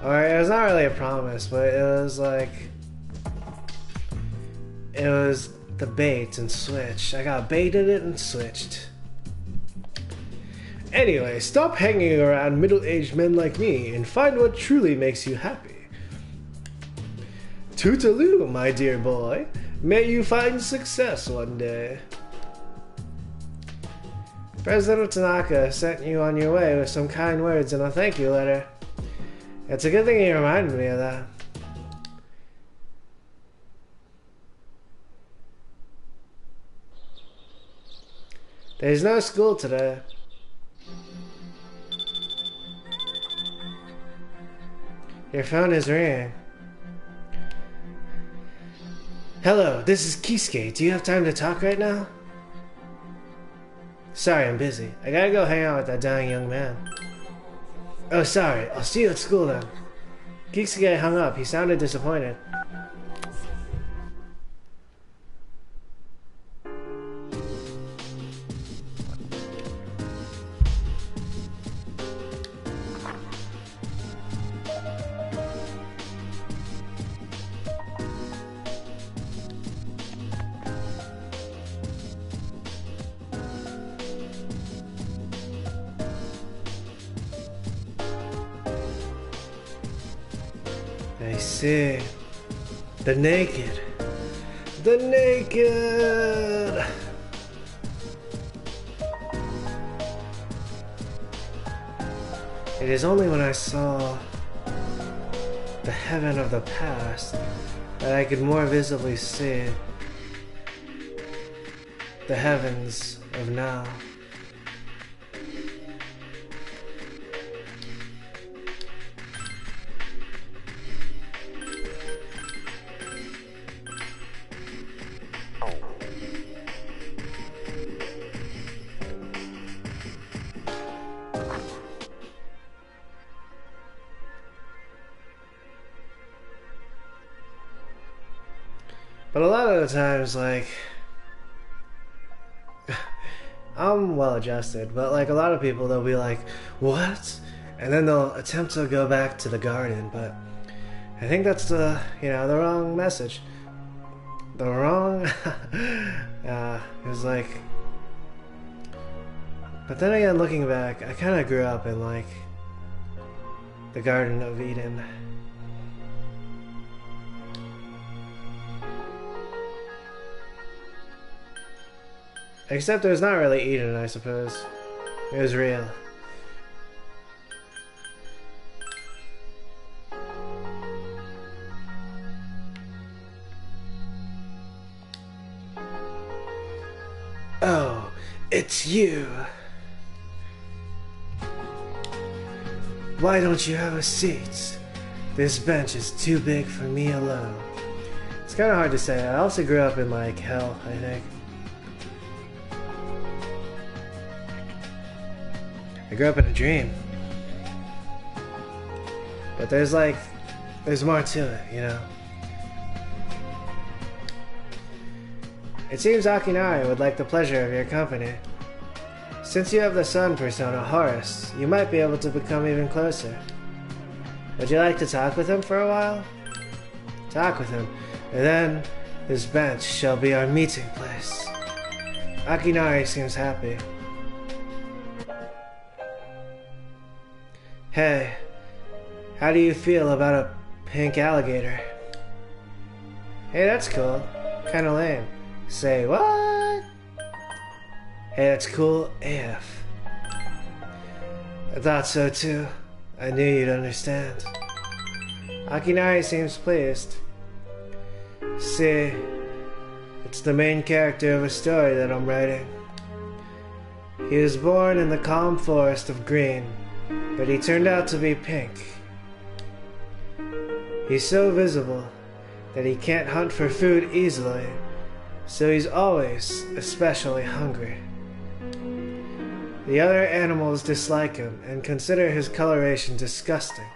Or it was not really a promise, but it was like... It was the bait and switch. I got baited it and switched. Anyway, stop hanging around middle-aged men like me and find what truly makes you happy. Toodaloo, my dear boy. May you find success one day. President Tanaka sent you on your way with some kind words and a thank you letter. It's a good thing he reminded me of that. There's no school today. Your phone is ringing. Hello, this is Kisuke. Do you have time to talk right now? Sorry, I'm busy. I gotta go hang out with that dying young man. Oh, sorry. I'll see you at school then. Kisuke hung up. He sounded disappointed. I see. The naked. The naked! It is only when I saw the heaven of the past that I could more visibly see the heavens of now. But a lot of the times, like, I'm well adjusted, but like a lot of people, they'll be like, what? And then they'll attempt to go back to the garden, but I think that's the, the wrong message. The wrong, it was like, but then again, looking back, I kind of grew up in like the Garden of Eden. Except it was not really Eden, I suppose. It was real. Oh, it's you. Why don't you have a seat? This bench is too big for me alone. It's kind of hard to say. I also grew up in like hell, I think. I grew up in a dream. But there's more to it, It seems Akinari would like the pleasure of your company. Since you have the sun persona, Horus, you might be able to become even closer. Would you like to talk with him for a while? Talk with him, and then this bench shall be our meeting place. Akinari seems happy. Hey, how do you feel about a pink alligator? Hey, that's cool. Kinda lame. Say what? Hey, that's cool AF. I thought so too. I knew you'd understand. Akinari seems pleased. See, it's the main character of a story that I'm writing. He was born in the calm forest of green, but he turned out to be pink. He's so visible that he can't hunt for food easily, so he's always especially hungry. The other animals dislike him and consider his coloration disgusting,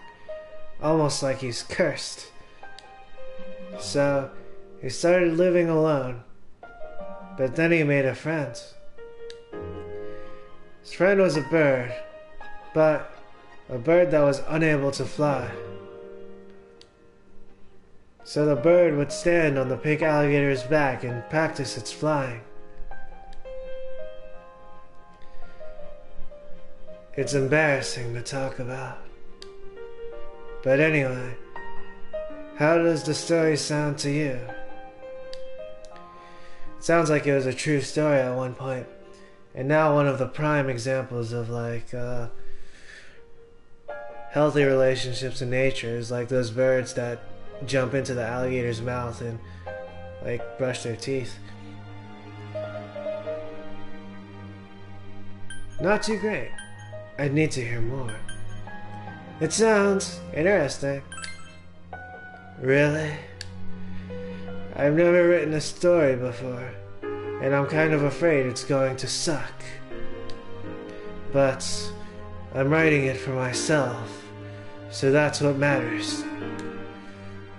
almost like he's cursed. So he started living alone. But then he made a friend. His friend was a bird, but a bird that was unable to fly. So the bird would stand on the pink alligator's back and practice its flying. It's embarrassing to talk about. But anyway, how does the story sound to you? It sounds like it was a true story at one point, and now one of the prime examples of healthy relationships in nature is like those birds that jump into the alligator's mouth and brush their teeth. Not too great. I'd need to hear more. It sounds interesting. Really? I've never written a story before, and I'm kind of afraid it's going to suck. But I'm writing it for myself, so that's what matters.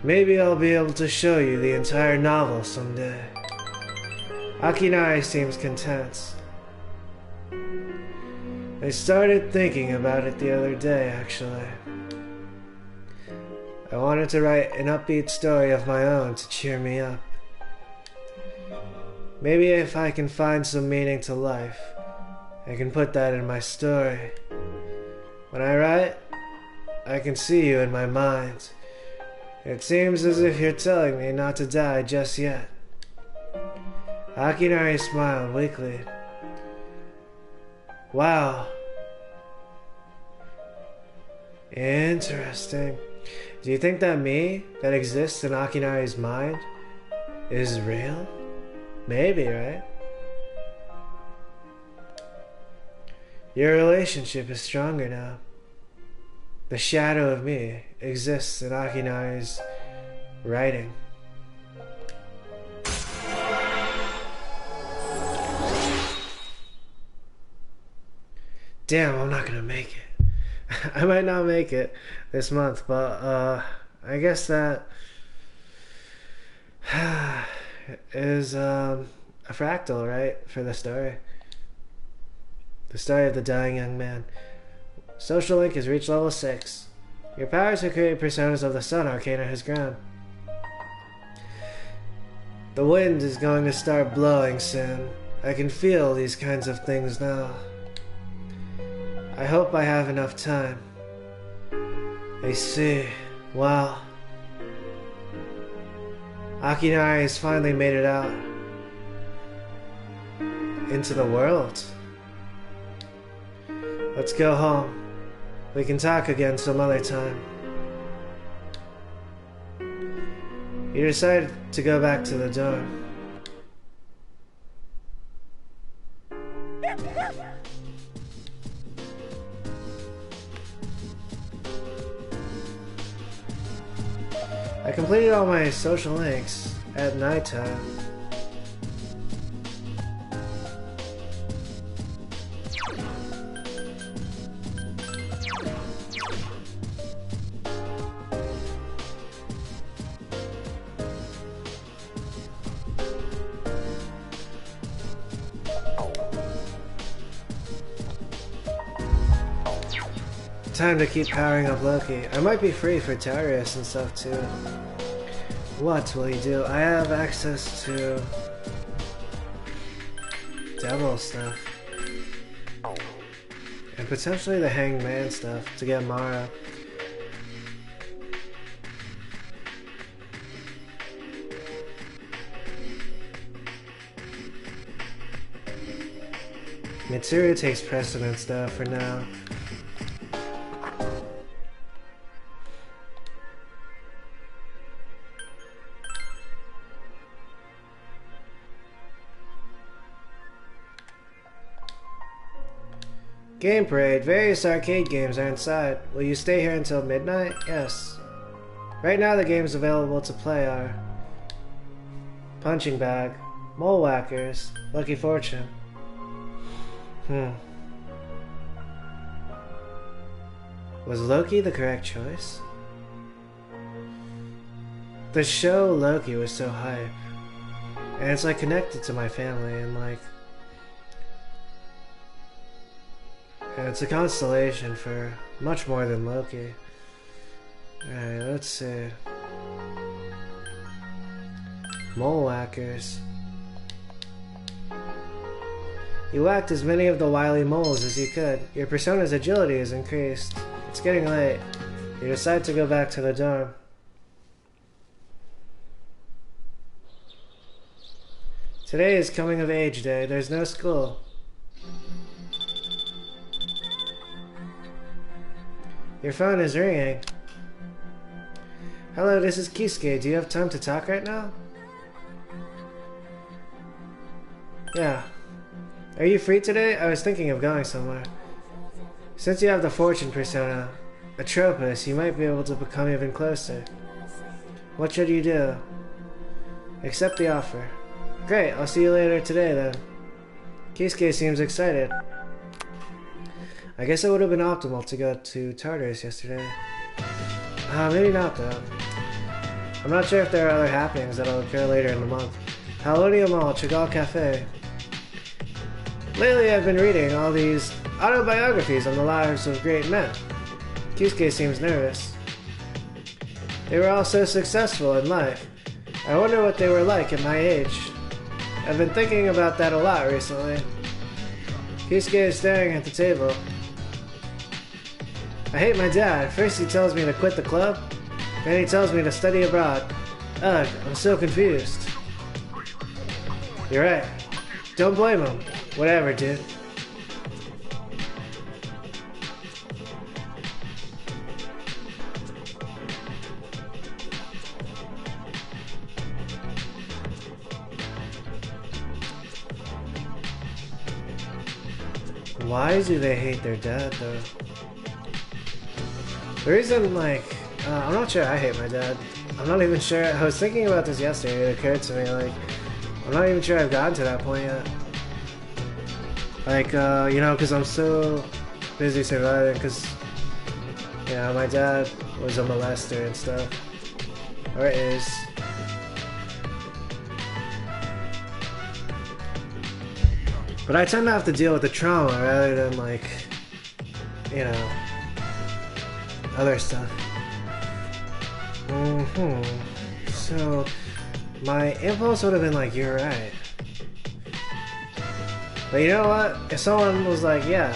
Maybe I'll be able to show you the entire novel someday. Akinari seems content. I started thinking about it the other day, actually. I wanted to write an upbeat story of my own to cheer me up. Maybe if I can find some meaning to life, I can put that in my story. When I write, I can see you in my mind. It seems as if you're telling me not to die just yet. Akinari smiled weakly. Wow. Interesting. Do you think that me, that exists in Akinari's mind, is real? Maybe, right? Your relationship is stronger now. The shadow of me exists in Akinari's writing. Damn, I'm not gonna make it. I might not make it this month, but I guess that is a fractal, right, for the story. The story of the dying young man. Social link has reached level 6. Your powers to create personas of the sun arcana has grown. The wind is going to start blowing soon. I can feel these kinds of things now. I hope I have enough time. I see. Wow. Akinari has finally made it out into the world. Let's go home. We can talk again some other time. You decided to go back to the dorm. I completed all my social links at nighttime. Time to keep powering up Loki. I might be free for terrorists and stuff too. What will you do? I have access to devil stuff. And potentially the Hanged Man stuff to get Mara. Mitsuru takes precedence though for now. Game Parade. Various arcade games are inside. Will you stay here until midnight? Yes. Right now the games available to play are Punching Bag, Mole Whackers, Lucky Fortune. Was Loki the correct choice? The show Loki was so hype. And it's like connected to my family, and like, and it's a constellation for much more than Loki. Alright, let's see. Mole whackers. You whacked as many of the wily moles as you could. Your persona's agility is increased. It's getting late. You decide to go back to the dorm. Today is coming of age day. There's no school. Your phone is ringing. Hello, this is Kisuke. Do you have time to talk right now? Yeah. Are you free today? I was thinking of going somewhere. Since you have the fortune persona, Atropos, you might be able to become even closer. What should you do? Accept the offer. Great, I'll see you later today then. Kisuke seems excited. I guess it would have been optimal to go to Tartarus yesterday. Maybe not though. I'm not sure if there are other happenings that'll occur later in the month. Halonia Mall, Chagall Cafe. Lately I've been reading all these autobiographies on the lives of great men. Kisuke seems nervous. They were all so successful in life. I wonder what they were like at my age. I've been thinking about that a lot recently. Kisuke is staring at the table. I hate my dad. First he tells me to quit the club, then he tells me to study abroad. Ugh, I'm so confused. You're right. Don't blame him. Whatever, dude. Why do they hate their dad, though? The reason, like, I'm not sure I hate my dad. I'm not even sure. I was thinking about this yesterday. It occurred to me, like, I'm not even sure I've gotten to that point yet. Like, you know, because I'm so busy surviving, because, you know, my dad was a molester and stuff. Or is. But I tend to have to deal with the trauma rather than, like, you know, other stuff. So, my impulse would have been like, you're right. But you know what? If someone was like, yeah,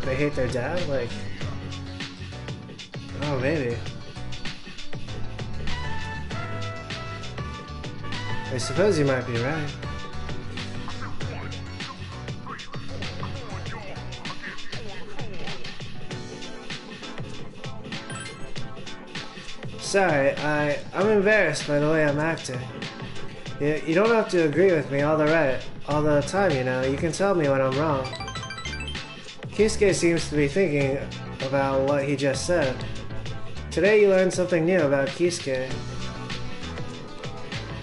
they hate their dad, like, oh, maybe. I suppose you might be right. Sorry, I'm embarrassed by the way I'm acting. You don't have to agree with me all the time, you know. You can tell me when I'm wrong. Kisuke seems to be thinking about what he just said. Today you learned something new about Kisuke.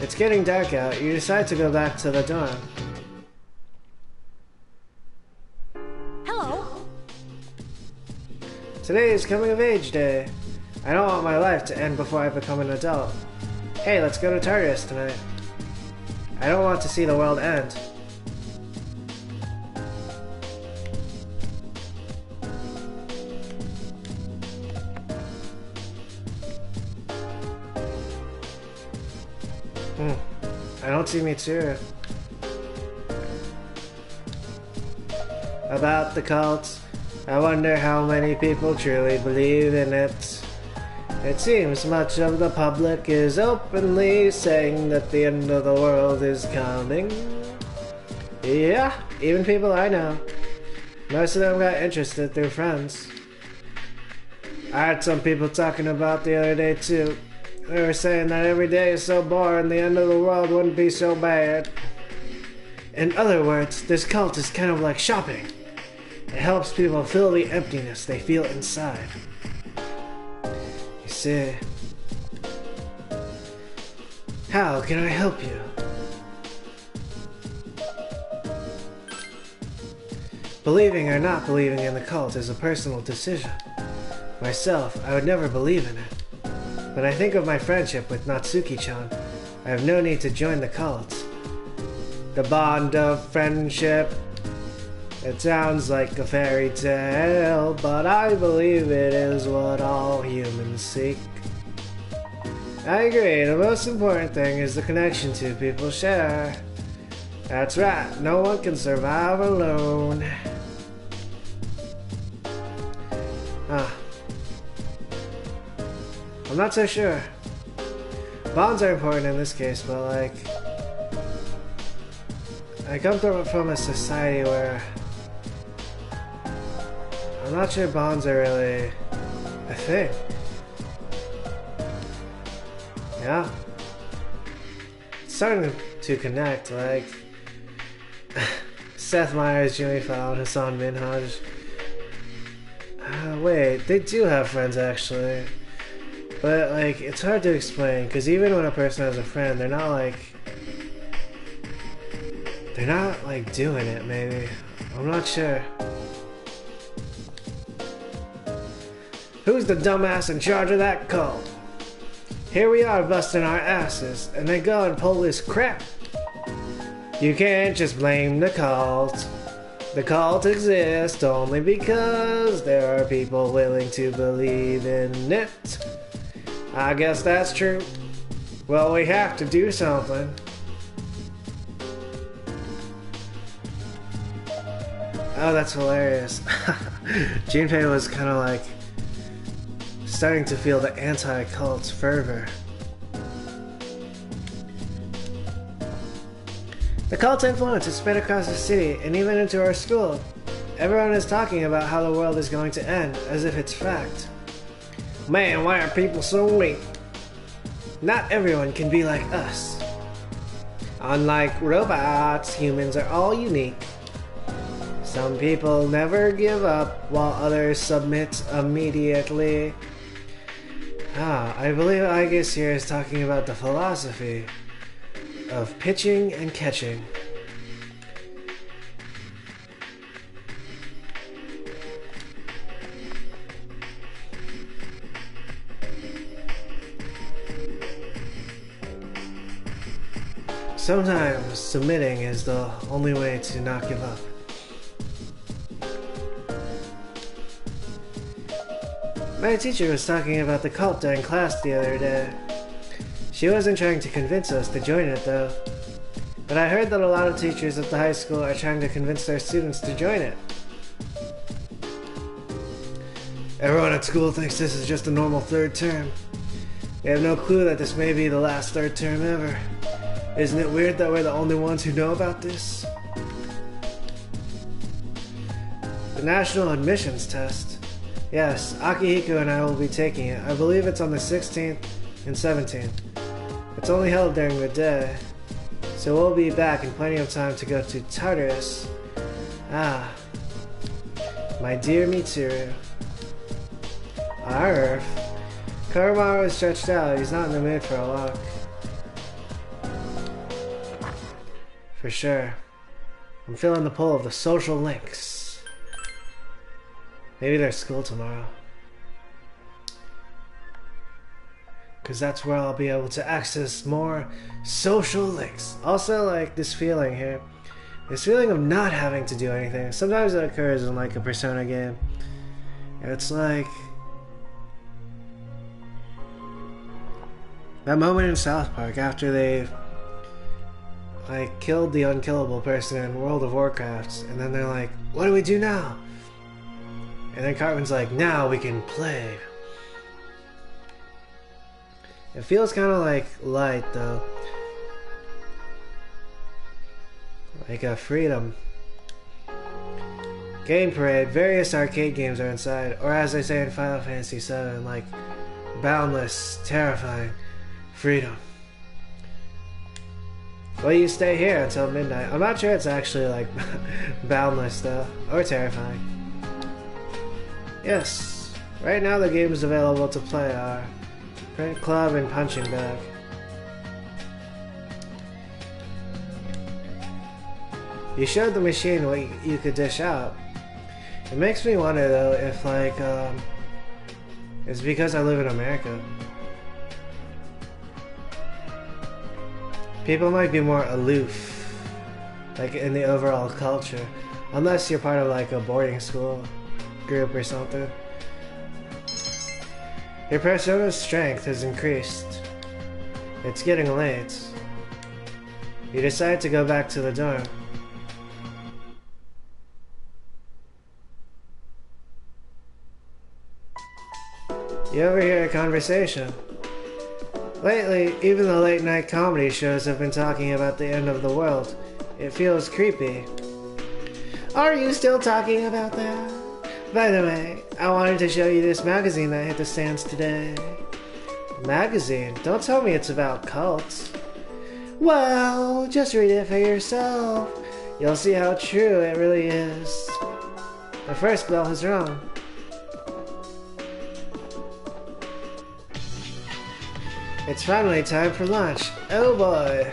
It's getting dark out. You decide to go back to the dorm. Hello. Today is coming of age day. I don't want my life to end before I become an adult. Hey, let's go to Tartarus tonight. I don't want to see the world end. I don't see me too. About the cult, I wonder how many people truly believe in it. It seems much of the public is openly saying that the end of the world is coming. Yeah, even people I know. Most of them got interested through friends. I heard some people talking about the other day too. They were saying that every day is so boring, the end of the world wouldn't be so bad. In other words, this cult is kind of like shopping. It helps people fill the emptiness they feel inside. You see, how can I help you? Believing or not believing in the cult is a personal decision. Myself, I would never believe in it. When I think of my friendship with Natsuki-chan, I have no need to join the cult. The bond of friendship. It sounds like a fairy tale, but I believe it is what all humans seek. I agree, the most important thing is the connection two people share. That's right, no one can survive alone. I'm not so sure. Bonds are important in this case, but like, I come from a society where I'm not sure bonds are really a thing. Yeah. It's starting to connect, like Seth Meyers, Jimmy Fallon, Hassan Minhaj. Wait, they do have friends actually. But like, it's hard to explain, because even when a person has a friend, they're not like doing it, maybe. I'm not sure. Who's the dumbass in charge of that cult? Here we are busting our asses, and they go and pull this crap. You can't just blame the cult. The cult exists only because there are people willing to believe in it. I guess that's true. Well, we have to do something. Oh, that's hilarious. Junpei was kind of like starting to feel the anti-cult fervor. The cult influence is spread across the city and even into our school. Everyone is talking about how the world is going to end, as if it's fact. Man, why are people so weak? Not everyone can be like us. Unlike robots, humans are all unique. Some people never give up, while others submit immediately. I believe Igus here is talking about the philosophy of pitching and catching. Sometimes submitting is the only way to not give up. My teacher was talking about the cult during class the other day. She wasn't trying to convince us to join it though. But I heard that a lot of teachers at the high school are trying to convince their students to join it. Everyone at school thinks this is just a normal third term. They have no clue that this may be the last third term ever. Isn't it weird that we're the only ones who know about this? The National Admissions Test. Yes, Akihiko and I will be taking it. I believe it's on the 16th and 17th. It's only held during the day, so we'll be back in plenty of time to go to Tartarus. My dear Mitsuru. Arf. Karumaru is stretched out. He's not in the mood for a walk. For sure. I'm feeling the pull of the social links. Maybe there's school tomorrow. Because that's where I'll be able to access more social links. Also, like, this feeling here. This feeling of not having to do anything. Sometimes it occurs in, like, a Persona game. And it's like that moment in South Park after they've like killed the unkillable person in World of Warcraft, and then they're like, what do we do now? And then Cartman's like, now we can play. It feels kind of like light though, like a freedom. Game Parade, various arcade games are inside, or as they say in Final Fantasy VII, like boundless, terrifying freedom. Well, you stay here until midnight. I'm not sure it's actually like boundless though, or terrifying. Yes, right now the games available to play are Print Club and Punching Bag. You showed the machine what you could dish out. It makes me wonder though if like it's because I live in America. People might be more aloof like in the overall culture, unless you're part of like a boarding school group or something. Your persona's strength has increased. It's getting late. You decide to go back to the dorm. You overhear a conversation. Lately, even the late-night comedy shows have been talking about the end of the world. It feels creepy. Are you still talking about that? By the way, I wanted to show you this magazine that hit the stands today. Magazine? Don't tell me it's about cults. Well, just read it for yourself. You'll see how true it really is. The first bell is wrong. It's finally time for lunch. Oh boy.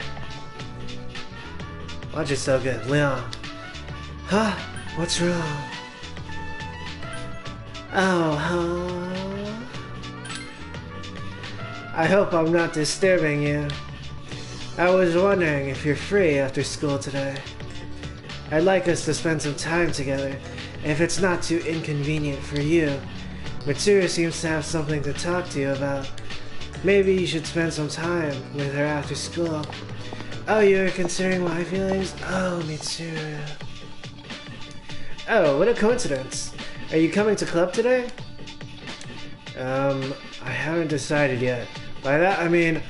Lunch is so good. Leon. Huh? What's wrong? Oh, huh? I hope I'm not disturbing you. I was wondering if you're free after school today. I'd like us to spend some time together, if it's not too inconvenient for you. Mitsuru seems to have something to talk to you about. Maybe you should spend some time with her after school. Oh, you were considering my feelings? Oh, Mitsuru. Oh, what a coincidence. Are you coming to club today? I haven't decided yet. By that I mean,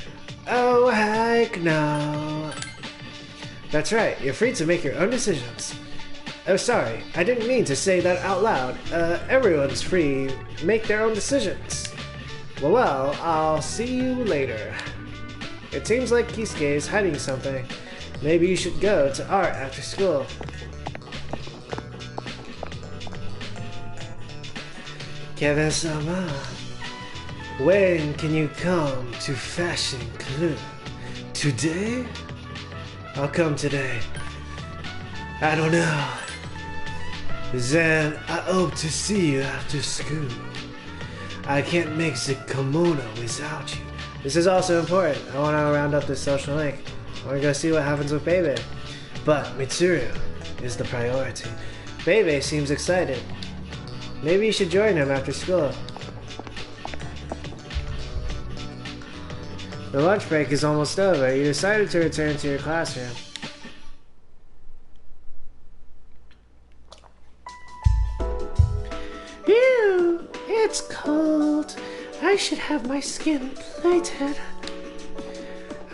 oh heck no. That's right, you're free to make your own decisions. Oh sorry, I didn't mean to say that out loud. Everyone's free to make their own decisions. Well, I'll see you later. It seems like Kisuke is hiding something. Maybe you should go to art after school. Kevin-sama, when can you come to Fashion Club? Today? I'll come today. I don't know. Then I hope to see you after school. I can't make the kimono without you. This is also important. I want to round up this social link. I want to go see what happens with Bebe. But Mitsuru is the priority. Bebe seems excited. Maybe you should join him after school. The lunch break is almost over. You decided to return to your classroom. Ew, it's cold. I should have my skin plated.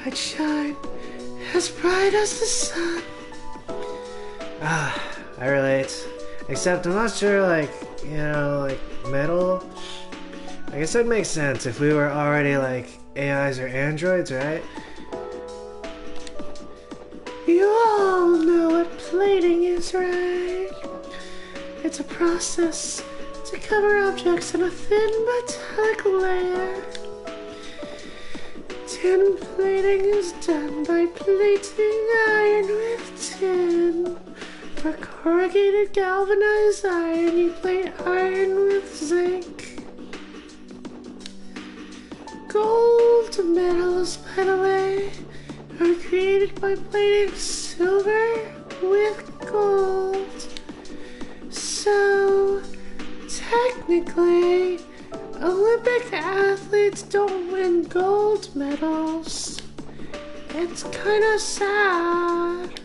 I'd shine as bright as the sun. Ah, I relate. Except I'm not sure, like, you know, like, metal. I guess that makes sense if we were already, like, AIs or androids, right? You all know what plating is, right? It's a process to cover objects in a thin metallic layer. Tin plating is done by plating iron with tin. For corrugated galvanized iron, you plate iron with zinc. Gold medals, by the way, are created by plating silver with gold. So, technically, Olympic athletes don't win gold medals. It's kinda sad.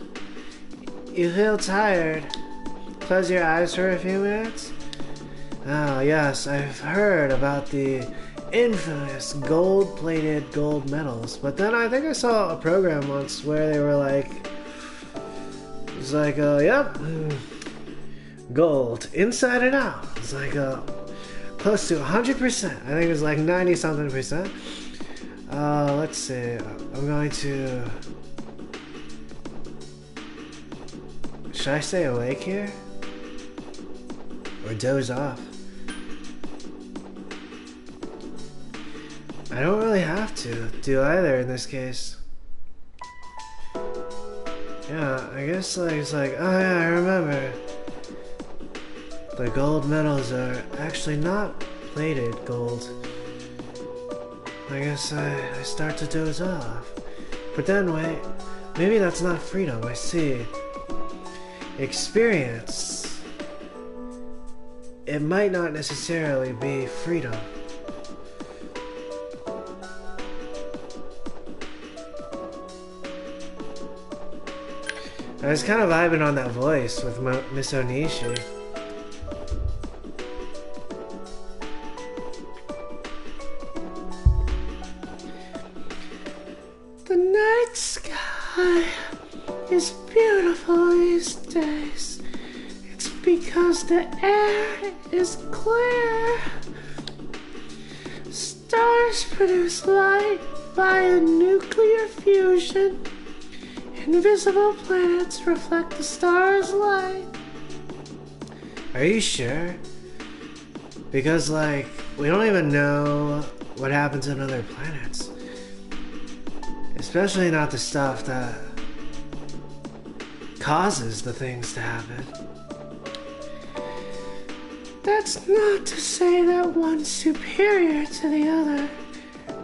You feel tired. Close your eyes for a few minutes. Oh yes, I've heard about the infamous gold-plated gold medals, but then I think I saw a program once where they were like, it's like, yep, gold, inside and out. It's like, close to 100%. I think it was like 90-something%. Let's see, I'm going to... Should I stay awake here? Or doze off? I don't really have to do either in this case. Yeah, I guess like it's like, oh yeah, I remember. The gold medals are actually not plated gold. I guess I start to doze off. But then wait, maybe that's not freedom, I see. experience, it might not necessarily be freedom. I was kind of vibing on that voice with Miss Onishi. The night sky is beautiful these days. It's because the air is clear. Stars produce light via nuclear fusion. Invisible planets reflect the star's light. Are you sure? Because, like, we don't even know what happens on other planets. Especially not the stuff that causes the things to happen. That's not to say that one's superior to the other.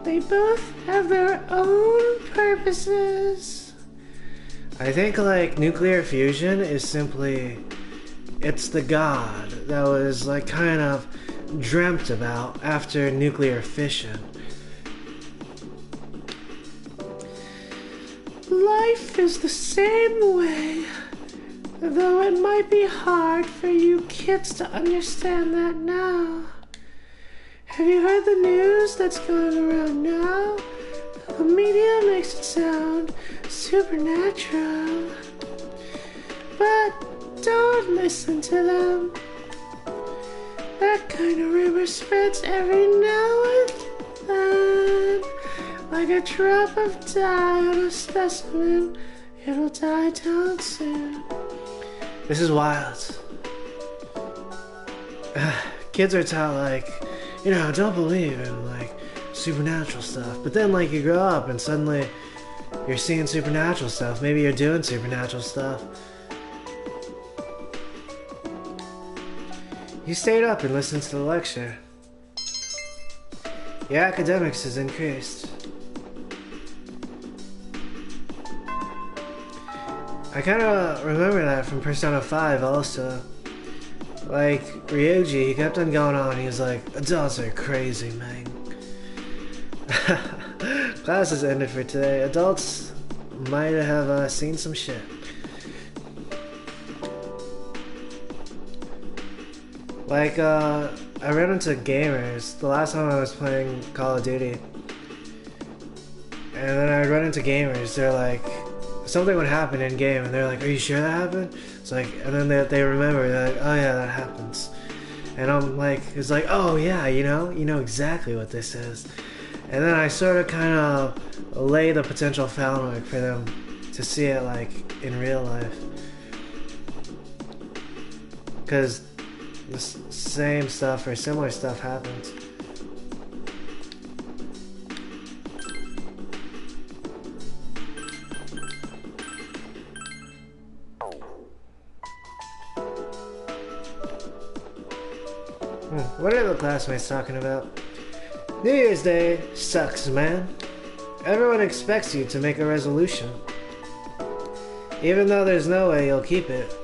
They both have their own purposes. I think, like, nuclear fusion is simply, it's the god that was, like, kind of dreamt about after nuclear fission. Life is the same way, though it might be hard for you kids to understand that now. Have you heard the news that's going around now? The media makes it sound supernatural, but don't listen to them. That kind of rumor spreads every now and then. Like a drop of dye on a specimen, it'll die down soon. This is wild. Kids are taught, like, you know, don't believe in, like, supernatural stuff. But then, like, you grow up and suddenly you're seeing supernatural stuff. Maybe you're doing supernatural stuff. You stayed up and listened to the lecture. Your academics has increased. I kind of remember that from Persona 5 also. Like, Ryuji, he kept on going on. He was like, adults are crazy, man. Class is ended for today. Adults might have seen some shit. Like, I ran into gamers the last time I was playing Call of Duty. And then I'd run into gamers, they're like, something would happen in game, and they're like, are you sure that happened? It's like, and then they remember, they're like, oh yeah, that happens. And I'm like, it's like, oh yeah, you know exactly what this is. And then I sort of kind of lay the potential groundwork for them to see it, like, in real life. Because the same stuff or similar stuff happens. What are the classmates talking about? New Year's Day sucks, man. Everyone expects you to make a resolution, even though there's no way you'll keep it.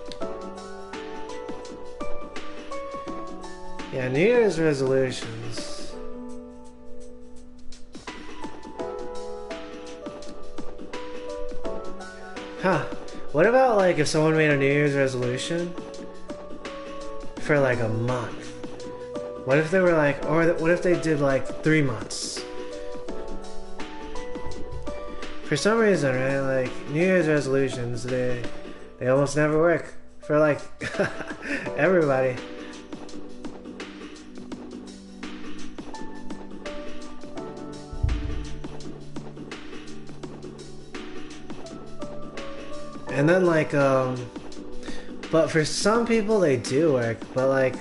Yeah, New Year's resolutions. Huh. What about, like, if someone made a New Year's resolution for, like, a month? What if they were like, or what if they did like 3 months? For some reason, right, like New Year's resolutions, they almost never work for like everybody. And then like, but for some people they do work, but like,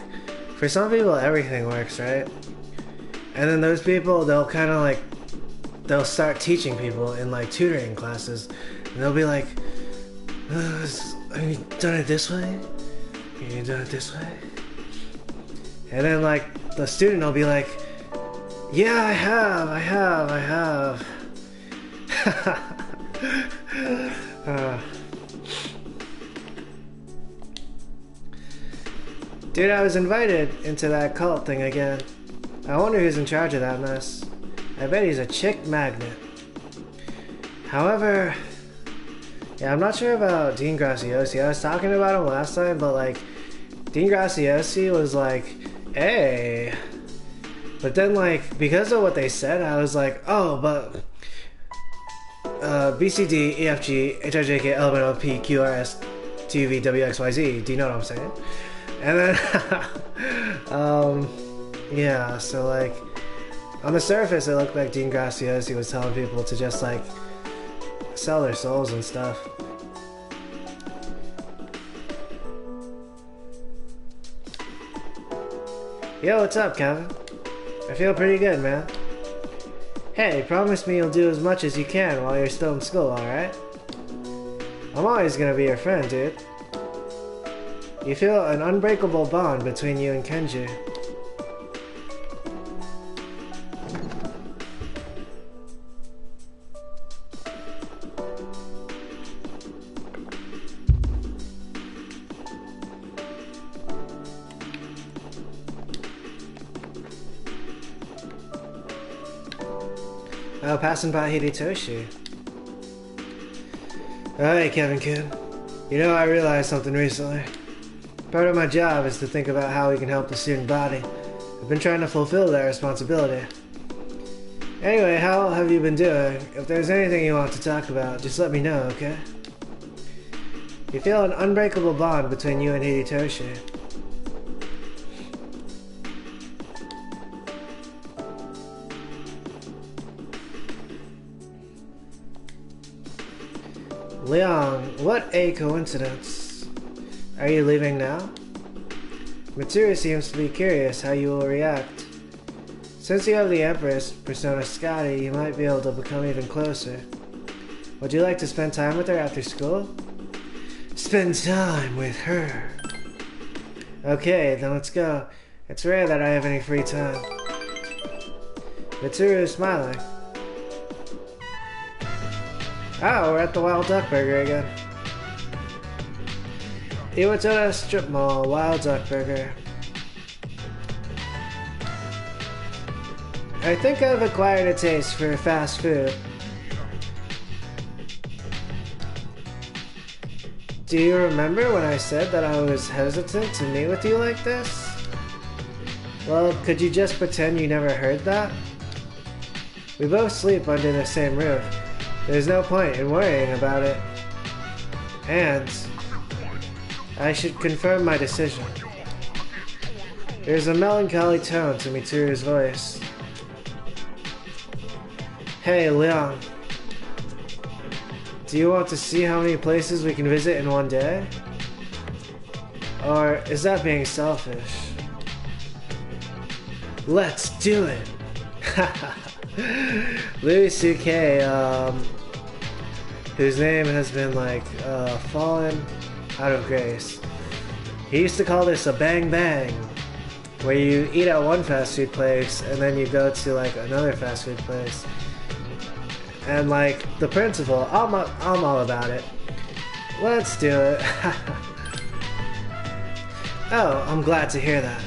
for some people, everything works, right? And then those people, they'll kind of like, they'll start teaching people in like tutoring classes. And they'll be like, have you done it this way? Have you done it this way? And then like, the student will be like, yeah, I have. Dude, I was invited into that cult thing again. I wonder who's in charge of that mess. I bet he's a chick magnet. However, yeah, I'm not sure about Dean Graciosi. I was talking about him last time, but like, Dean Graciosi was like, hey. But then like, because of what they said, I was like, oh, but B, C, D, E, F, G, H, I, J, K, L, M, N, O, P, Q, R, S, T, U, V, W, X, Y, Z. Do you know what I'm saying? And then, yeah, so like, on the surface, it looked like Dean Graciosi was telling people to just like, sell their souls and stuff. Yo, what's up, Kevin? I feel pretty good, man. Hey, promise me you'll do as much as you can while you're still in school, alright? I'm always gonna be your friend, dude. You feel an unbreakable bond between you and Kenji. Oh, passing by Hidetoshi. Hey, Kevin kid. You know, I realized something recently. Part of my job is to think about how we can help the student body. I've been trying to fulfill that responsibility. Anyway, how have you been doing? If there's anything you want to talk about, just let me know, okay? You feel an unbreakable bond between you and Hidetoshi. Leon, what a coincidence. Are you leaving now? Mitsuru seems to be curious how you will react. Since you have the Empress persona Scotty, you might be able to become even closer. Would you like to spend time with her after school? Spend time with her. Okay, then let's go. It's rare that I have any free time. Mitsuru is smiling. Oh, we're at the Wild Duck Burger again. Iwatara Strip Mall, Wild Duck Burger. I think I've acquired a taste for fast food. Do you remember when I said that I was hesitant to meet with you like this? Well, could you just pretend you never heard that? We both sleep under the same roof. There's no point in worrying about it. And I should confirm my decision. There's a melancholy tone to Mitsuru's voice. Hey, Leon. Do you want to see how many places we can visit in one day? Or is that being selfish? Let's do it! Louis C.K., whose name has been like fallen out of grace. He used to call this a bang bang, where you eat at one fast food place and then you go to like another fast food place. And like the principle, I'm all about it. Let's do it. Oh, I'm glad to hear that.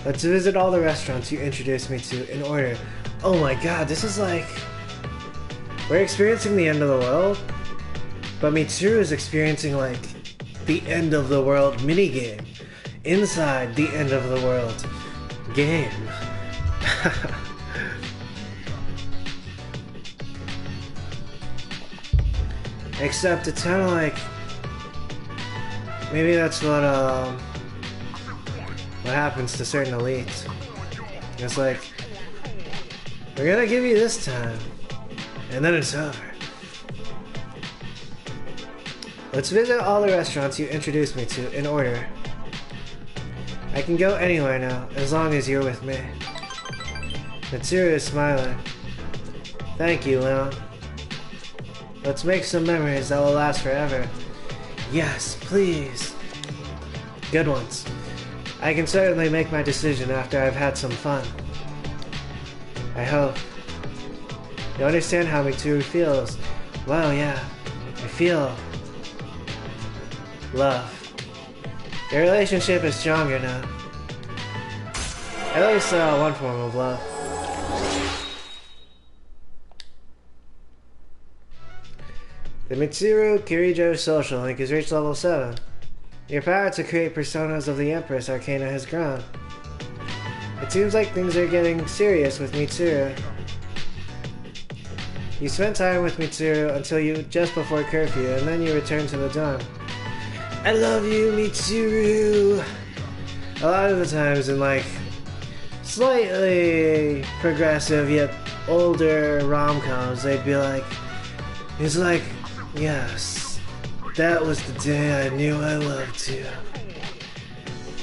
Let's visit all the restaurants you introduced me to in order. Oh my god, this is like... We're experiencing the end of the world, but Mitsuru is experiencing like the end of the world minigame inside the end of the world game. Except it's kind of like... Maybe that's what happens to certain elites. It's like, we're gonna give you this time, and then it's over. Let's visit all the restaurants you introduced me to in order. I can go anywhere now, as long as you're with me. Mitsuru is smiling. Thank you, Leon. Let's make some memories that will last forever. Yes, please. Good ones. I can certainly make my decision after I've had some fun. I hope. You understand how Mitsuru feels. Well, yeah. I feel... love. Your relationship is stronger now. At least one form of love. The Mitsuru Kirijo social link has reached level 7. Your power to create personas of the Empress Arcana has grown. It seems like things are getting serious with Mitsuru. You spent time with Mitsuru until just before curfew, and then you returned to the dorm. I love you, Mitsuru! A lot of the times in like slightly progressive yet older rom-coms, they'd be like, it's like, yes, that was the day I knew I loved you.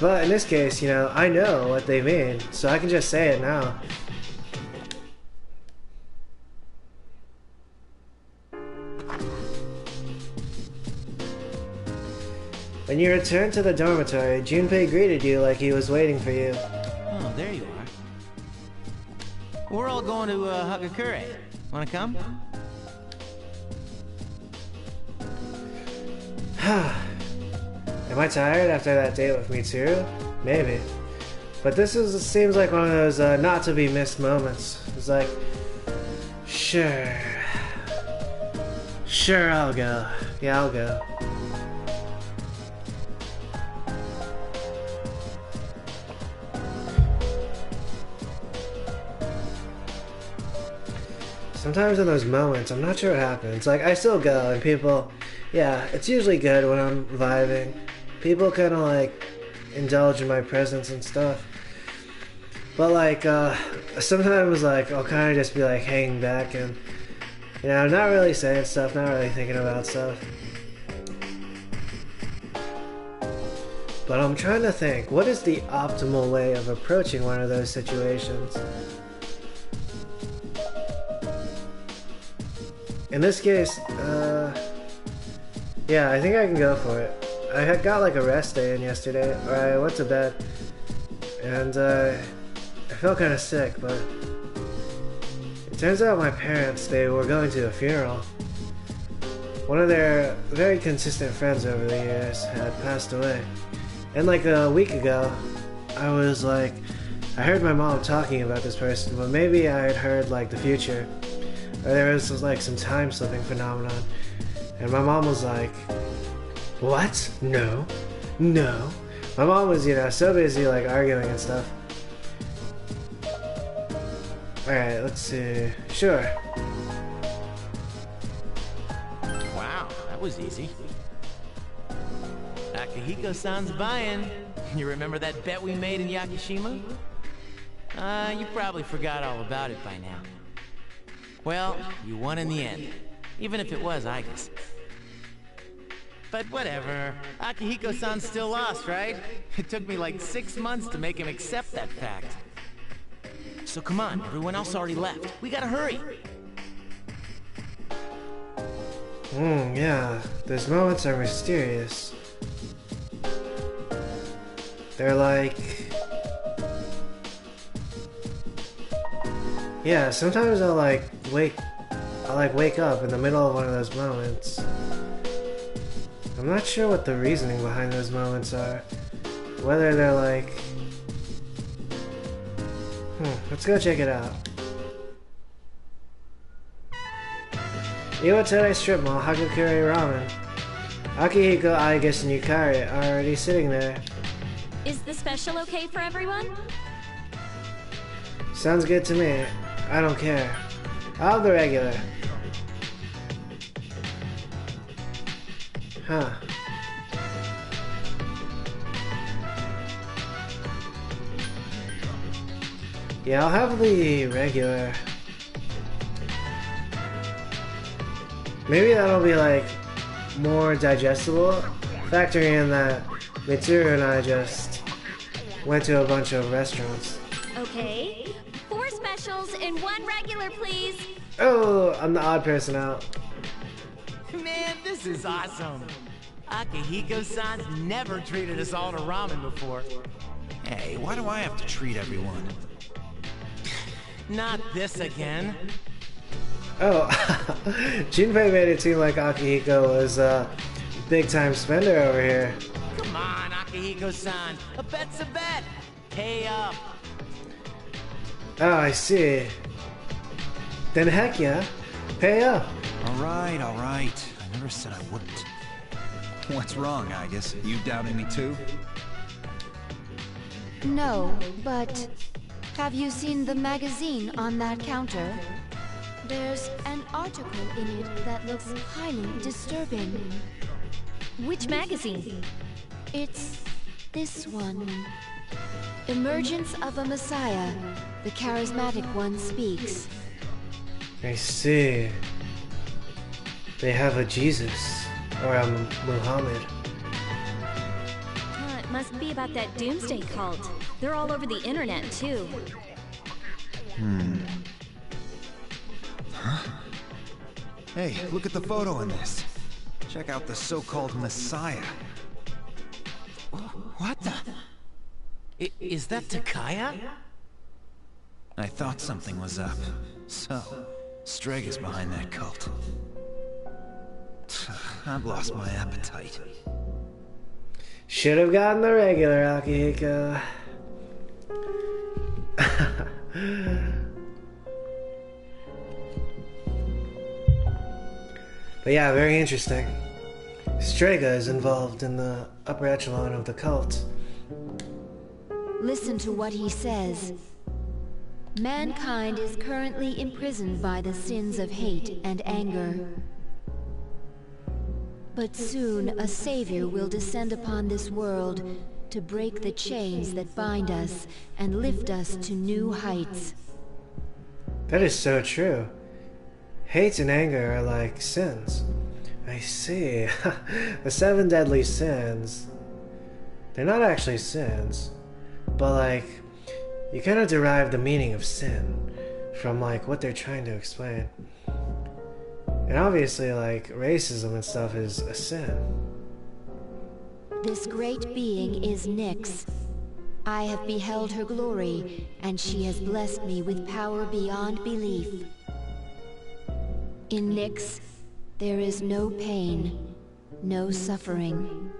But in this case, you know, I know what they mean, so I can just say it now. When you returned to the dormitory, Junpei greeted you like he was waiting for you. Oh, there you are. We're all going to Hagakure. Wanna come? Am I tired after that date with Mitsuru? Maybe. But seems like one of those not to be missed moments. It's like, sure. Sure, I'll go. Yeah, I'll go. Sometimes in those moments, I'm not sure what happens. Like, I still go, and people... Yeah, it's usually good when I'm vibing. People kind of, like, indulge in my presence and stuff. But, like, sometimes, like, I'll kind of just be, like, hanging back and... You know, not really saying stuff, not really thinking about stuff. But I'm trying to think, what is the optimal way of approaching one of those situations? In this case, yeah, I think I can go for it. I had got like a rest day in yesterday, or I went to bed, and I felt kind of sick, but it turns out my parents, they were going to a funeral. One of their very consistent friends over the years had passed away. And like a week ago, I was like, I heard my mom talking about this person, but maybe I had heard like the future. Or there was like some time slipping phenomenon. And my mom was like, what? No. No. My mom was, you know, so busy like arguing and stuff. Alright, let's see. Sure. Wow, that was easy. Akihiko-san's buying. You remember that bet we made in Yakushima? You probably forgot all about it by now. Well, you won in the end, even if it was Aigus. But whatever, Akihiko-san still lost, right? It took me like 6 months to make him accept that fact. So come on, everyone else already left. We gotta hurry. Yeah, those moments are mysterious. They're like... Yeah, sometimes I'll wake up in the middle of one of those moments. I'm not sure what the reasoning behind those moments are. Whether they're like... let's go check it out. Iwatare Strip Mall, Hagakure Ramen. Akihiko, Aigus, and Yukari are already sitting there. Is the special okay for everyone? Sounds good to me. I don't care. I'll have the regular. Huh. Yeah, I'll have the regular. Maybe that'll be like more digestible, factoring in that Mitsuru and I just went to a bunch of restaurants. Okay. 4 specials and 1 regular, please. Oh, I'm the odd person out. Man, this is awesome. Akihiko-san's never treated us all to ramen before. Hey, why do I have to treat everyone? Not this again. Oh, Junpei made it seem like Akihiko was a big-time spender over here. Come on, Akihiko. Akihiko-san. A bet's a bet. Pay up. Oh, I see. Then heck yeah. Pay up. Alright, alright. I never said I wouldn't. What's wrong, Agus? You doubting me too? No, but have you seen the magazine on that counter? There's an article in it that looks highly disturbing. Which magazine? It's this one. Emergence of a Messiah. The charismatic one speaks. I see. They have a Jesus. Or a Muhammad. It must be about that doomsday cult. They're all over the internet, too. Huh? Hey, look at the photo in this. Check out the so-called Messiah. What the? Is that Takaya? I thought something was up. So, Strega's behind that cult. I've lost my appetite. Should have gotten the regular Akihiko. But yeah, very interesting. Strega is involved in the upper echelon of the cult. Listen to what he says. Mankind is currently imprisoned by the sins of hate and anger. But soon a savior will descend upon this world to break the chains that bind us and lift us to new heights. That is so true. Hate and anger are like sins. I see. The 7 deadly sins. They're not actually sins. But like, you kind of derive the meaning of sin from like what they're trying to explain. And obviously like racism and stuff is a sin. This great being is Nyx. I have beheld her glory, and she has blessed me with power beyond belief. In Nyx, there is no pain, no suffering.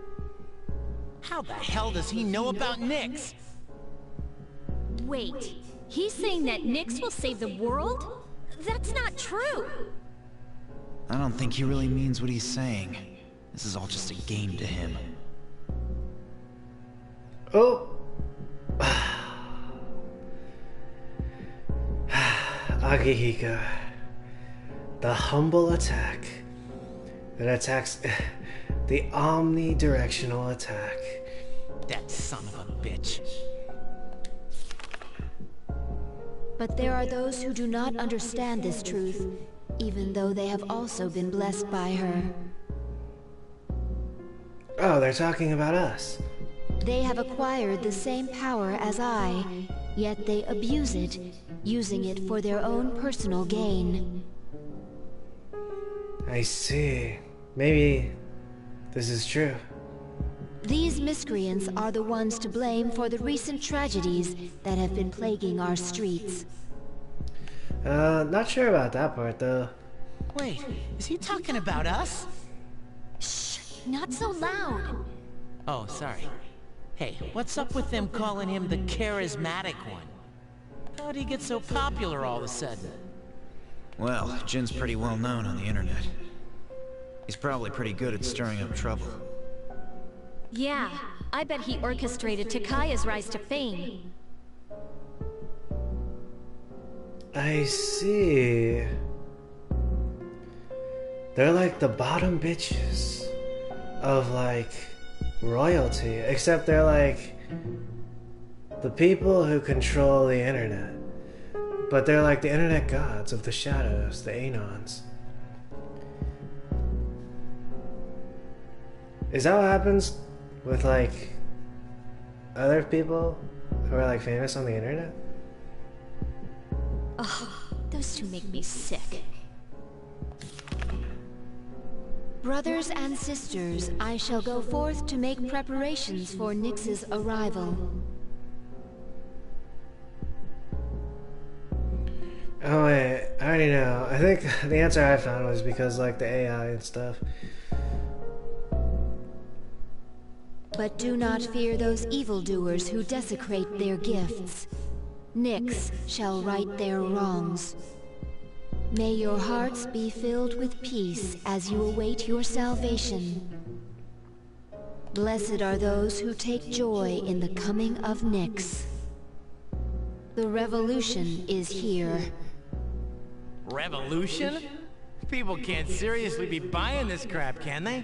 How the hell does he know about Nyx? Wait, he's saying that Nyx will save the world? That's not true! I don't think he really means what he's saying. This is all just a game to him. Oh! Akihiko. The humble attack that attacks the omnidirectional attack. That son of a bitch. But there are those who do not understand this truth, even though they have also been blessed by her. Oh, they're talking about us. They have acquired the same power as I, yet they abuse it, using it for their own personal gain. I see. Maybe this is true. These miscreants are the ones to blame for the recent tragedies that have been plaguing our streets. Not sure about that part though. Wait, is he talking about us? Shh, not so loud. Oh, sorry. Hey, what's up with them calling him the charismatic one? How'd he get so popular all of a sudden? Well, Jin's pretty well known on the internet. He's probably pretty good at stirring up trouble. Yeah, I bet he orchestrated Takaya's rise to fame. I see. They're like the bottom bitches of like royalty, except they're like the people who control the internet. But they're like the internet gods of the shadows, the Anons. Is that what happens with like other people who are like famous on the internet? Ugh, those two make me sick. Brothers and sisters, I shall go forth to make preparations for Nyx's arrival. Oh wait, I already know. I think the answer I found was because like the AI and stuff. But do not fear those evildoers who desecrate their gifts. Nyx shall right their wrongs. May your hearts be filled with peace as you await your salvation. Blessed are those who take joy in the coming of Nyx. The revolution is here. Revolution? People can't seriously be buying this crap, can they?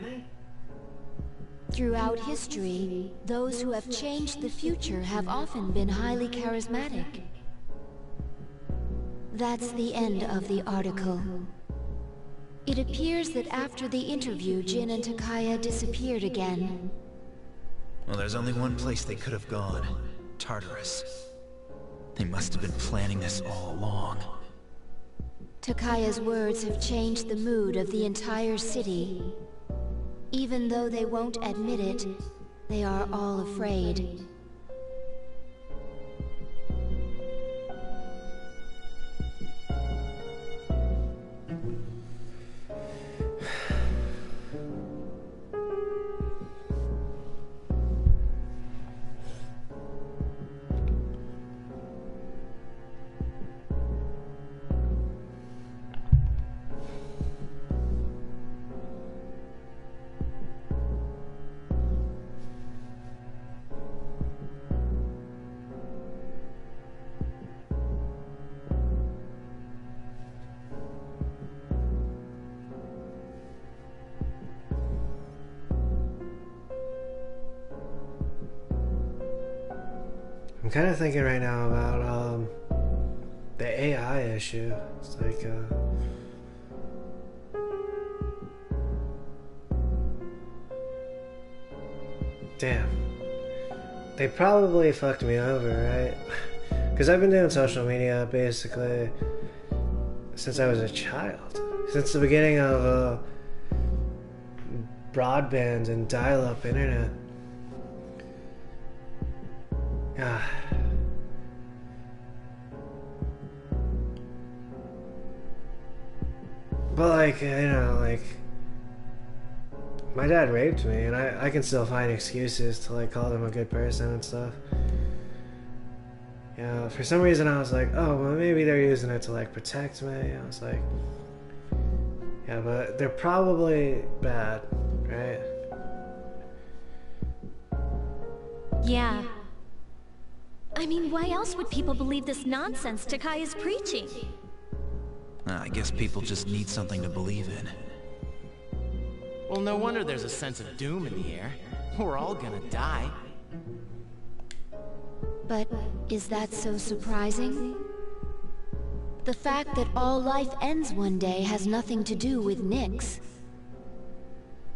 Throughout history, those who have changed the future have often been highly charismatic. That's the end of the article. It appears that after the interview, Jin and Takaya disappeared again. Well, there's only one place they could have gone. Tartarus. They must have been planning this all along. Takaya's words have changed the mood of the entire city. Even though they won't admit it, they are all afraid. I'm kind of thinking right now about the AI issue. It's like damn, they probably fucked me over, right? Because I've been doing social media basically since I was a child, since the beginning of broadband and dial-up internet. But like, you know, like, my dad raped me, and I can still find excuses to like call him a good person and stuff. You know, for some reason I was like, oh, well maybe they're using it to like protect me. I was like, yeah, but they're probably bad, right? Yeah. I mean, why else would people believe this nonsense Takaya's preaching? I guess people just need something to believe in. Well, no wonder there's a sense of doom in the air. We're all gonna die. But is that so surprising? The fact that all life ends one day has nothing to do with Nyx.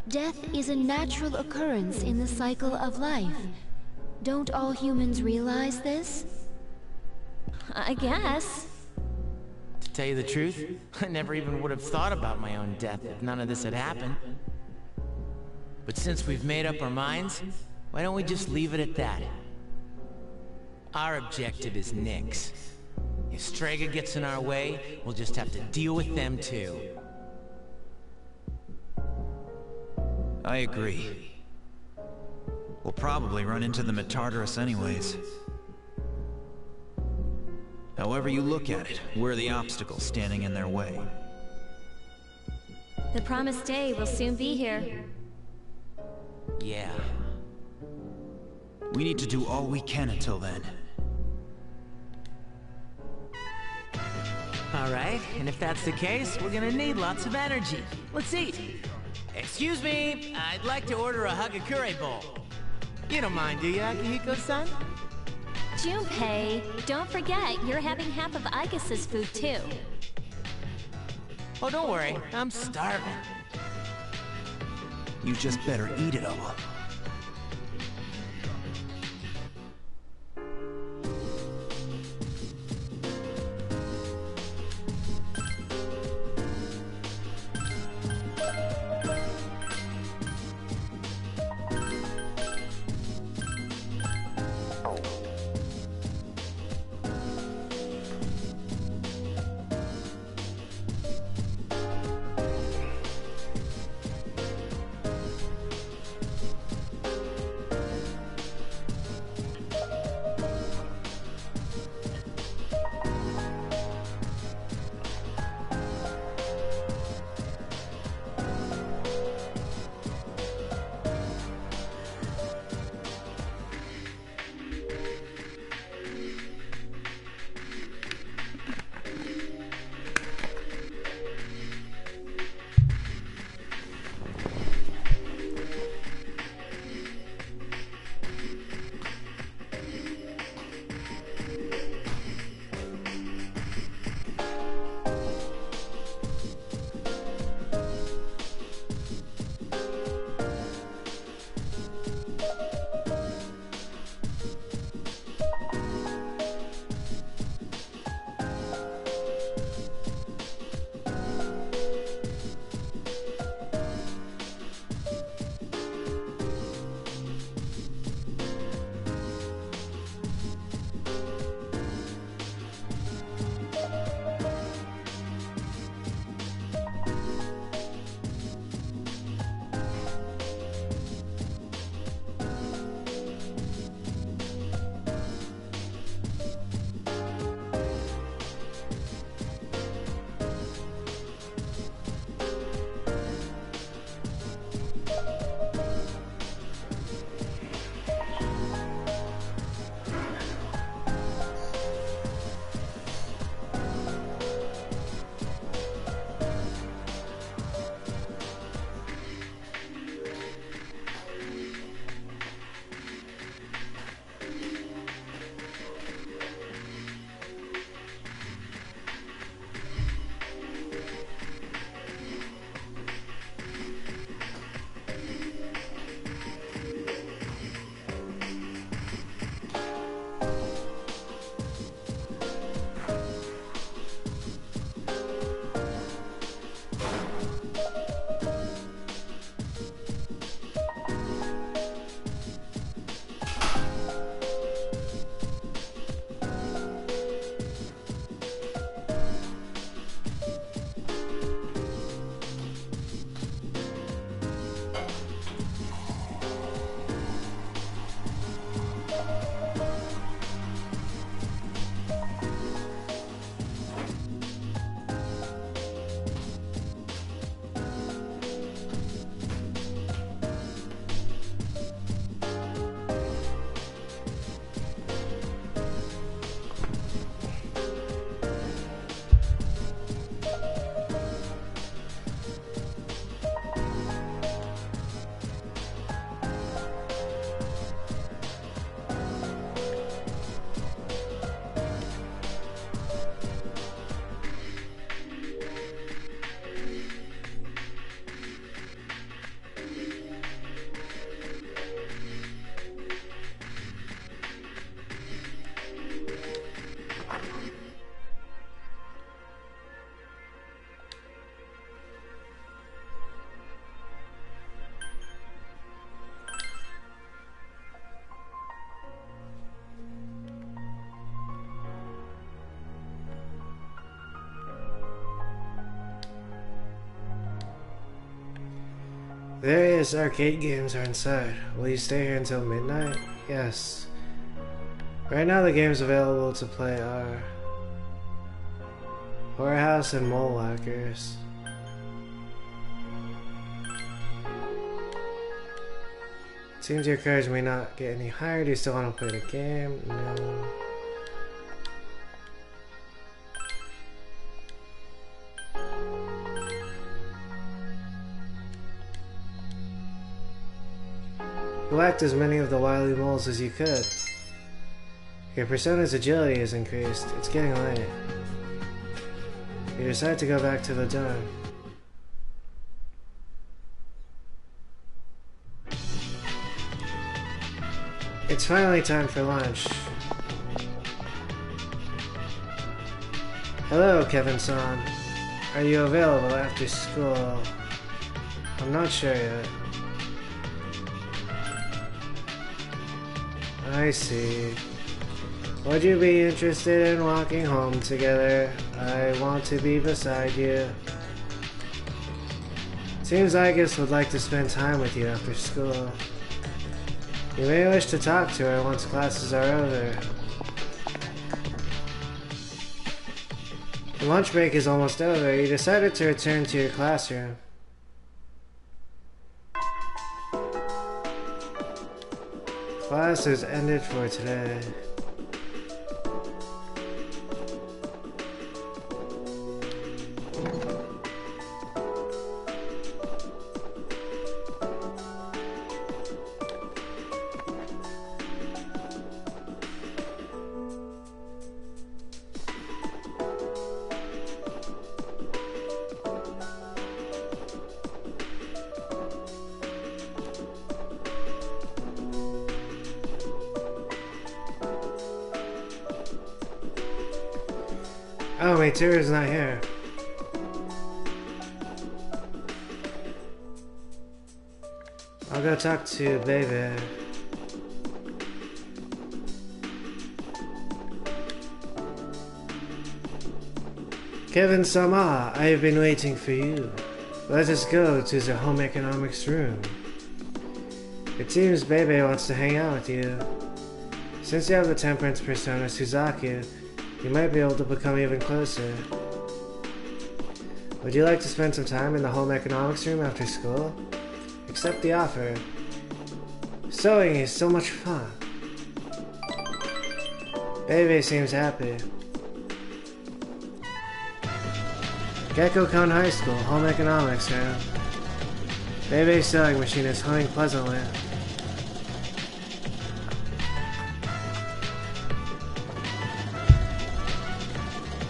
Death is a natural occurrence in the cycle of life. Don't all humans realize this? I guess. To tell you the truth, I never even would have thought about my own death if none of this had happened. But since we've made up our minds, why don't we just leave it at that? Our objective is Nyx. If Strega gets in our way, we'll just have to deal with them too. I agree. We'll probably run into them at Tartarus anyways. However you look at it, we're the obstacle standing in their way. The promised day will soon be here. Yeah. We need to do all we can until then. Alright, and if that's the case, we're gonna need lots of energy. Let's eat. Excuse me, I'd like to order a Hagakure bowl. You don't mind, do you, Akihiko-san? Junpei, don't forget, you're having half of Aigus's food too. Oh, don't worry, I'm starving. You just better eat it all. Various arcade games are inside. Will you stay here until midnight? Yes. Right now the games available to play are Horror House and Mole Whackers. Seems your courage may not get any higher. Do you still want to play the game? No. Collect as many of the wily moles as you could. Your persona's agility is increased. It's getting late. You decide to go back to the dorm. It's finally time for lunch. Hello, Kevin-san. Are you available after school? I'm not sure yet. I see. Would you be interested in walking home together? I want to be beside you. Seems Aegis would like to spend time with you after school. You may wish to talk to her once classes are over. The lunch break is almost over. You decided to return to your classroom. Class is ended for today. Oh, Materu's not here. I'll go talk to Baby. Kevin-sama, I have been waiting for you. Let us go to the home economics room. It seems Baby wants to hang out with you. Since you have the temperance persona Suzaku, you might be able to become even closer. Would you like to spend some time in the home economics room after school? Accept the offer. Sewing is so much fun. Baby seems happy. Gecko-Con High School, home economics room. Baby's sewing machine is humming pleasantly.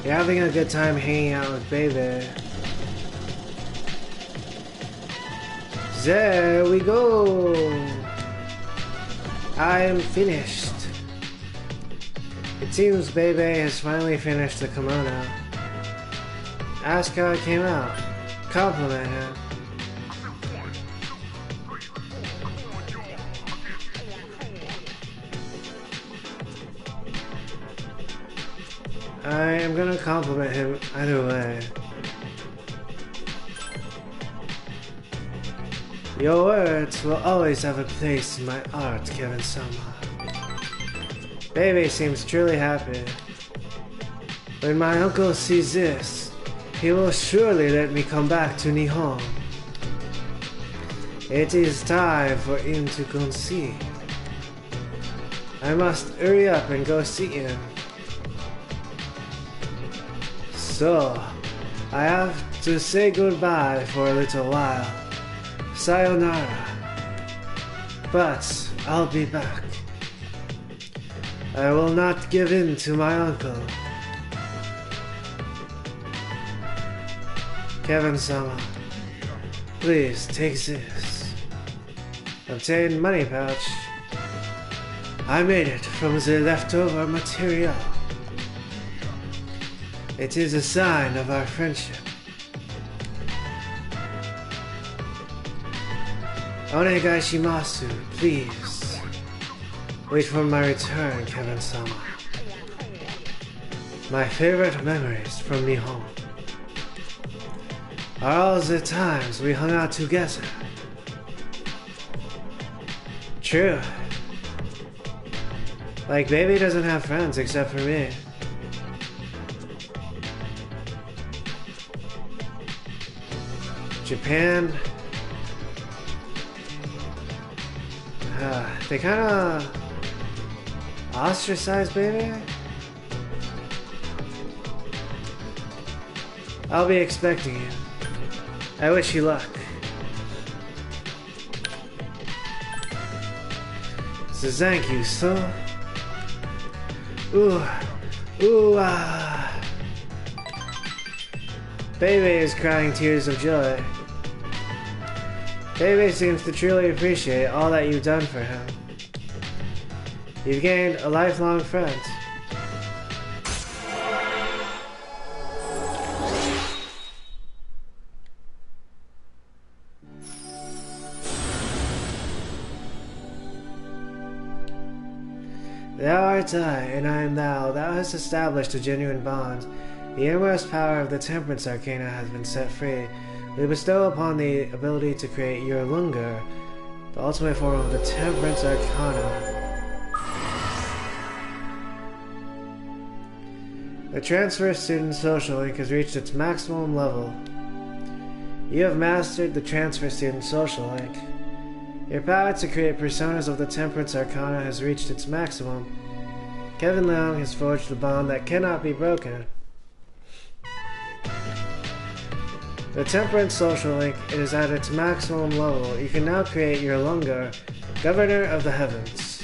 You're having a good time hanging out with Baby. There we go! I am finished. It seems Baby has finally finished the kimono. Ask how it came out. Compliment him. I am gonna compliment him either way. Your words will always have a place in my art, Kevin-sama. Baby seems truly happy. When my uncle sees this, he will surely let me come back to Nihon. It is time for him to conceive. I must hurry up and go see him. So, I have to say goodbye for a little while. Sayonara. But I'll be back. I will not give in to my uncle. Kevin-sama, please take this. Obtain money pouch. I made it from the leftover material. It is a sign of our friendship. Onegaishimasu, please. Wait for my return, Kevin-sama. My favorite memories from Nihon are all the times we hung out together True. Like, baby doesn't have friends except for me. Japan. They kinda ostracize baby. I'll be expecting you. I wish you luck. So thank you, sir. Ooh. Ooh, Baby is crying tears of joy. Baby seems to truly appreciate all that you've done for him. You've gained a lifelong friend. Thou art I, and I am thou. Thou hast established a genuine bond. The innermost power of the Temperance Arcana has been set free. We bestow upon the ability to create your Lungar, the ultimate form of the Temperance Arcana. The Transfer Student Social Link has reached its maximum level. You have mastered the Transfer Student Social Link. Your power to create personas of the Temperance Arcana has reached its maximum. Kevin Leung has forged a bond that cannot be broken. The Temperance Social Link is at its maximum level. You can now create your Lungar, Governor of the Heavens.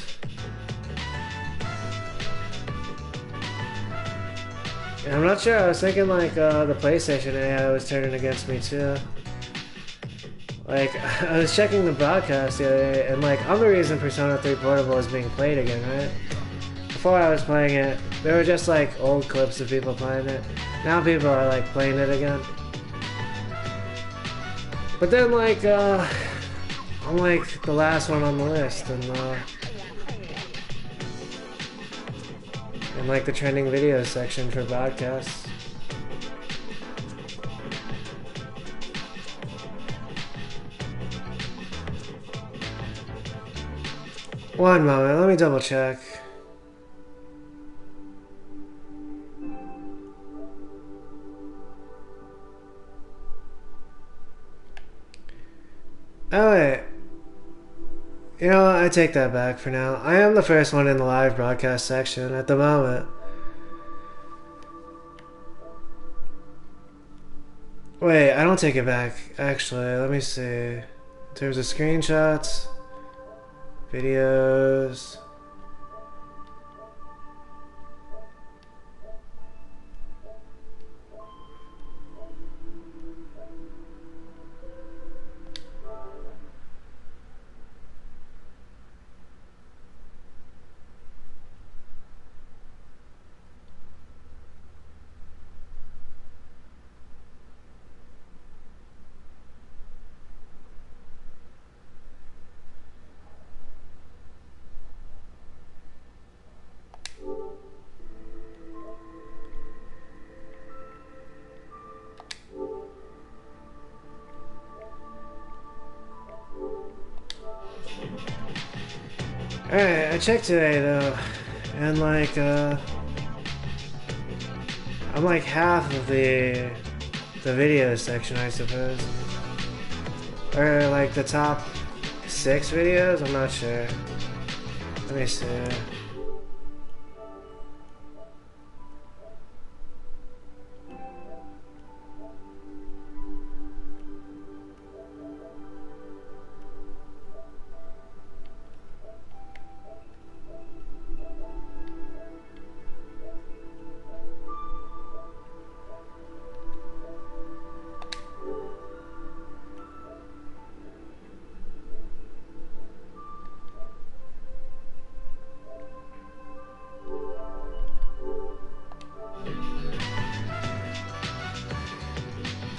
And I'm not sure, I was thinking like the PlayStation AI was turning against me too. Like, I was checking the broadcast the other day, and like, I'm the reason Persona 3 Portable is being played again, right? Before I was playing it, there were just like old clips of people playing it. Now people are like playing it again. But then like, I'm like the last one on the list, and in like the trending videos section for broadcasts. One moment, let me double check. Oh wait. You know what, I take that back for now. I am the first one in the live broadcast section at the moment. Wait, I don't take it back. Actually, let me see. In terms of screenshots, videos. Alright, I checked today though, and like, I'm like half of the video section, I suppose. Or like the top 6 videos, I'm not sure. Let me see.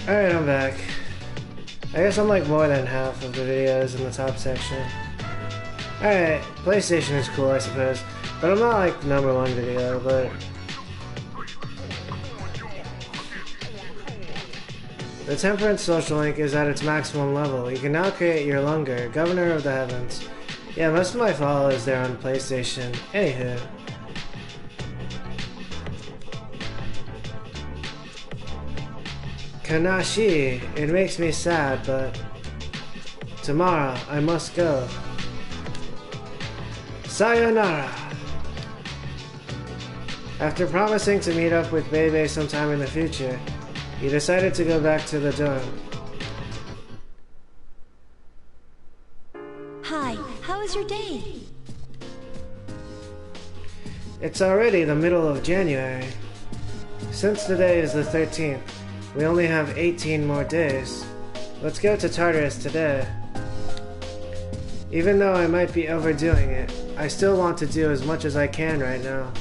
Alright, I'm back. I guess I'm like more than half of the videos in the top section. Alright, PlayStation is cool, I suppose. But I'm not like #1 video, but... The Temperance Social Link is at its maximum level. You can now create your Lungar, Governor of the Heavens. Yeah, most of my followers there on PlayStation. Anywho. Kanashi, it makes me sad, but tomorrow I must go. Sayonara! After promising to meet up with Bebe sometime in the future, he decided to go back to the dorm. Hi, how was your day? It's already the middle of January. Since today is the 13th, we only have 18 more days. Let's go to Tartarus today. Even though I might be overdoing it, I still want to do as much as I can right now.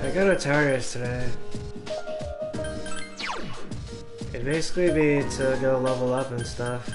I go to Tartarus today. It'd basically be to go level up and stuff.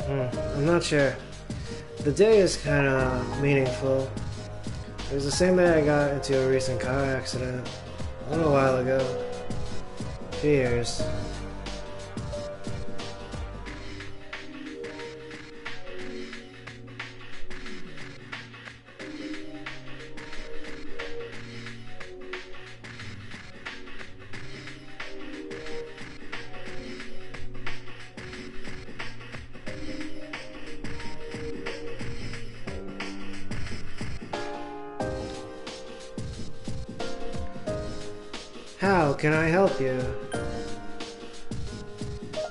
I'm not sure. The day is kind of meaningful. It was the same day I got into a recent car accident. A little while ago. A few years. How can I help you?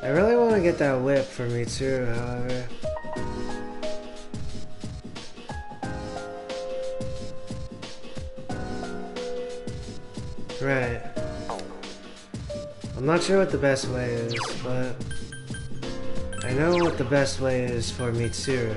I really want to get that whip for me too, however. Right. I'm not sure what the best way is, but I know what the best way is for Mitsuru.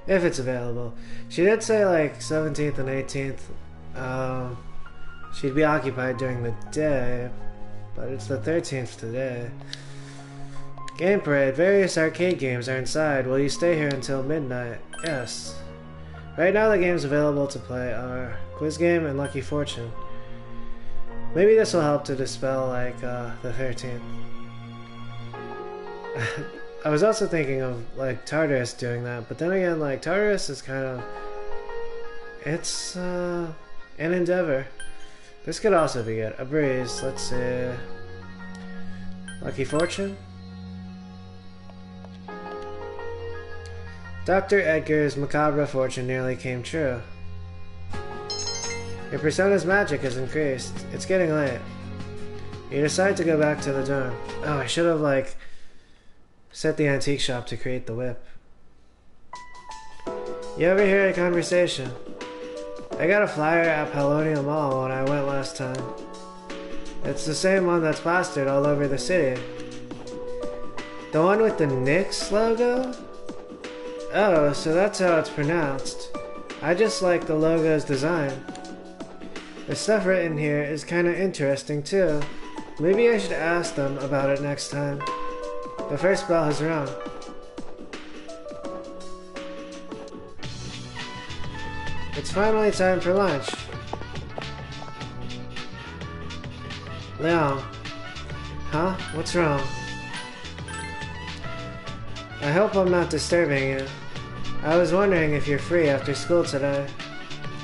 If it's available. She did say like 17th and 18th. She'd be occupied during the day, but it's the 13th today. Game Parade. Various arcade games are inside. Will you stay here until midnight? Yes. Right now the games available to play are Quiz Game and Lucky Fortune. Maybe this will help to dispel like the 13th. I was also thinking of like Tartarus doing that, but then again, like Tartarus is kind of, it's an endeavor. This could also be good. A breeze. Let's see. Lucky Fortune. Dr. Edgar's macabre fortune nearly came true. Your persona's magic has increased. It's getting late. You decide to go back to the dorm. Oh, I should have like set the antique shop to create the whip. You overhear a conversation. I got a flyer at Paulownia Mall when I went last time. It's the same one that's plastered all over the city. The one with the Nyx logo? Oh, so that's how it's pronounced. I just like the logo's design. The stuff written here is kinda interesting too. Maybe I should ask them about it next time. The first bell has rung. It's finally time for lunch. Leon. Huh? What's wrong? I hope I'm not disturbing you. I was wondering if you're free after school today.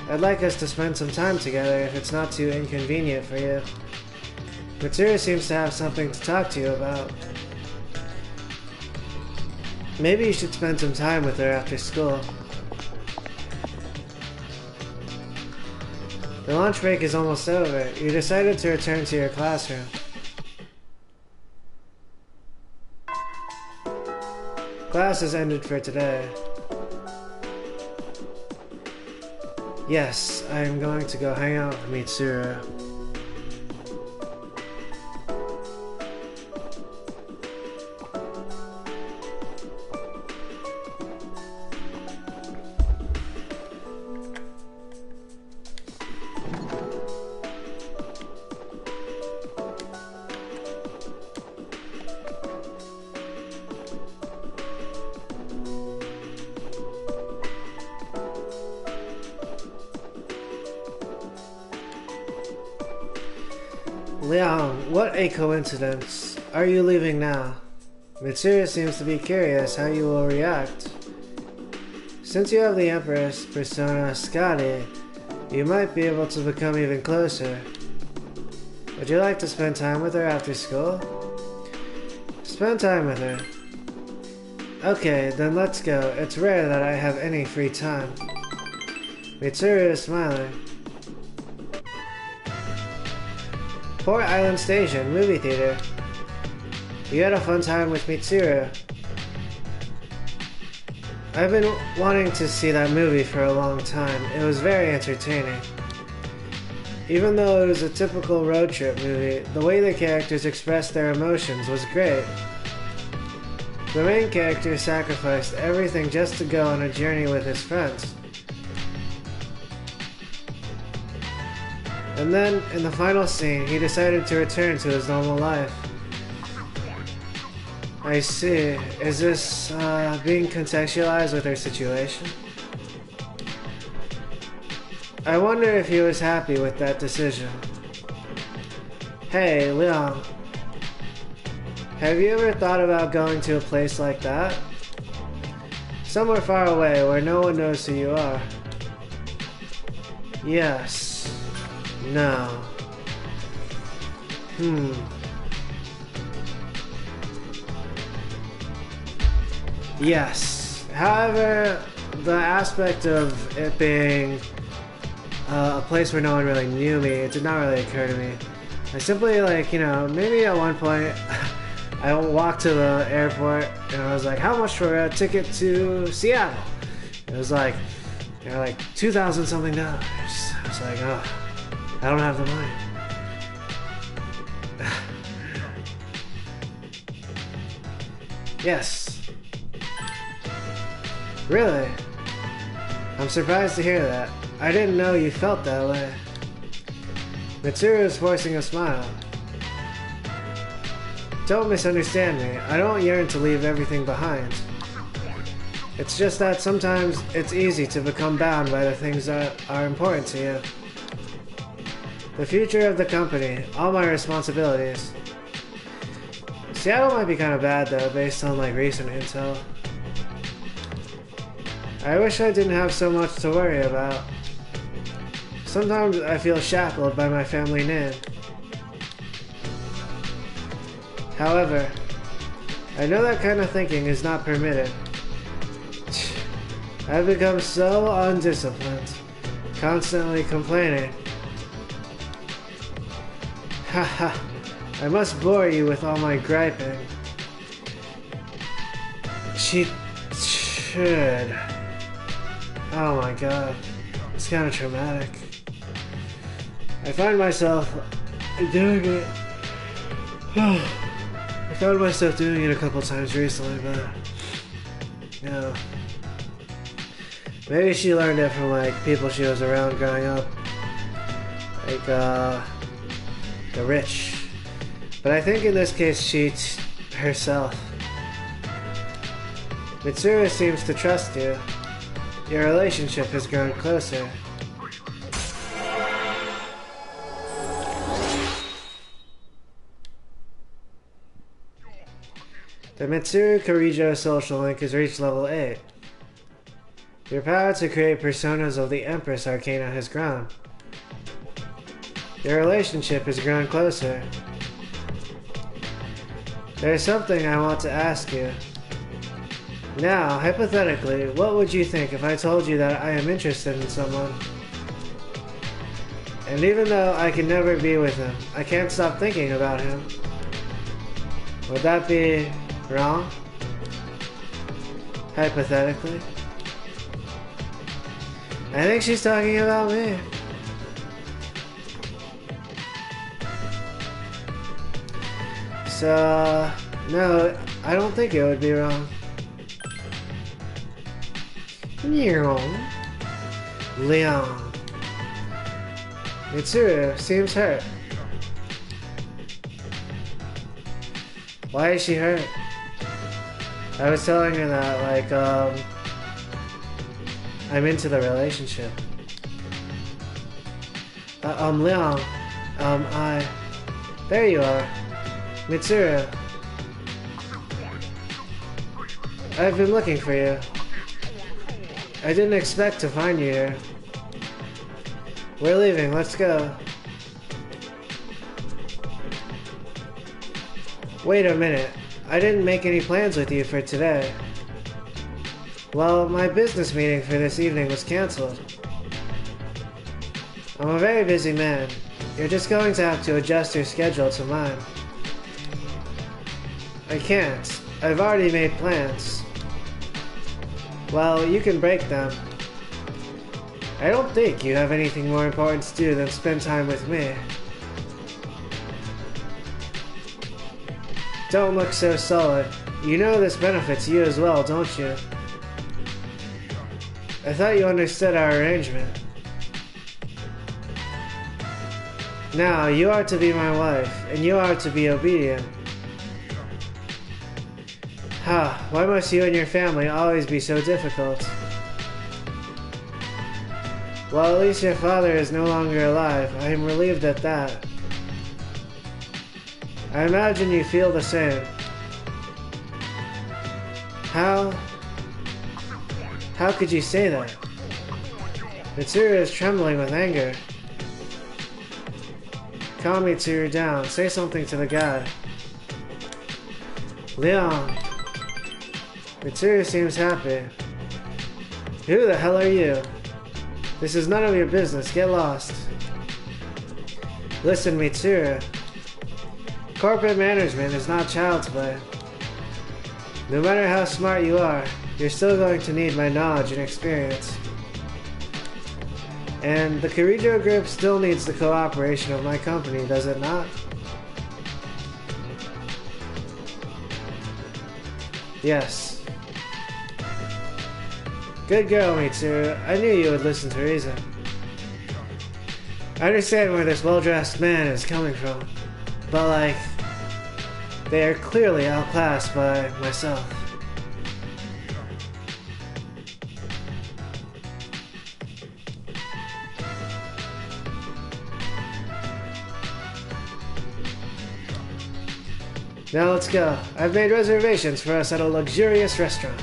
I'd like us to spend some time together if it's not too inconvenient for you. Mitsuru seems to have something to talk to you about. Maybe you should spend some time with her after school. The lunch break is almost over. You decided to return to your classroom. Class has ended for today. Yes, I am going to go hang out with Mitsuru. Leon, what a coincidence. Are you leaving now? Mitsuru seems to be curious how you will react. Since you have the Empress persona Skadi, you might be able to become even closer. Would you like to spend time with her after school? Spend time with her. Okay, then let's go. It's rare that I have any free time. Mitsuru is smiling. Port Island Station, movie theater. You had a fun time with Mitsuru. I've been wanting to see that movie for a long time. It was very entertaining. Even though it was a typical road trip movie, the way the characters expressed their emotions was great. The main character sacrificed everything just to go on a journey with his friends. And then, in the final scene, he decided to return to his normal life. I see. Is this, being contextualized with her situation? I wonder if he was happy with that decision. Hey, Leon. Have you ever thought about going to a place like that? Somewhere far away where no one knows who you are. Yes. No. Yes. However, the aspect of it being a place where no one really knew me, it did not really occur to me. I simply, like, you know, maybe at one point I walked to the airport and I was like, how much for a ticket to Seattle? It was like, you know, like $2,000 something. I was like, oh, I don't have the money. Yes. Really? I'm surprised to hear that. I didn't know you felt that way. Mitsuru is forcing a smile. Don't misunderstand me. I don't yearn to leave everything behind. It's just that sometimes it's easy to become bound by the things that are important to you. The future of the company, all my responsibilities. Seattle might be kind of bad though, based on like recent intel. I wish I didn't have so much to worry about. Sometimes I feel shackled by my family name. However, I know that kind of thinking is not permitted. I've become so undisciplined, constantly complaining. Haha, I must bore you with all my griping. She should. Oh my god, it's kind of traumatic. I find myself doing it. I found myself doing it a couple times recently, but you know, maybe she learned it from like people she was around growing up, like the rich. But I think in this case she's herself. Mitsuru seems to trust you. Your relationship has grown closer. The Mitsuru Karijo social link has reached level 8. Your power to create personas of the Empress Arcana has grown. Your relationship has grown closer. There's something I want to ask you. Now, hypothetically, what would you think if I told you that I am interested in someone? And even though I can never be with him, I can't stop thinking about him. Would that be wrong? Hypothetically. I think she's talking about me. So, no, I don't think it would be wrong. Leon. Mitsuru seems hurt. Why is she hurt? I was telling her that, like, I'm into the relationship. Leon, there you are. Mitsuru. I've been looking for you. I didn't expect to find you here. We're leaving, let's go. Wait a minute. I didn't make any plans with you for today. Well, my business meeting for this evening was cancelled. I'm a very busy man. You're just going to have to adjust your schedule to mine. I can't. I've already made plans. Well, you can break them. I don't think you have anything more important to do than spend time with me. Don't look so sullen. You know this benefits you as well, don't you? I thought you understood our arrangement. Now, you are to be my wife, and you are to be obedient. Why must you and your family always be so difficult? Well, at least your father is no longer alive. I am relieved at that. I imagine you feel the same. How could you say that? Mitsuru is trembling with anger. Calm Mitsuru down. Say something to the guy. Leon. Mitsuru seems happy. Who the hell are you? This is none of your business. Get lost. Listen, Mitsuru. Corporate management is not child's play. No matter how smart you are, you're still going to need my knowledge and experience. And the Kirijo Group still needs the cooperation of my company, does it not? Yes. Good girl, Mitsuru. I knew you would listen to reason. I understand where this well-dressed man is coming from, but like, they are clearly outclassed by myself. Now let's go. I've made reservations for us at a luxurious restaurant.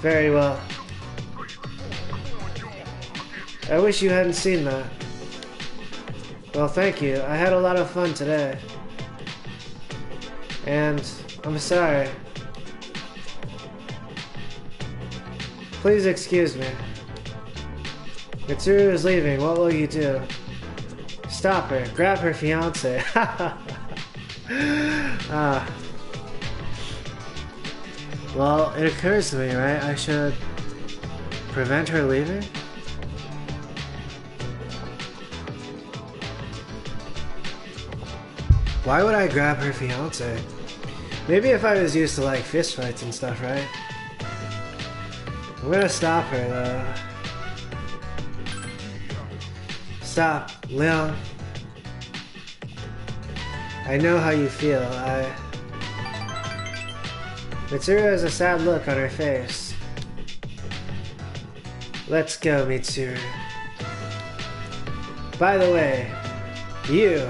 Very well. I wish you hadn't seen that. Well, thank you. I had a lot of fun today. And I'm sorry. Please excuse me. Mitsuru is leaving. What will you do? Stop her. Grab her fiancé. Well, it occurs to me, right? I should prevent her leaving? Why would I grab her fiance? Maybe if I was used to like fistfights and stuff, right? I'm gonna stop her though. Stop, Leon. I know how you feel. Mitsuru has a sad look on her face. Let's go, Mitsuru. By the way, you.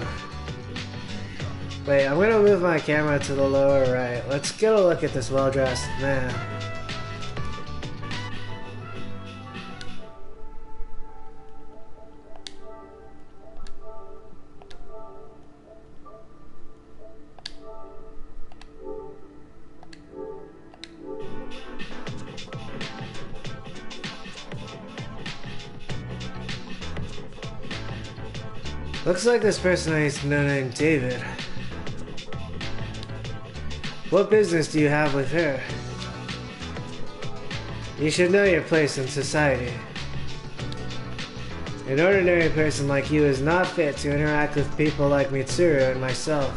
Wait, I'm gonna move my camera to the lower right. Let's get a look at this well-dressed man. Looks like this person I used to know named David. What business do you have with her? You should know your place in society. An ordinary person like you is not fit to interact with people like Mitsuru and myself.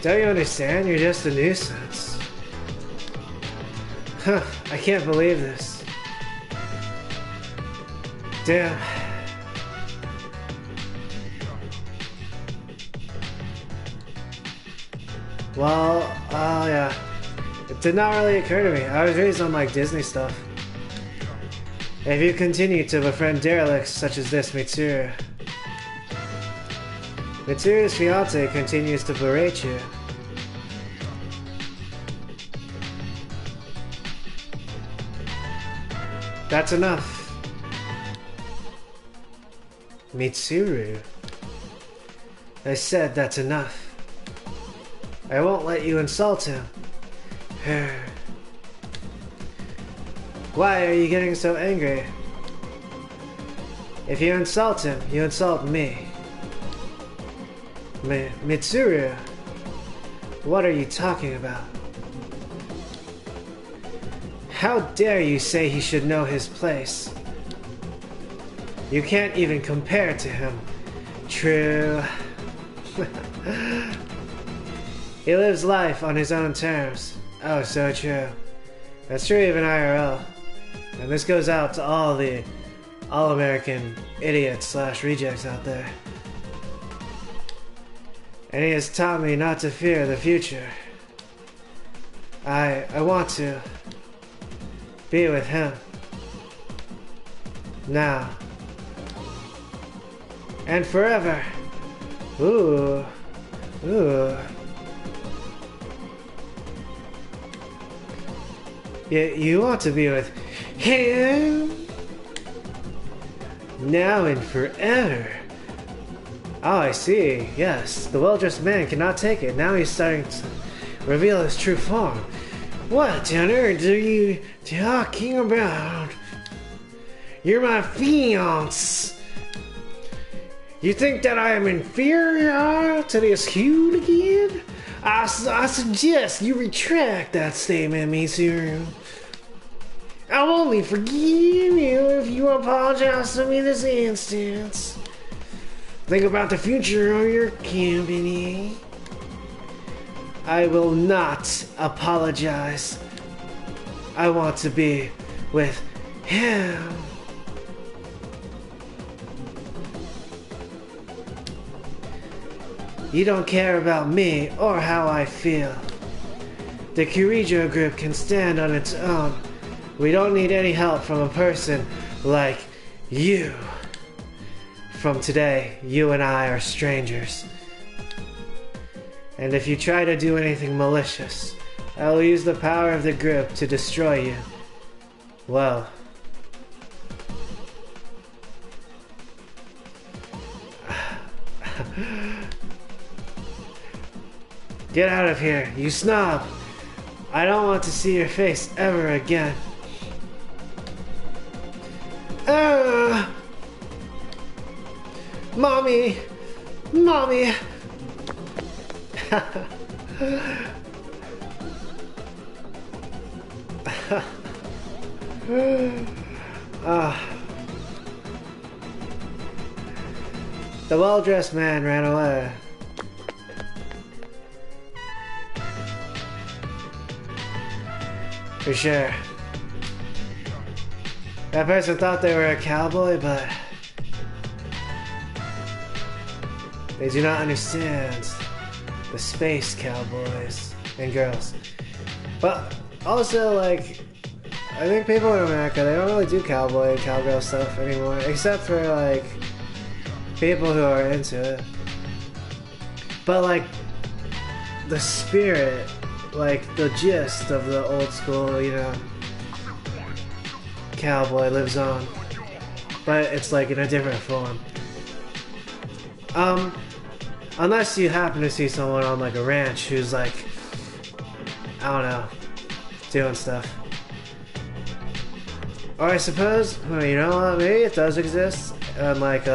Don't you understand? You're just a nuisance. Huh, I can't believe this. Damn. Well, yeah. It did not really occur to me. I was raised on like Disney stuff. If you continue to befriend derelicts such as this Mitsuru, Mitsuru's fiance continues to berate you. That's enough. Mitsuru. I said that's enough. I won't let you insult him. Why are you getting so angry? If you insult him, you insult me. Mitsuru, what are you talking about? How dare you say he should know his place? You can't even compare to him. True. He lives life on his own terms. Oh, so true. That's true even IRL. And this goes out to all the all-American idiots / rejects out there. And he has taught me not to fear the future. I want to be with him. Now. And forever. Ooh. Ooh. You want to be with him? Now and forever. Oh, I see. Yes, the well-dressed man cannot take it. Now he's starting to reveal his true form. What on earth are you talking about? You're my fiance. You think that I am inferior to this hooligan? I suggest you retract that statement, Mitsuru. I'll only forgive you if you apologize to me this instance. Think about the future of your company. I will not apologize. I want to be with him. You don't care about me or how I feel. The Kirijo group can stand on its own. We don't need any help from a person like you. From today, you and I are strangers. And if you try to do anything malicious, I will use the power of the group to destroy you. Well. Get out of here, you snob! I don't want to see your face ever again. Mommy! Mommy! The well-dressed man ran away. For sure. That person thought they were a cowboy, but they do not understand the space cowboys and girls. But also, like, I think people in America, they don't really do cowboy and cowgirl stuff anymore, except for, like, people who are into it. But, like, the spirit, like, the gist of the old school, you know, cowboy lives on. But it's, like, in a different form. Unless you happen to see someone on, like, a ranch who's, like, I don't know, doing stuff. Or I suppose, well, you know what, maybe it does exist, and like,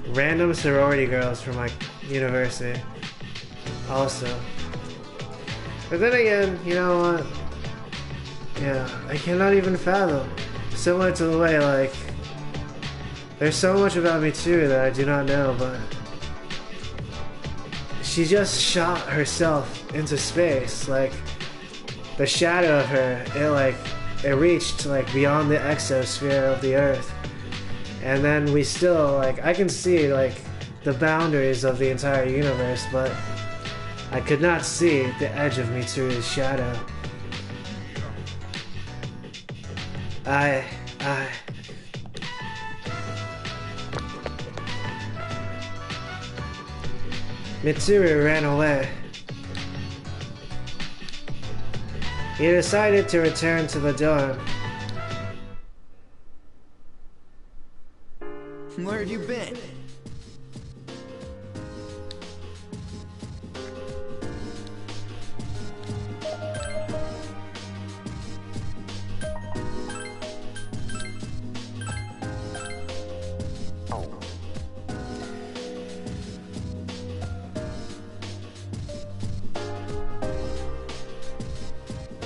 random sorority girls from, like, university, also. But then again, you know what, yeah, I cannot even fathom, similar to the way, like, there's so much about me too that I do not know, but she just shot herself into space, like, the shadow of her, it reached, like, beyond the exosphere of the Earth. And then we still, like, I can see, like, the boundaries of the entire universe, but I could not see the edge of Mitsuru's shadow. Mitsuru ran away. He decided to return to the dorm. Where have you been?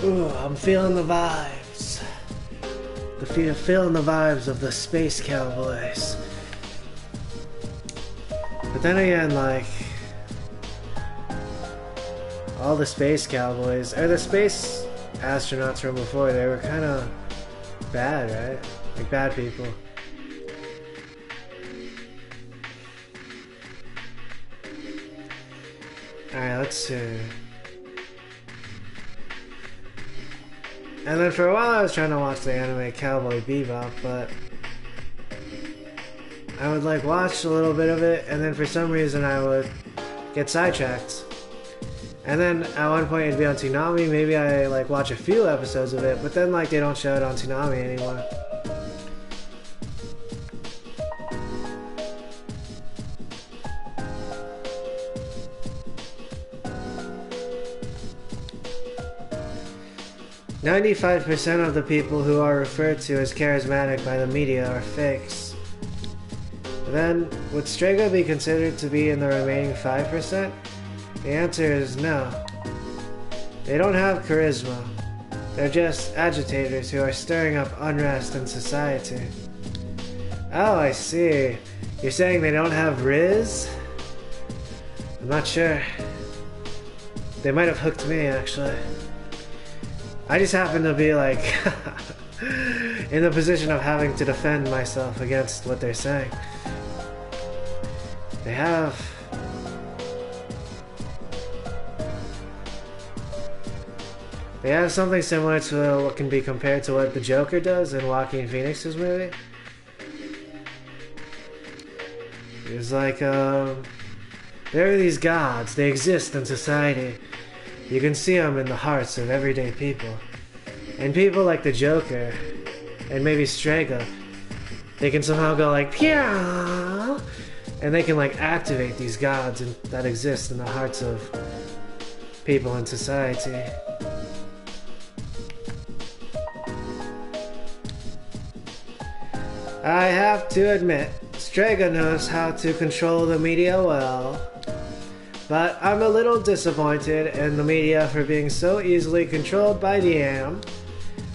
Ooh, I'm feeling the vibes. Feeling the vibes of the space cowboys. But then again, like, all the space cowboys, or the space astronauts from before, they were kind of bad, right? Like, bad people. Alright, let's see. And then for a while I was trying to watch the anime Cowboy Bebop, but I would, like, watch a little bit of it, and then for some reason I would get sidetracked. And then at one point it'd be on Toonami, maybe I, like, watch a few episodes of it, but then, like, they don't show it on Toonami anymore. "95% of the people who are referred to as charismatic by the media are fakes. Then, would Strega be considered to be in the remaining 5%? The answer is no. They don't have charisma. They're just agitators who are stirring up unrest in society." Oh, I see. You're saying they don't have Riz? I'm not sure. They might have hooked me, actually. I just happen to be, like, in the position of having to defend myself against what they're saying. They have something similar to what can be compared to what the Joker does in Joaquin Phoenix's movie. It's like, there are these gods, they exist in society. You can see them in the hearts of everyday people. And people like the Joker, and maybe Strega, they can somehow go like, Pya! And they can, like, activate these gods that exist in the hearts of people in society. I have to admit, Strega knows how to control the media well. But I'm a little disappointed in the media for being so easily controlled by the AM.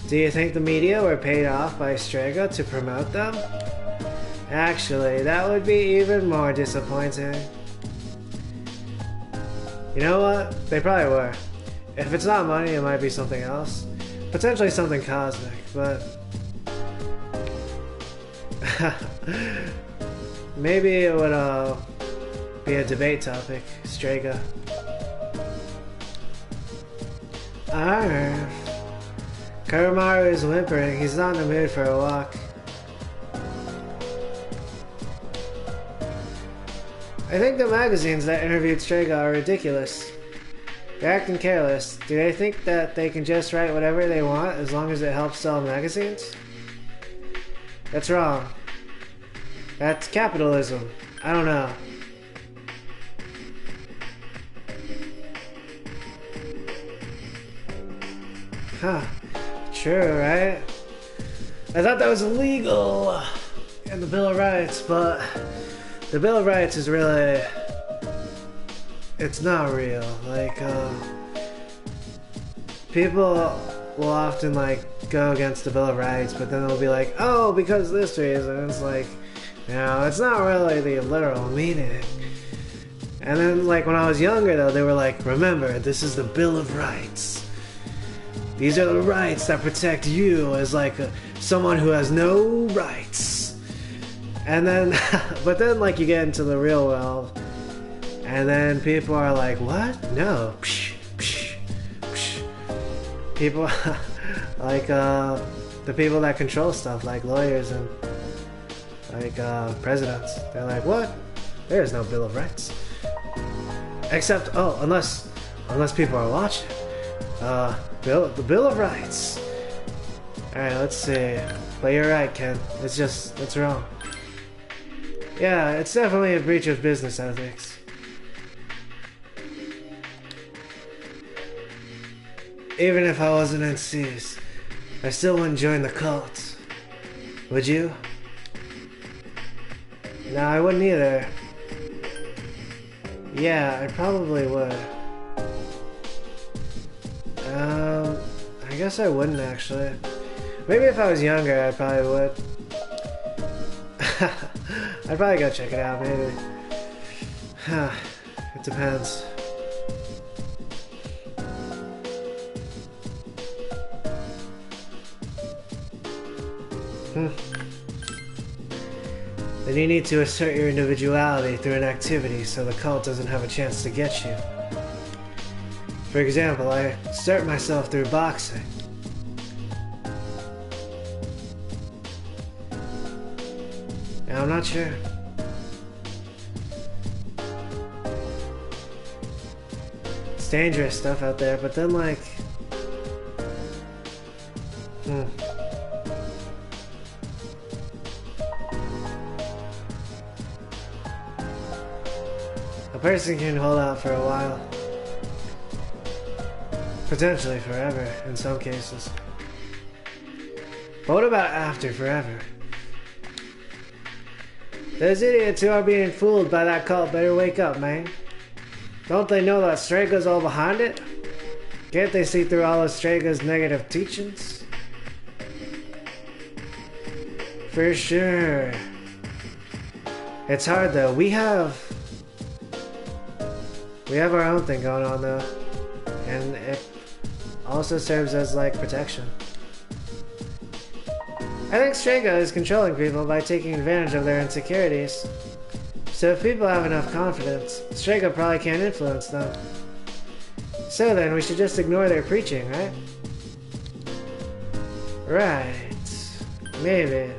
Do you think the media were paid off by Strega to promote them? Actually, that would be even more disappointing. You know what? They probably were. If it's not money, it might be something else. Potentially something cosmic, but maybe it would be a debate topic. Strega. Arf. Karamaru is whimpering. He's not in the mood for a walk. I think the magazines that interviewed Strega are ridiculous. They're acting careless. Do they think that they can just write whatever they want as long as it helps sell magazines? That's wrong. That's capitalism. I don't know. Huh. True, right? I thought that was illegal in the Bill of Rights, but the Bill of Rights is really... it's not real. Like, people will often, like, go against the Bill of Rights, but then they'll be like, oh, because this reason. It's like, it's not really the literal meaning. And then, like, when I was younger, though, they were like, remember, this is the Bill of Rights. These are the rights that protect you as, like, someone who has no rights. And then, but then, like, you get into the real world, and then people are like, what? No. Psh, psh, psh. People, like, the people that control stuff, like lawyers and, like, presidents, they're like, what? There's no Bill of Rights. Except, unless people are watching. The Bill of Rights. Alright, let's see. But you're right, Ken. It's wrong. Yeah, it's definitely a breach of business ethics. Even if I wasn't in C's, I still wouldn't join the cult. Would you? No, I wouldn't either. Yeah, I probably would. I guess I wouldn't actually. Maybe if I was younger, I probably would. I'd probably go check it out, maybe. It depends. Then you need to assert your individuality through an activity so the cult doesn't have a chance to get you. For example, I assert myself through boxing. Now, I'm not sure. It's dangerous stuff out there, but then, like... A person can hold out for a while. Potentially forever, in some cases. But what about after forever? Those idiots who are being fooled by that cult better wake up, man. Don't they know that Strega's all behind it? Can't they see through all of Strega's negative teachings? For sure. It's hard though. We have our own thing going on though. And it also serves as like protection. I think Strega is controlling people by taking advantage of their insecurities. So if people have enough confidence, Strega probably can't influence them. So then we should just ignore their preaching, right? Right. Maybe.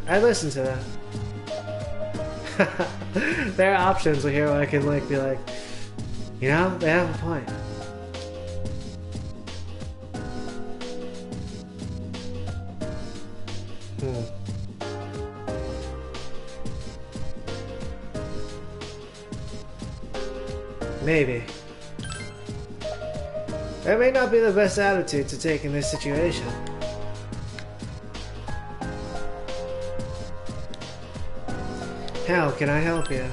I'd listen to them. There are options here where I can like be like, you know, they have a point. Maybe. That may not be the best attitude to take in this situation. How can I help you?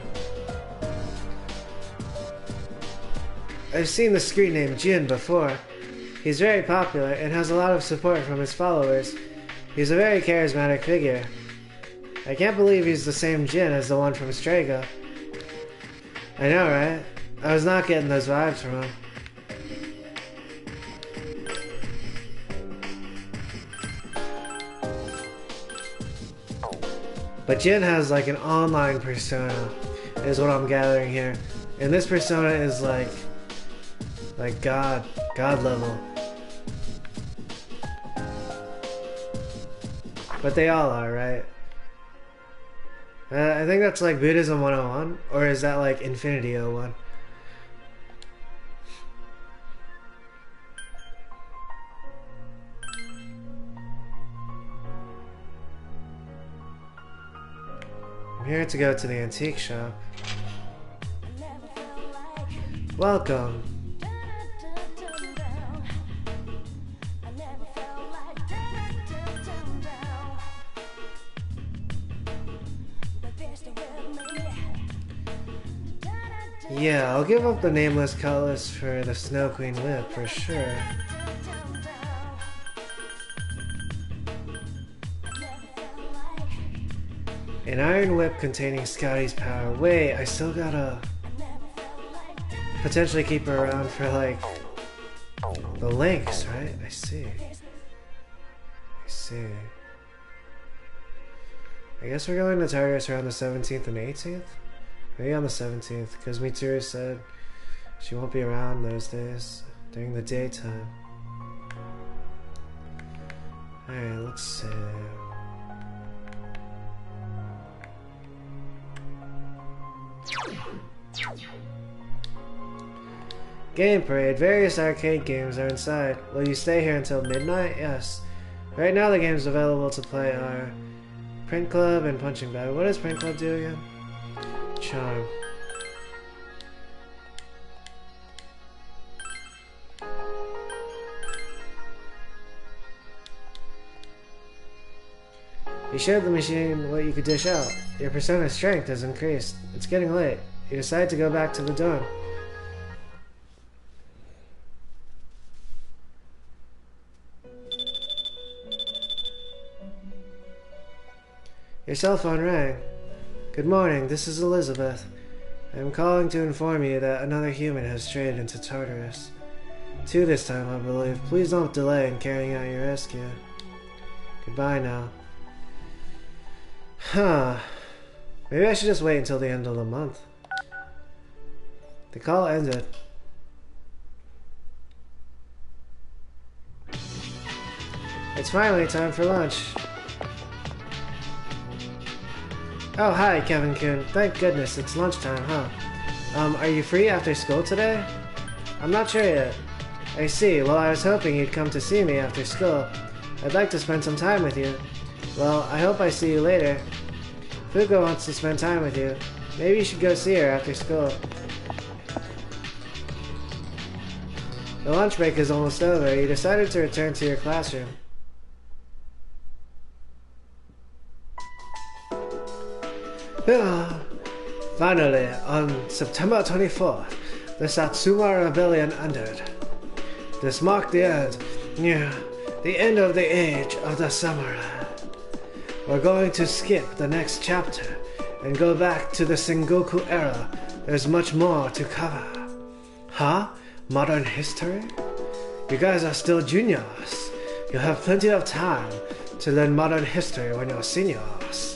I've seen the screen name Jin before. He's very popular and has a lot of support from his followers. He's a very charismatic figure. I can't believe he's the same Jin as the one from Strega. I know, right? I was not getting those vibes from him. But Jin has like an online persona, is what I'm gathering here. And this persona is like God level. But they all are, right? I think that's like Buddhism 101, or is that like Infinity 01? I'm here to go to the antique shop. Welcome. Yeah, I'll give up the nameless cutlass for the Snow Queen whip for sure. An iron whip containing Scotty's power. Wait, I still gotta potentially keep her around for like the links, right? I see. I guess we're going to Tartarus around the 17th and 18th? Maybe on the 17th, because Mitsuru said she won't be around those days during the daytime. Alright, let's see. Game Parade. Various arcade games are inside. Will you stay here until midnight? Yes. Right now the games available to play are Print Club and Punching Bag. What does Print Club do again? Charm. You showed the machine what you could dish out. Your persona strength has increased. It's getting late. You decide to go back to the dorm. Your cell phone rang. Good morning, this is Elizabeth. I am calling to inform you that another human has strayed into Tartarus. 2 this time, I believe. Please don't delay in carrying out your rescue. Goodbye now. Huh. Maybe I should just wait until the end of the month. The call ended. It's finally time for lunch. Oh, hi, Kevin-kun. Thank goodness, it's lunchtime, huh? Are you free after school today? I'm not sure yet. I see. Well, I was hoping you'd come to see me after school. I'd like to spend some time with you. Well, I hope I see you later. Fuko wants to spend time with you. Maybe you should go see her after school. The lunch break is almost over. You decided to return to your classroom. Finally, on September 24th, the Satsuma Rebellion ended. This marked the end of the age of the samurai. We're going to skip the next chapter and go back to the Sengoku era. There's much more to cover. Huh? Modern history? You guys are still juniors. You'll have plenty of time to learn modern history when you're seniors.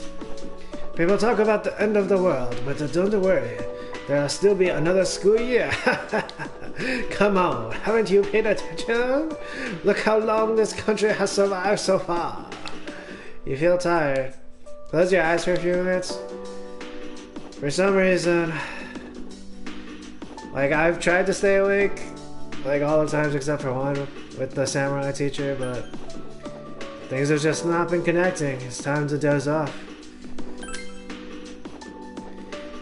People talk about the end of the world, but don't worry, there'll still be another school year. Come on, haven't you paid attention? Look how long this country has survived so far. You feel tired. Close your eyes for a few minutes. For some reason, like I've tried to stay awake, like all the times except for one with the samurai teacher, but things have just not been connecting. It's time to doze off.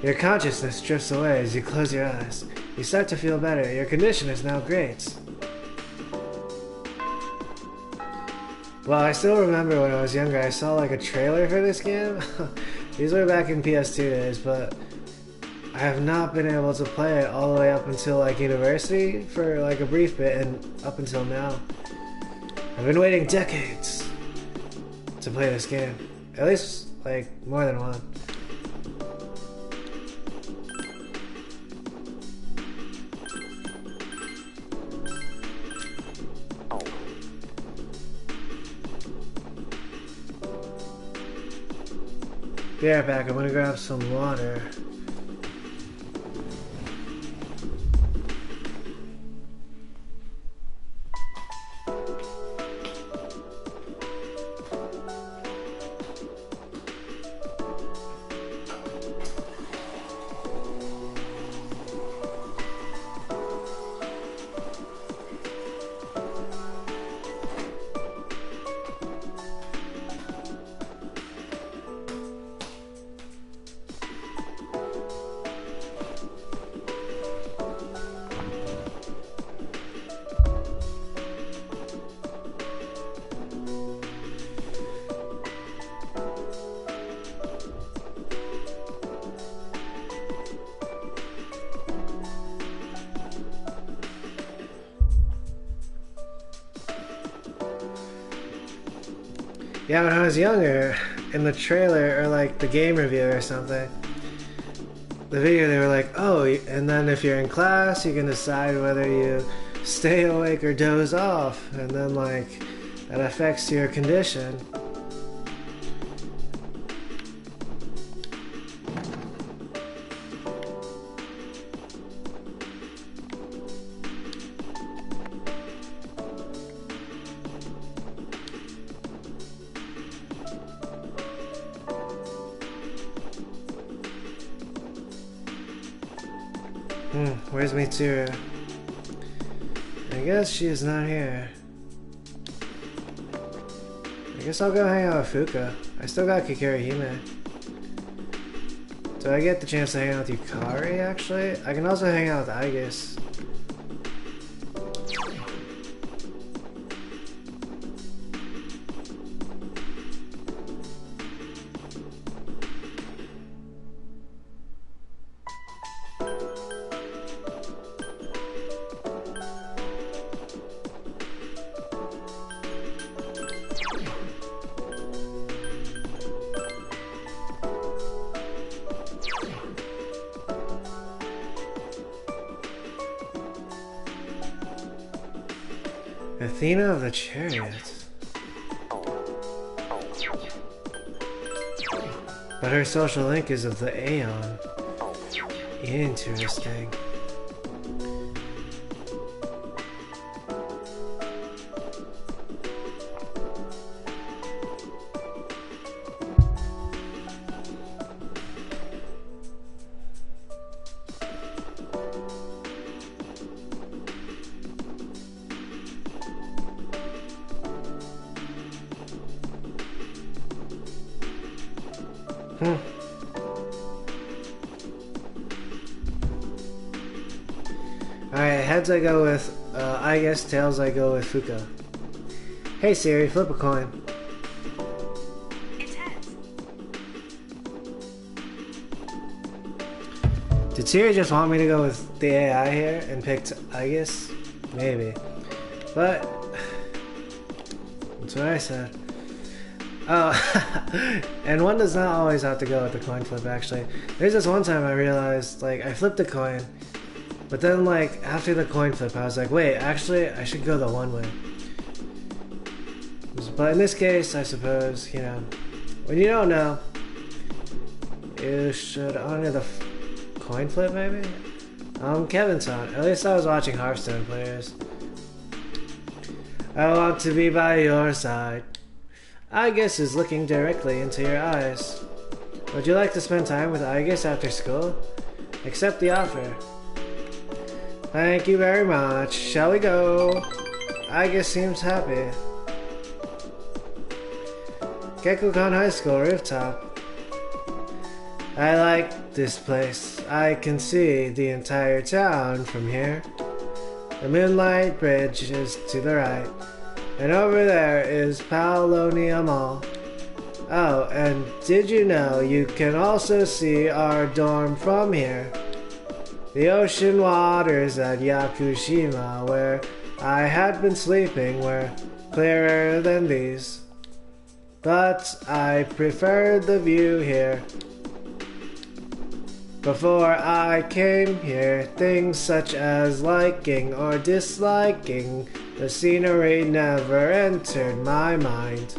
Your consciousness drifts away as you close your eyes. You start to feel better. Your condition is now great. Well, I still remember when I was younger, I saw like a trailer for this game. These were back in PS2 days, but I have not been able to play it all the way up until like university for like a brief bit and up until now. I've been waiting decades to play this game. At least like more than one. Be right back. I'm gonna grab some water. Yeah, when I was younger, in the trailer or like the game review or something, the video they were like, oh, and then if you're in class, you can decide whether you stay awake or doze off, and then like that affects your condition. Where's Mitsuru? I guess she is not here. I guess I'll go hang out with Fuka. I still got Kikirihime. Do I get the chance to hang out with Yukari, actually? I can also hang out with Aegis. Athena of the Chariots. But her social link is of the Aeon. Interesting. Alright, heads I go with, I guess tails I go with Fuka. Hey Siri, flip a coin. It's heads. Did Siri just want me to go with the AI here and picked Aegis? Maybe. But that's what I said. Oh, and one does not always have to go with the coin flip, actually. There's this one time I realized, like, I flipped a coin, but then, like, after the coin flip, I was like, wait, actually, I should go the one way. But in this case, I suppose, you know, when you don't know, you should honor the coin flip, maybe? Kevin's on. At least I was watching Hearthstone players. I want to be by your side. Aegis is looking directly into your eyes. Would you like to spend time with Aegis after school? Accept the offer. Thank you very much. Shall we go? Aegis seems happy. Gekukan High School rooftop. I like this place. I can see the entire town from here. The Moonlight Bridge is to the right. And over there is Paolonia Mall. Oh, and did you know you can also see our dorm from here? The ocean waters at Yakushima, where I had been sleeping, were clearer than these. But I preferred the view here. Before I came here, things such as liking or disliking the scenery never entered my mind.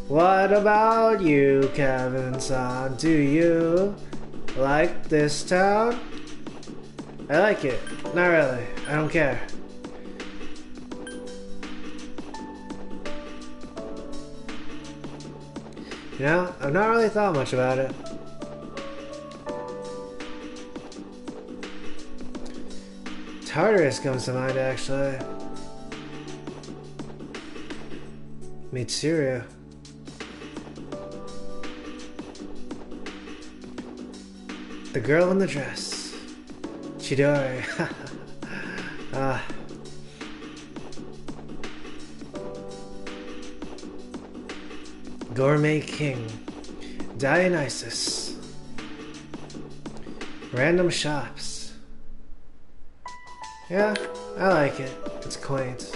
What about you, Kevin-san? Do you like this town? I like it. Not really. I don't care. You know, I've not really thought much about it. Tartarus comes to mind, actually. Mitsuru. The girl in the dress. Chidori. Gourmet King. Dionysus. Random shops. Yeah, I like it. It's quaint.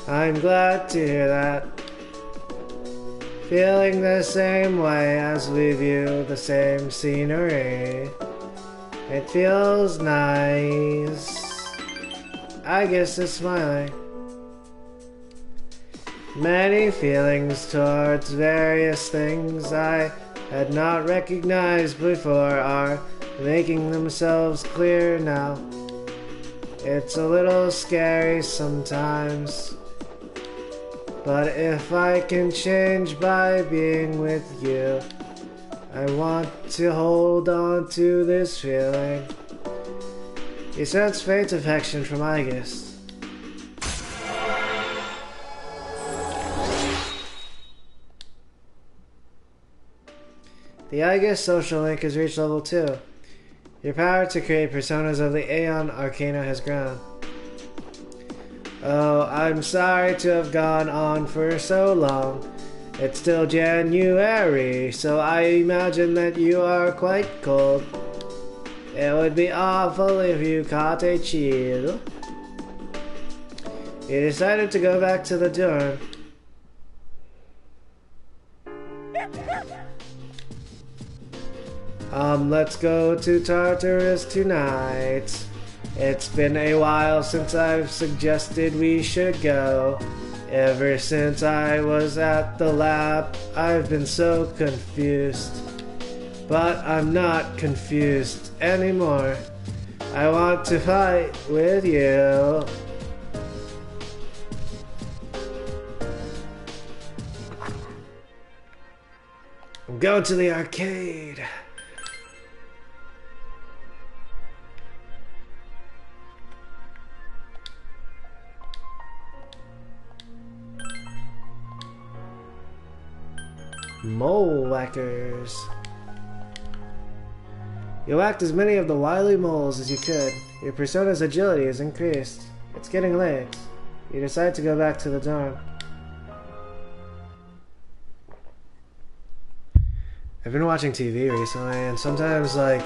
I'm glad to hear that. Feeling the same way as we view the same scenery. It feels nice. I guess it's smiling. Many feelings towards various things I had not recognized before are making themselves clear now. It's a little scary sometimes, but if I can change by being with you, I want to hold on to this feeling. You sense faint affection from Aegis. The Aegis social link has reached level 2. Your power to create personas of the Aeon Arcana has grown. Oh, I'm sorry to have gone on for so long. It's still January, so I imagine that you are quite cold. It would be awful if you caught a chill. You decided to go back to the dorm. Let's go to Tartarus tonight. It's been a while since I've suggested we should go. Ever since I was at the lab, I've been so confused. But I'm not confused anymore. I want to fight with you. I'm going to the arcade. Mole whackers. You whacked as many of the wily moles as you could. Your persona's agility is increased. It's getting late. You decide to go back to the dorm. I've been watching TV recently, and sometimes, like,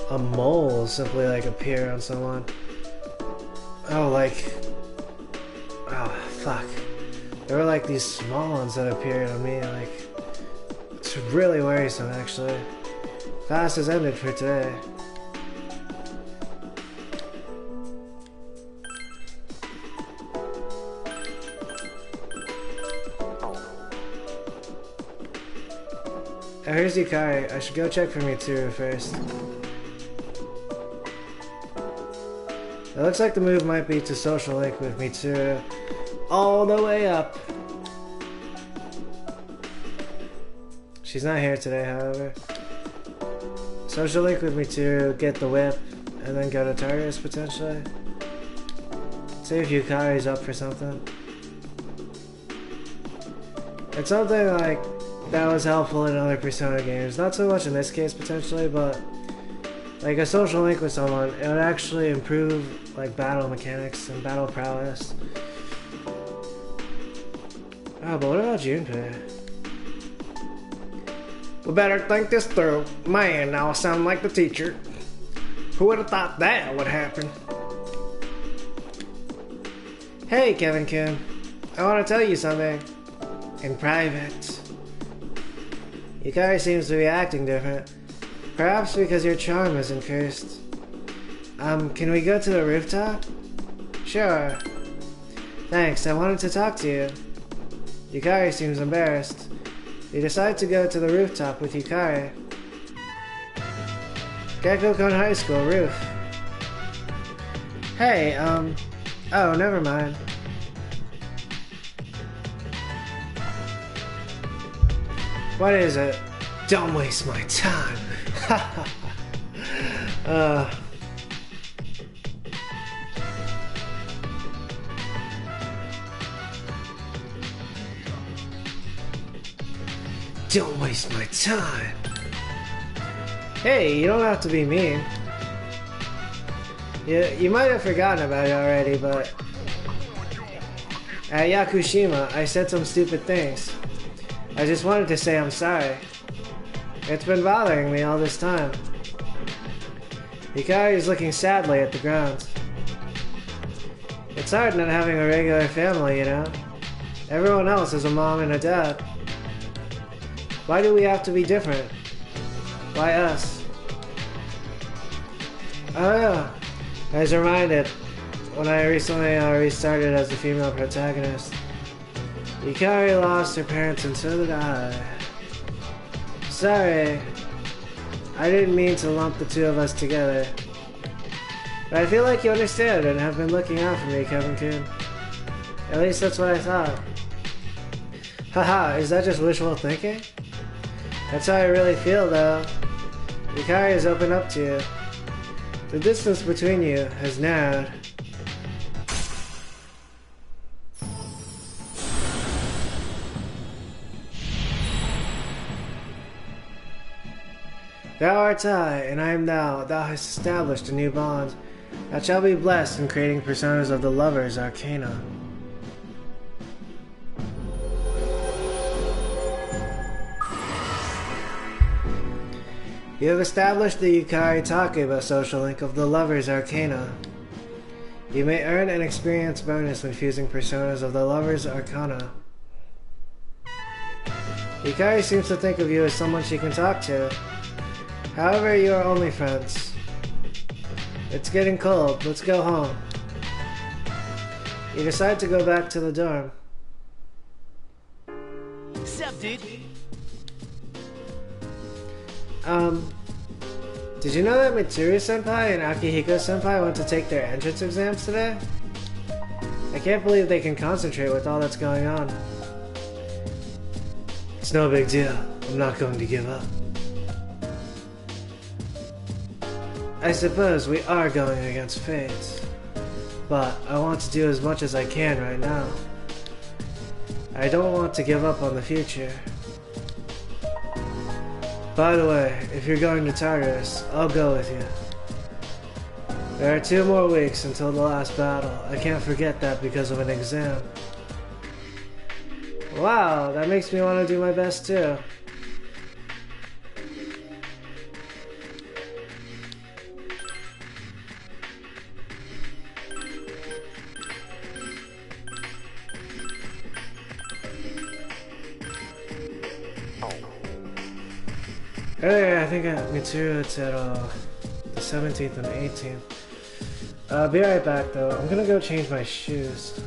a mole will simply, like, appear on someone. Oh, like... Oh, fuck. There were, like, these small ones that appeared on me, like... It's really worrisome, actually. Class has ended for today. Oh, here's Yukari. I should go check for Mitsuru first. It looks like the move might be to social link with Mitsuru all the way up. She's not here today, however. Social link with Mitsuru, get the whip, and then go to Tartarus potentially. See if Yukari's up for something. It's something like that was helpful in other Persona games. Not so much in this case potentially, but like a social link with someone, it would actually improve like battle mechanics and battle prowess. Oh, but what about Junpei? We better think this through. Man, now I sound like the teacher. Who would have thought that would happen? Hey, Kevin-kun. I want to tell you something. In private. Yukari seems to be acting different. Perhaps because your charm is increased. Can we go to the rooftop? Sure. Thanks, I wanted to talk to you. Yukari seems embarrassed. You decide to go to the rooftop with Yukari. Gekko-kun High School roof. Hey, oh, never mind. What is it? Don't waste my time. Don't waste my time. Hey, you don't have to be mean. You might have forgotten about it already, but at Yakushima, I said some stupid things. I just wanted to say I'm sorry. It's been bothering me all this time. Yukari is looking sadly at the ground. It's hard not having a regular family, you know? Everyone else has a mom and a dad. Why do we have to be different? Why us? Oh yeah, I was reminded when I recently restarted as the female protagonist. Yukari lost her parents and so did I. Sorry, I didn't mean to lump the two of us together. But I feel like you understand and have been looking out for me, Kevin-kun. At least that's what I thought. Haha, is that just wishful thinking? That's how I really feel though. Yukari has opened up to you. The distance between you has narrowed. Thou art I, and I am thou. Thou hast established a new bond. Thou shalt be blessed in creating personas of the Lover's Arcana. You have established the Yukari Takeba social link of the Lover's Arcana. You may earn an experience bonus when fusing personas of the Lover's Arcana. Yukari seems to think of you as someone she can talk to. However, you are only friends. It's getting cold. Let's go home. You decide to go back to the dorm. Sup, dude? Did you know that Mitsuru-senpai and Akihiko-senpai went to take their entrance exams today? I can't believe they can concentrate with all that's going on. It's no big deal. I'm not going to give up. I suppose we are going against fate, but I want to do as much as I can right now. I don't want to give up on the future. By the way, if you're going to Tartarus, I'll go with you. There are 2 more weeks until the last battle. I can't forget that because of an exam. Wow, that makes me want to do my best too. Earlier, I think Mitsuru said the 17th and 18th. I'll be right back though. I'm gonna go change my shoes.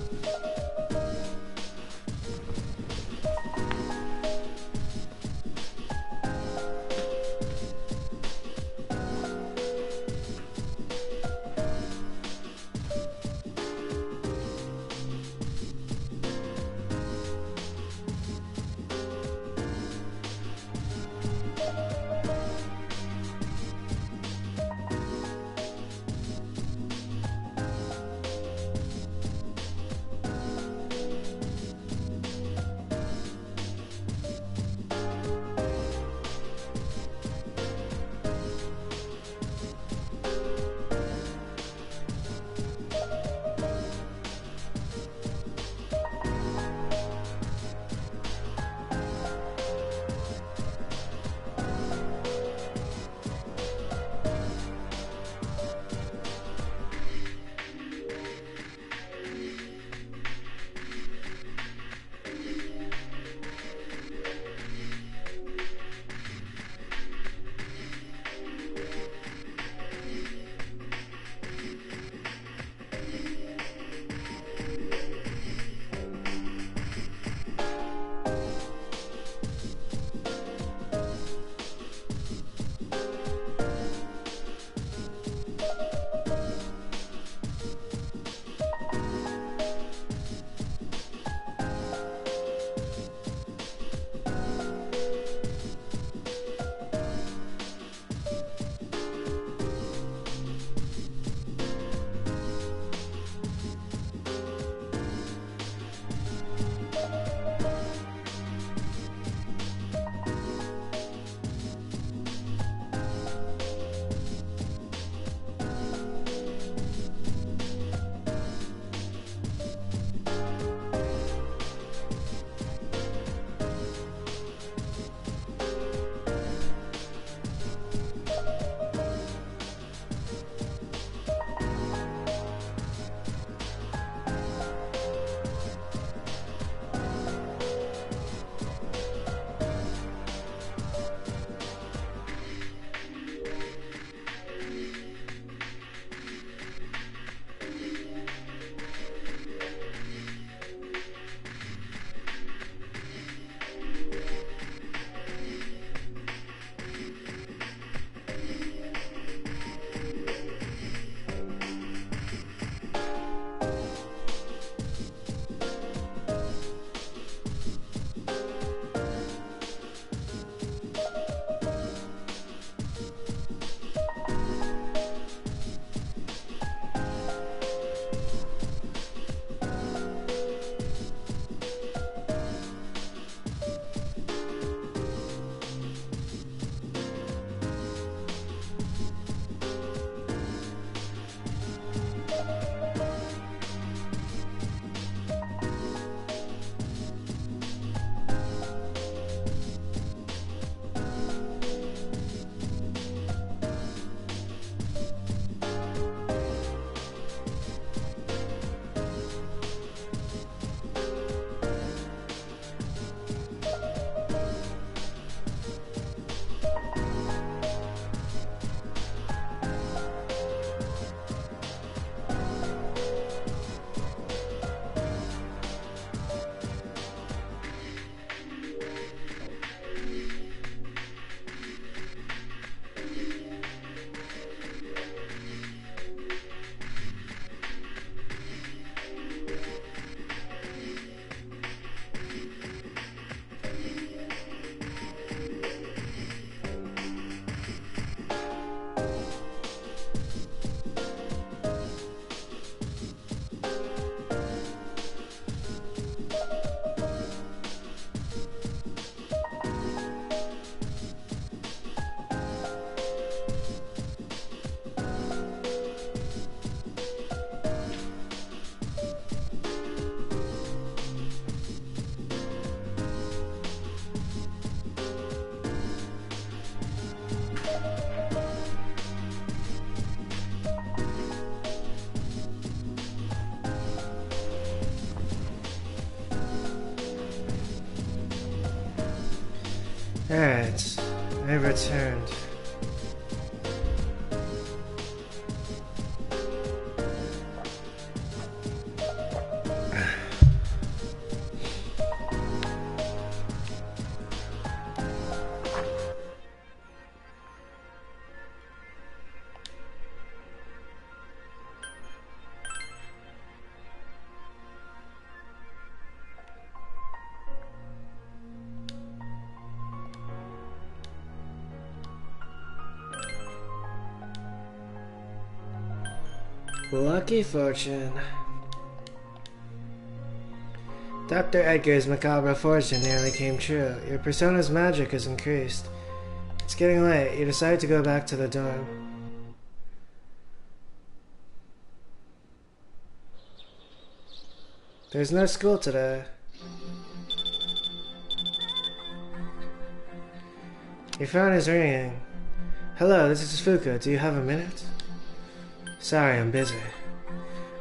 Alright, I returned. Lucky fortune. Dr. Edgar's macabre fortune nearly came true. Your persona's magic has increased. It's getting late. You decide to go back to the dorm. There's no school today. Your phone is ringing. Hello, this is Fuka. Do you have a minute? Sorry, I'm busy.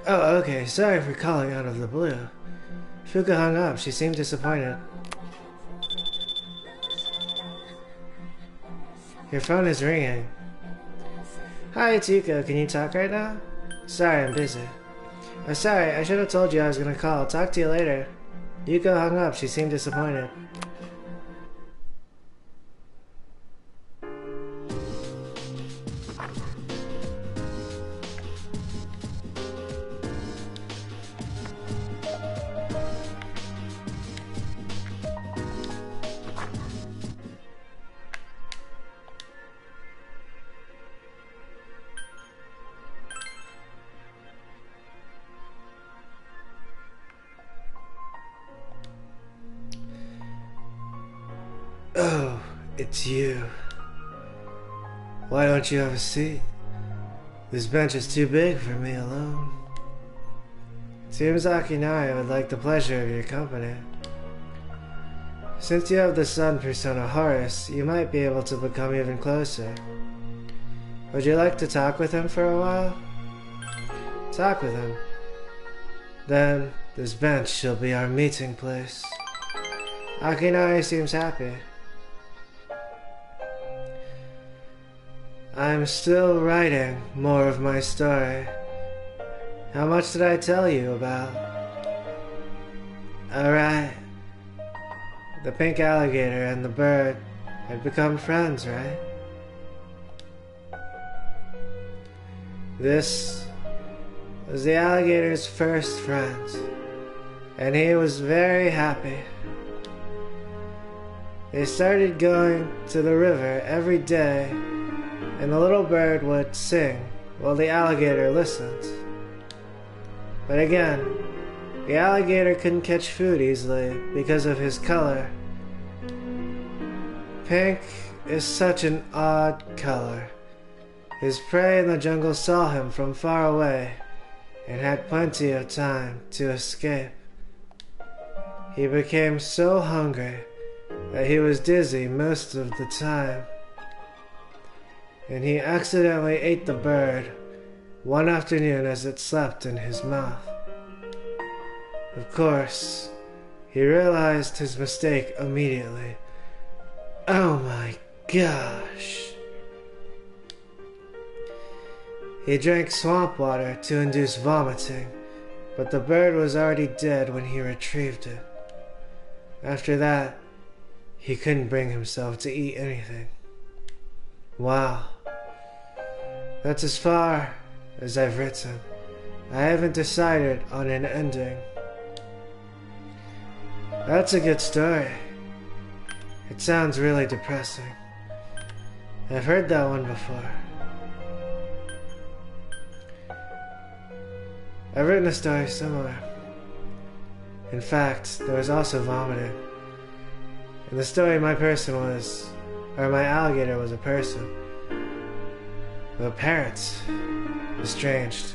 Oh, okay. Sorry for calling out of the blue. Fuka hung up. She seemed disappointed. Your phone is ringing. Hi, it's Yuko. Can you talk right now? Sorry, I'm busy. Oh, sorry. I should have told you I was gonna call. Talk to you later. Yuko hung up. She seemed disappointed. Oh, it's you. Why don't you have a seat? This bench is too big for me alone. Seems Akinari would like the pleasure of your company. Since you have the sun persona Horus, you might be able to become even closer. Would you like to talk with him for a while? Talk with him. Then, this bench shall be our meeting place. Akinari seems happy. I'm still writing more of my story. How much did I tell you about? Alright. The pink alligator and the bird had become friends, right? This was the alligator's first friend, and he was very happy. They started going to the river every day, and the little bird would sing while the alligator listened. But again, the alligator couldn't catch food easily because of his color. Pink is such an odd color. His prey in the jungle saw him from far away and had plenty of time to escape. He became so hungry that he was dizzy most of the time. And he accidentally ate the bird one afternoon as it slept in his mouth. Of course, he realized his mistake immediately. Oh my gosh. He drank swamp water to induce vomiting, but the bird was already dead when he retrieved it. After that, he couldn't bring himself to eat anything. Wow. That's as far as I've written. I haven't decided on an ending. That's a good story. It sounds really depressing. I've heard that one before. I've written a story similar. In fact, there was also vomiting. In the story, my alligator was a person. The parrots estranged.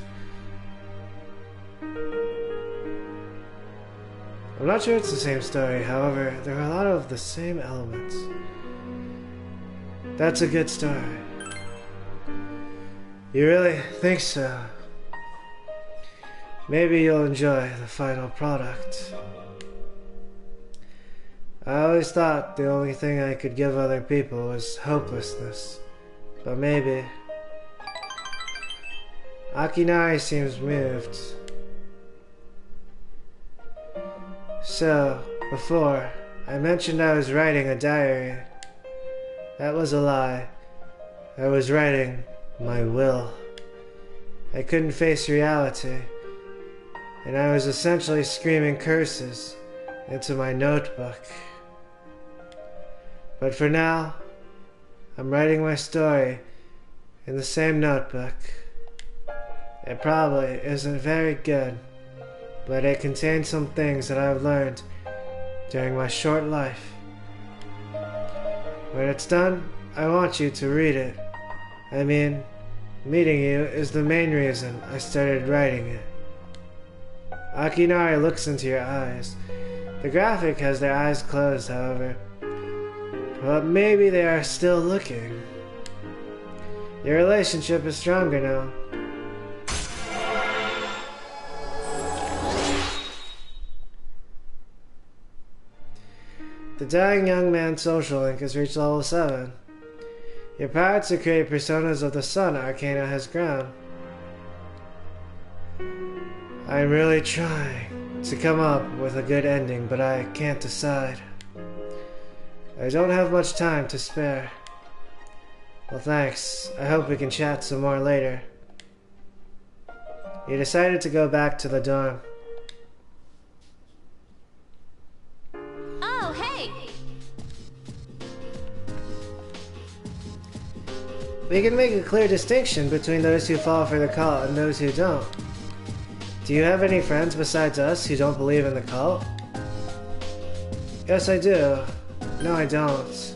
I'm not sure it's the same story, however, there are a lot of the same elements. That's a good story. You really think so? Maybe you'll enjoy the final product. I always thought the only thing I could give other people was hopelessness. But maybe... Akinari seems moved. So, before, I mentioned I was writing a diary. That was a lie. I was writing my will. I couldn't face reality, and I was essentially screaming curses into my notebook. But for now, I'm writing my story in the same notebook. It probably isn't very good, but it contains some things that I've learned during my short life. When it's done, I want you to read it. I mean, meeting you is the main reason I started writing it. Akinari looks into your eyes. The graphic has their eyes closed, however. But maybe they are still looking. Your relationship is stronger now. The dying young man's social link has reached level 7. Your power to create personas of the sun arcana has grown. I'm really trying to come up with a good ending, but I can't decide. I don't have much time to spare. Well, thanks. I hope we can chat some more later. You decided to go back to the dorm. Oh, hey! We can make a clear distinction between those who fall for the cult and those who don't. Do you have any friends besides us who don't believe in the cult? Yes, I do. No, I don't.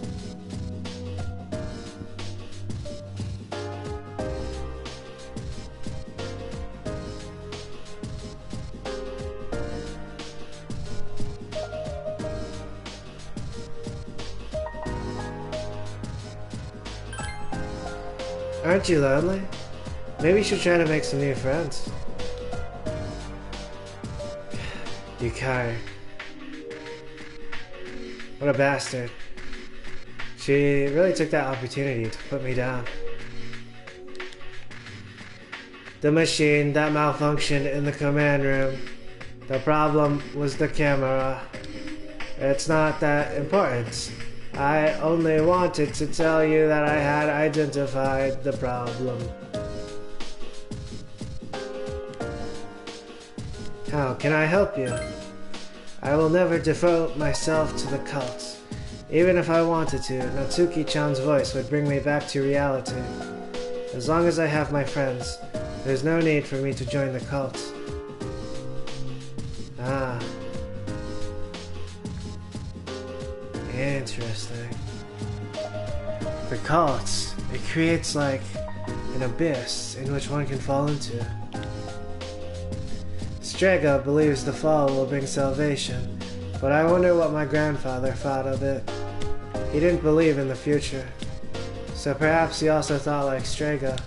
Aren't you lonely? Maybe you should try to make some new friends. Yukari. What a bastard. She really took that opportunity to put me down. The machine that malfunctioned in the command room. The problem was the camera. It's not that important. I only wanted to tell you that I had identified the problem. How can I help you? I will never devote myself to the cult. Even if I wanted to, Natsuki-chan's voice would bring me back to reality. As long as I have my friends, there's no need for me to join the cult. Ah. Interesting. The cult, it creates like an abyss in which one can fall into. Strega believes the fall will bring salvation, but I wonder what my grandfather thought of it. He didn't believe in the future, so perhaps he also thought like Strega.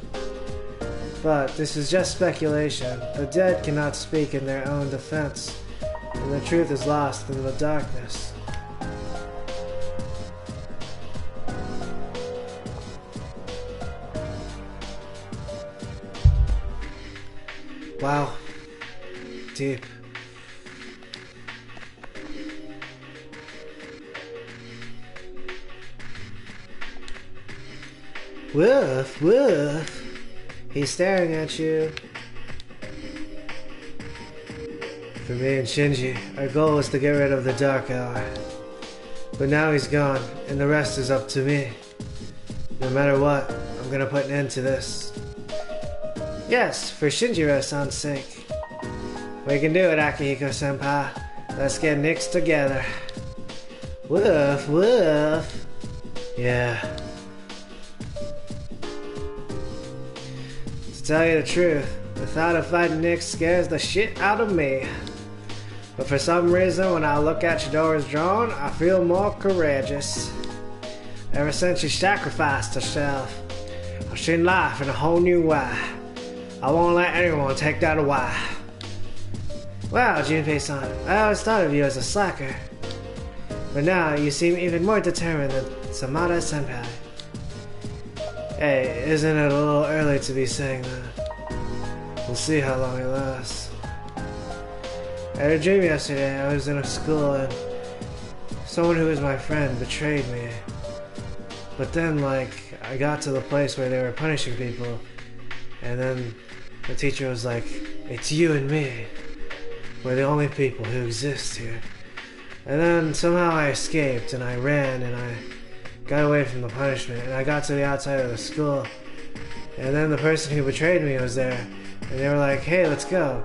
But this is just speculation. The dead cannot speak in their own defense, and the truth is lost in the darkness. Wow. Deep. Woof, woof. He's staring at you. For me and Shinji, our goal was to get rid of the Dark Hour. But now he's gone, and the rest is up to me. No matter what, I'm gonna put an end to this. Yes, for Shinjiro-san's sake. We can do it, Akihiko-senpai. Let's get Nyx together. Woof, woof. Yeah. To tell you the truth, the thought of fighting Nyx scares the shit out of me. But for some reason, when I look at Chidora's drone, I feel more courageous. Ever since she sacrificed herself, I've seen life in a whole new way. I won't let anyone take that away. Wow, Junpei-san, I always thought of you as a slacker. But now you seem even more determined than Samada-senpai. Hey, isn't it a little early to be saying that? We'll see how long it lasts. I had a dream yesterday. I was in a school and someone who was my friend betrayed me. But then, like, I got to the place where they were punishing people, and then the teacher was like, "It's you and me. We're the only people who exist here." And then somehow I escaped, and I ran, and I got away from the punishment, and I got to the outside of the school, and then the person who betrayed me was there, and they were like, "Hey, let's go."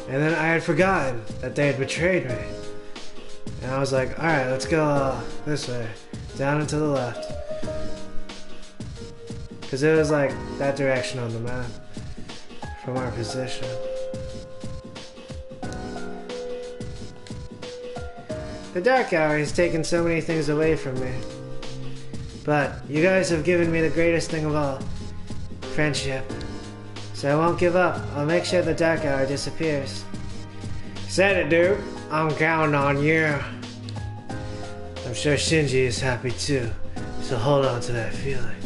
And then I had forgotten that they had betrayed me. And I was like, "Alright, let's go this way, down and to the left." Because it was like that direction on the map from our position. The dark hour has taken so many things away from me. But you guys have given me the greatest thing of all, friendship. So I won't give up. I'll make sure the dark hour disappears. Said it, dude. I'm counting on you. I'm sure Shinji is happy too, so hold on to that feeling.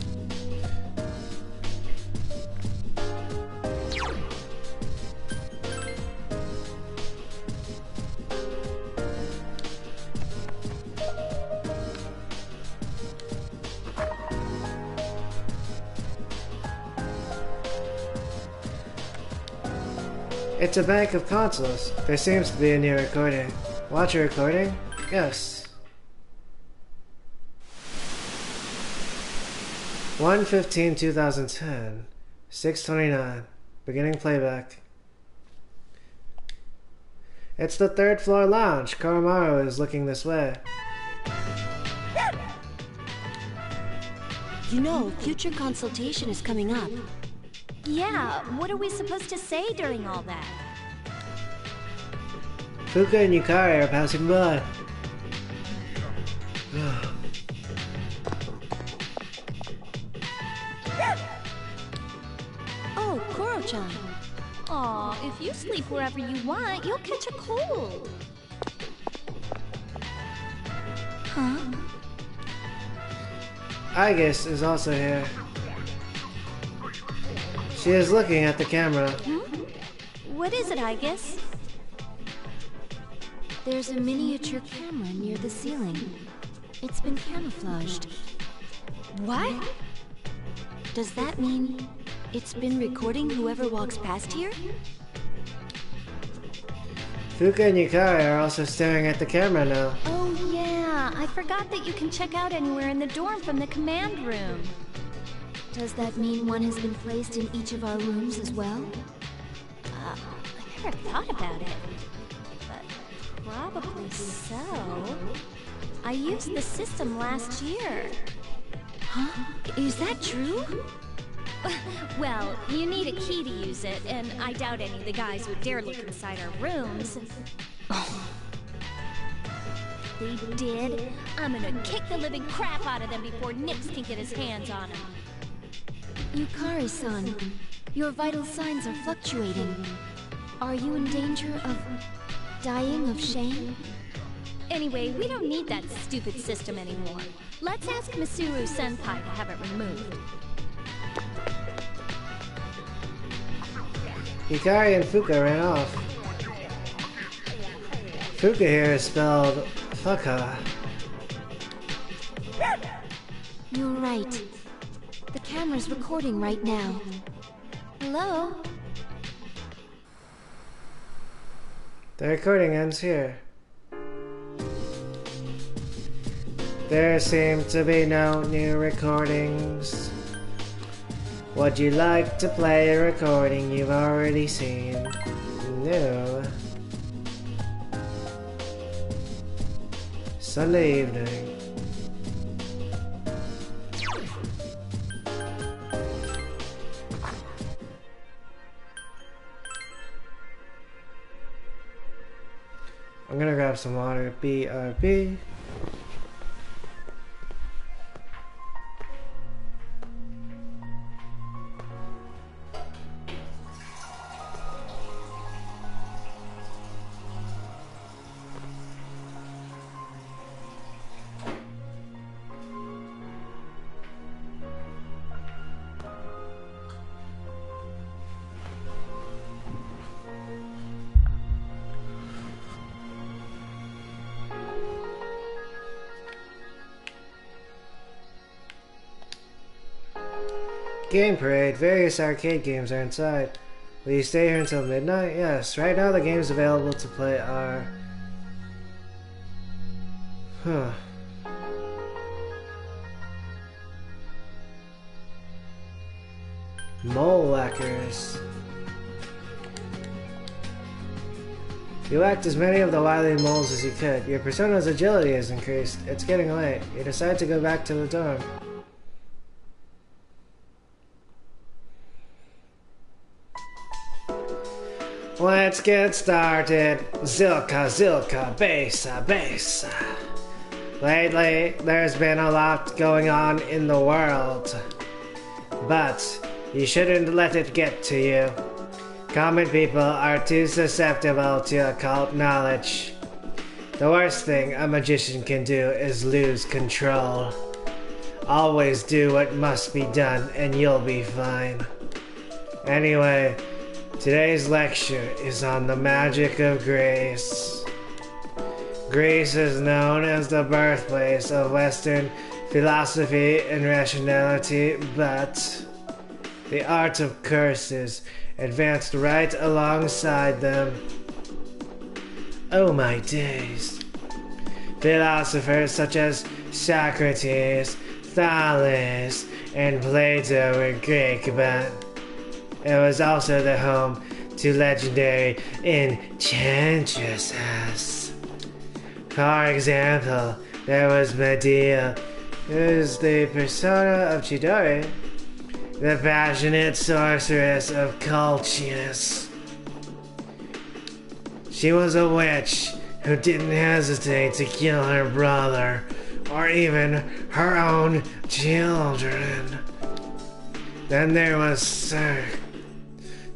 It's a bank of consoles. There seems to be a new recording. Watch a recording? Yes. 1/15/2010. 6:29. Beginning playback. It's the third floor lounge. Koromaru is looking this way. You know, future consultation is coming up. Yeah, what are we supposed to say during all that? Fuka and Yukari are passing by. Oh, Koro-chan. Aw, if you sleep wherever you want, you'll catch a cold. Huh? Aigis is also here. She is looking at the camera. What is it, Aigis? There's a miniature camera near the ceiling. It's been camouflaged. What? Does that mean it's been recording whoever walks past here? Fuka and Yukari are also staring at the camera now. Oh yeah, I forgot that you can check out anywhere in the dorm from the command room. Does that mean one has been placed in each of our rooms as well? I never thought about it. But probably so. I used the system last year. Huh? Is that true? Well, you need a key to use it, and I doubt any of the guys would dare look inside our rooms. They did. I'm gonna kick the living crap out of them before Nix can get his hands on them. Yukari-san, your vital signs are fluctuating. Are you in danger of dying of shame? Anyway, we don't need that stupid system anymore. Let's ask Misuru-senpai to have it removed. Yukari and Fuka ran off. Fuka here is spelled Fuka. You're right. The camera's recording right now. Hello? The recording ends here. There seem to be no new recordings. Would you like to play a recording you've already seen? No. Sunday evening. I'm gonna grab some water. BRB. game parade. Various arcade games are inside. Will you stay here until midnight? Yes. Right now the games available to play are... Huh. Mole whackers. You whacked as many of the wily moles as you could. Your persona's agility has increased. It's getting late. You decide to go back to the dorm. Let's get started. Zilka, Zilka, Besa, Besa. Lately, there's been a lot going on in the world. But you shouldn't let it get to you. Common people are too susceptible to occult knowledge. The worst thing a magician can do is lose control. Always do what must be done and you'll be fine. Anyway, today's lecture is on the magic of Greece. Greece is known as the birthplace of Western philosophy and rationality, but the art of curses advanced right alongside them. Oh my days. Philosophers such as Socrates, Thales, and Plato were Greek, but it was also the home to legendary enchantresses. For example, there was Medea, who is the persona of Chidori, the passionate sorceress of Colchis. She was a witch who didn't hesitate to kill her brother, or even her own children. Then there was Circe,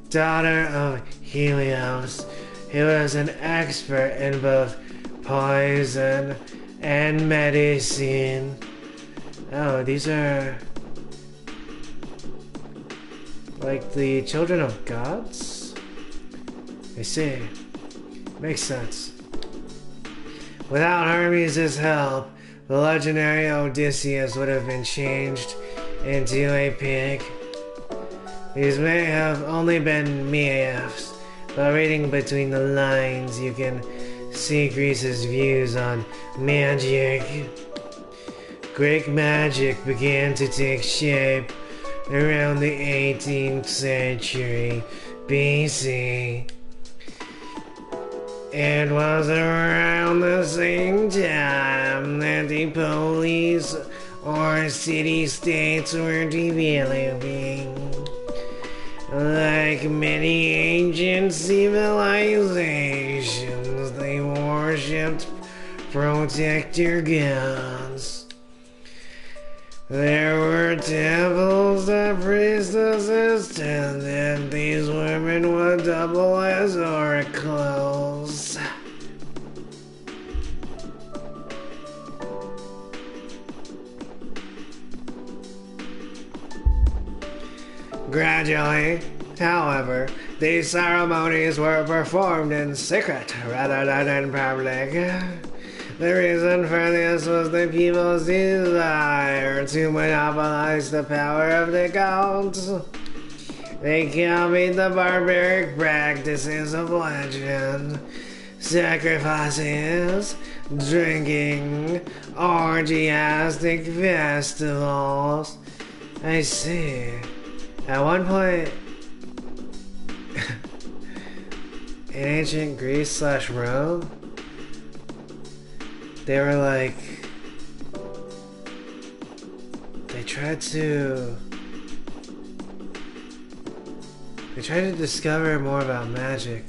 daughter of Helios, who was an expert in both poison and medicine. Oh, these are... like the children of gods? I see. Makes sense. Without Hermes' help, the legendary Odysseus would have been changed into a pig. These may have only been myths, but reading between the lines you can see Greece's views on magic. Greek magic began to take shape around the 18th century BC. It was around the same time that the police or city-states were developing. Like many ancient civilizations, they worshipped protector gods. There were temples that priestesses tended. These women would double as oracles. Gradually, however, these ceremonies were performed in secret rather than in public. The reason for this was the people's desire to monopolize the power of the gods. They copied the barbaric practices of legend, sacrifices, drinking, orgiastic festivals. I see. At one point, in ancient Greece / Rome, they were like, they tried to discover more about magic,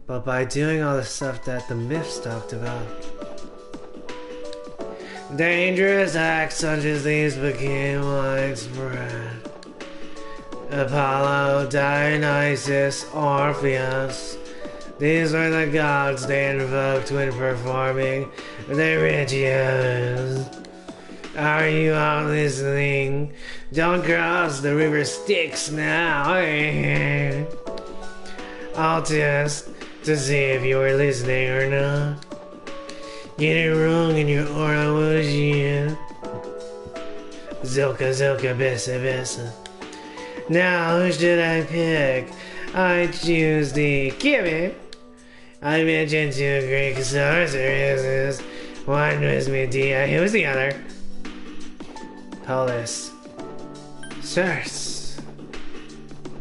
but by doing all the stuff that the myths talked about. Dangerous acts such as these became widespread. Apollo, Dionysus, Orpheus. These were the gods they invoked when performing their rituals. Are you all listening? Don't cross the river Styx now. I'll test to see if you were listening or not. Get it wrong and your aura will shit. Zilka, Zilka, Bessa, Bessa. Now, who should I pick? I choose the Kirby. I mentioned two Greek sorceresses. One was Medea, who was the other? Polis. Circe.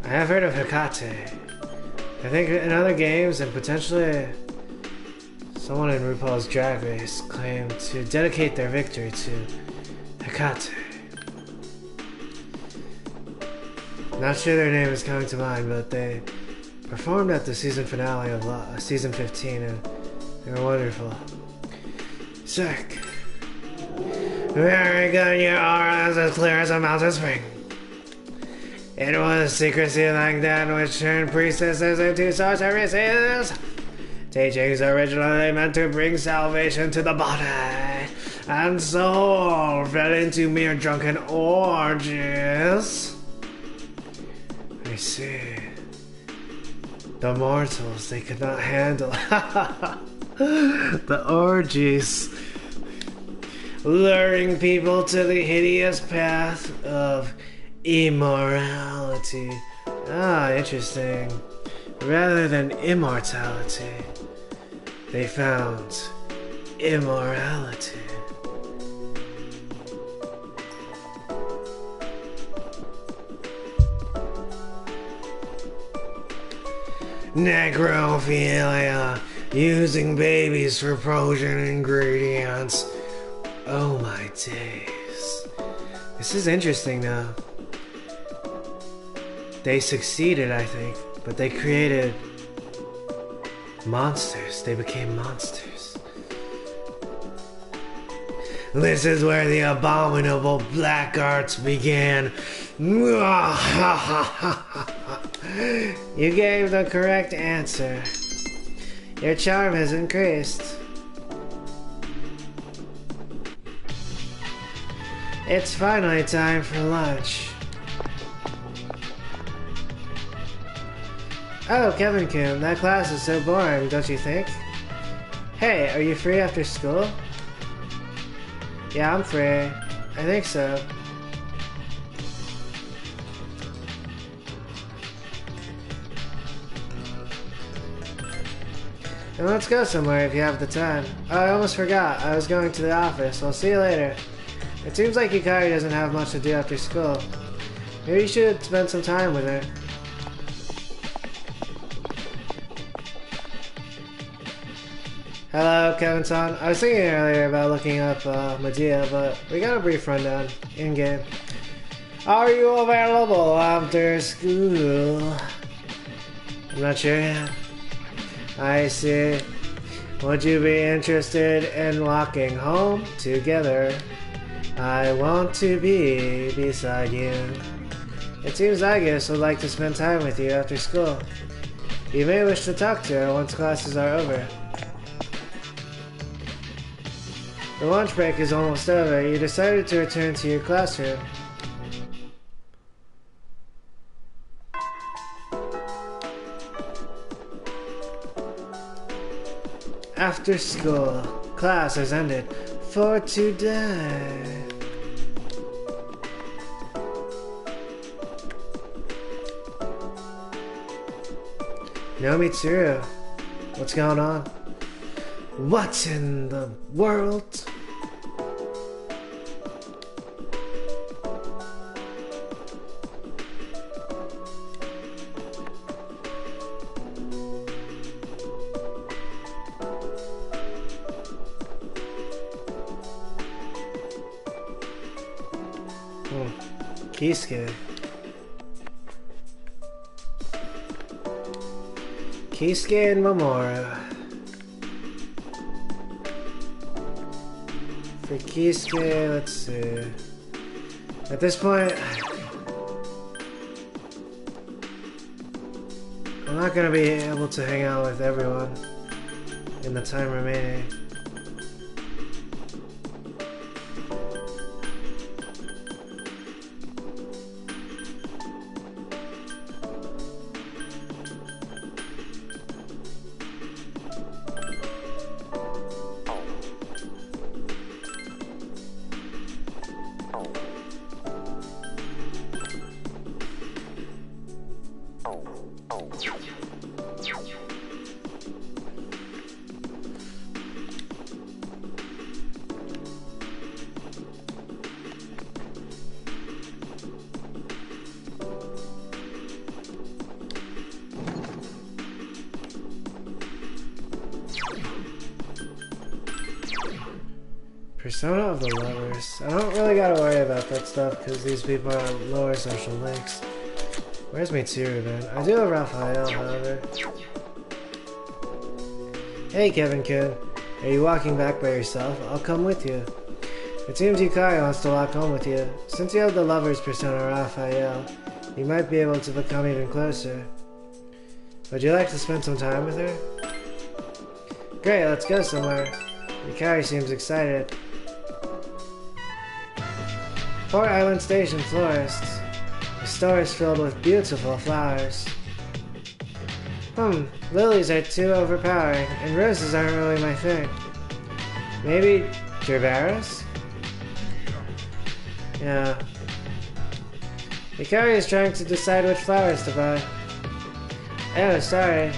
I have heard of Hecate. I think in other games, and potentially someone in RuPaul's Drag Race, claimed to dedicate their victory to Hecate. Not sure their name is coming to mind, but they performed at the season finale of season 15, and they were wonderful. Sick. Very good, your aura is as clear as a mountain spring. It was secrecy like that which turned priestesses into sorceresses. Teachings originally meant to bring salvation to the body and soul fell into mere drunken orgies. I see. The mortals, they could not handle the orgies, luring people to the hideous path of immorality. Ah, interesting. Rather than immortality, they found immorality. Necrophilia, using babies for potion ingredients. Oh my days. This is interesting now. They succeeded, I think, but they created monsters. They became monsters. This is where the abominable black arts began. You gave the correct answer. Your charm has increased. It's finally time for lunch. Oh, Kevin Coon, that class is so boring, don't you think? Hey, are you free after school? Yeah, I'm free. I think so. And let's go somewhere if you have the time. Oh, I almost forgot. I was going to the office. I'll see you later. It seems like Yukari doesn't have much to do after school. Maybe you should spend some time with her. Hello, Kevin-san. I was thinking earlier about looking up Medea, but we got a brief rundown in-game. Are you available after school? I'm not sure yet. I see. Would you be interested in walking home together? I want to be beside you. It seems Agus would like to spend time with you after school. You may wish to talk to her once classes are over. The lunch break is almost over. You decided to return to your classroom. After school, class has ended for today. No, Mitsuru. What's going on? What in the world? Kisuke. Kisuke and Momora. For Kisuke, let's see. At this point, I'm not gonna be able to hang out with everyone in the time remaining. Persona of the lovers. I don't really gotta worry about that stuff because these people are lower social links. Where's Mitsuru then? I do have Raphael, however. Hey Kevin-kun. Are you walking back by yourself? I'll come with you. It seems Yukari wants to walk home with you. Since you have the lover's persona, Raphael, you might be able to become even closer. Would you like to spend some time with her? Great, let's go somewhere. Yukari seems excited. Port Island Station florists. The store is filled with beautiful flowers. Lilies are too overpowering, and roses aren't really my thing. Maybe gerberas? Yeah. Yukari is trying to decide which flowers to buy. Oh, sorry.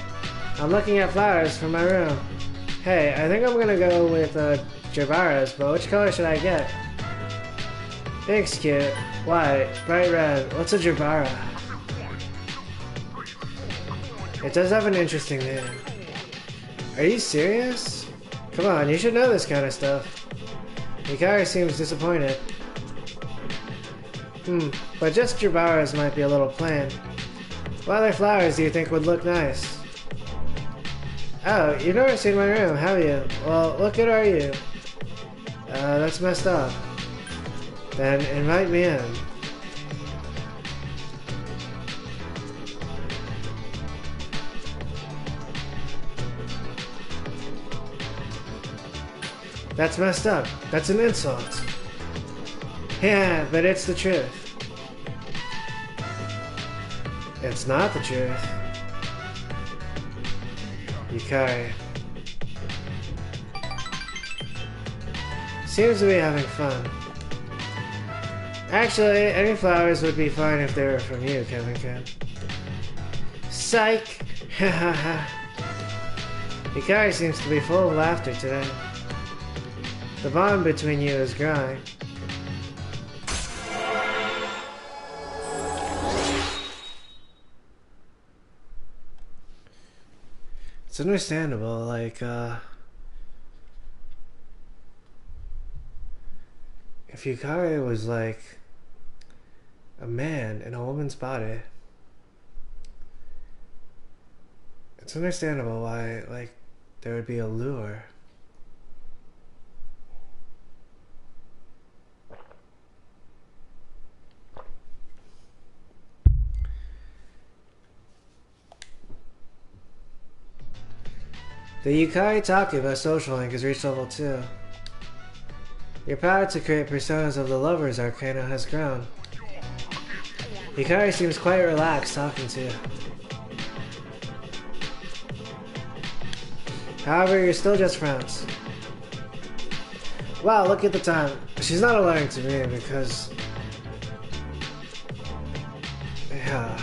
I'm looking at flowers for my room. Hey, I think I'm gonna go with gerberas, but which color should I get? Pink's cute. White, bright red. What's a gerbera? It does have an interesting name. Are you serious? Come on, you should know this kind of stuff. Yukari seems disappointed. But just gerberas might be a little plain. What other flowers do you think would look nice? Oh, you've never seen my room, have you? Well, what good are you? That's messed up. Then invite me in. That's messed up. That's an insult. Yeah, but it's the truth. It's not the truth. Yukari. Seems to be having fun. Actually, any flowers would be fine if they were from you, Kevin-kun. Psych! Hahaha. Yukari seems to be full of laughter today. The bond between you is growing. It's understandable, like, if Yukari was like a man in a woman's body, it's understandable why, like, there would be a lure. The Yukari Takuba social link has reached level 2. Your power to create personas of the lover's arcana has grown. Yukari seems quite relaxed talking to you. However, you're still just friends. Wow, look at the time. She's not alerting to me because... yeah.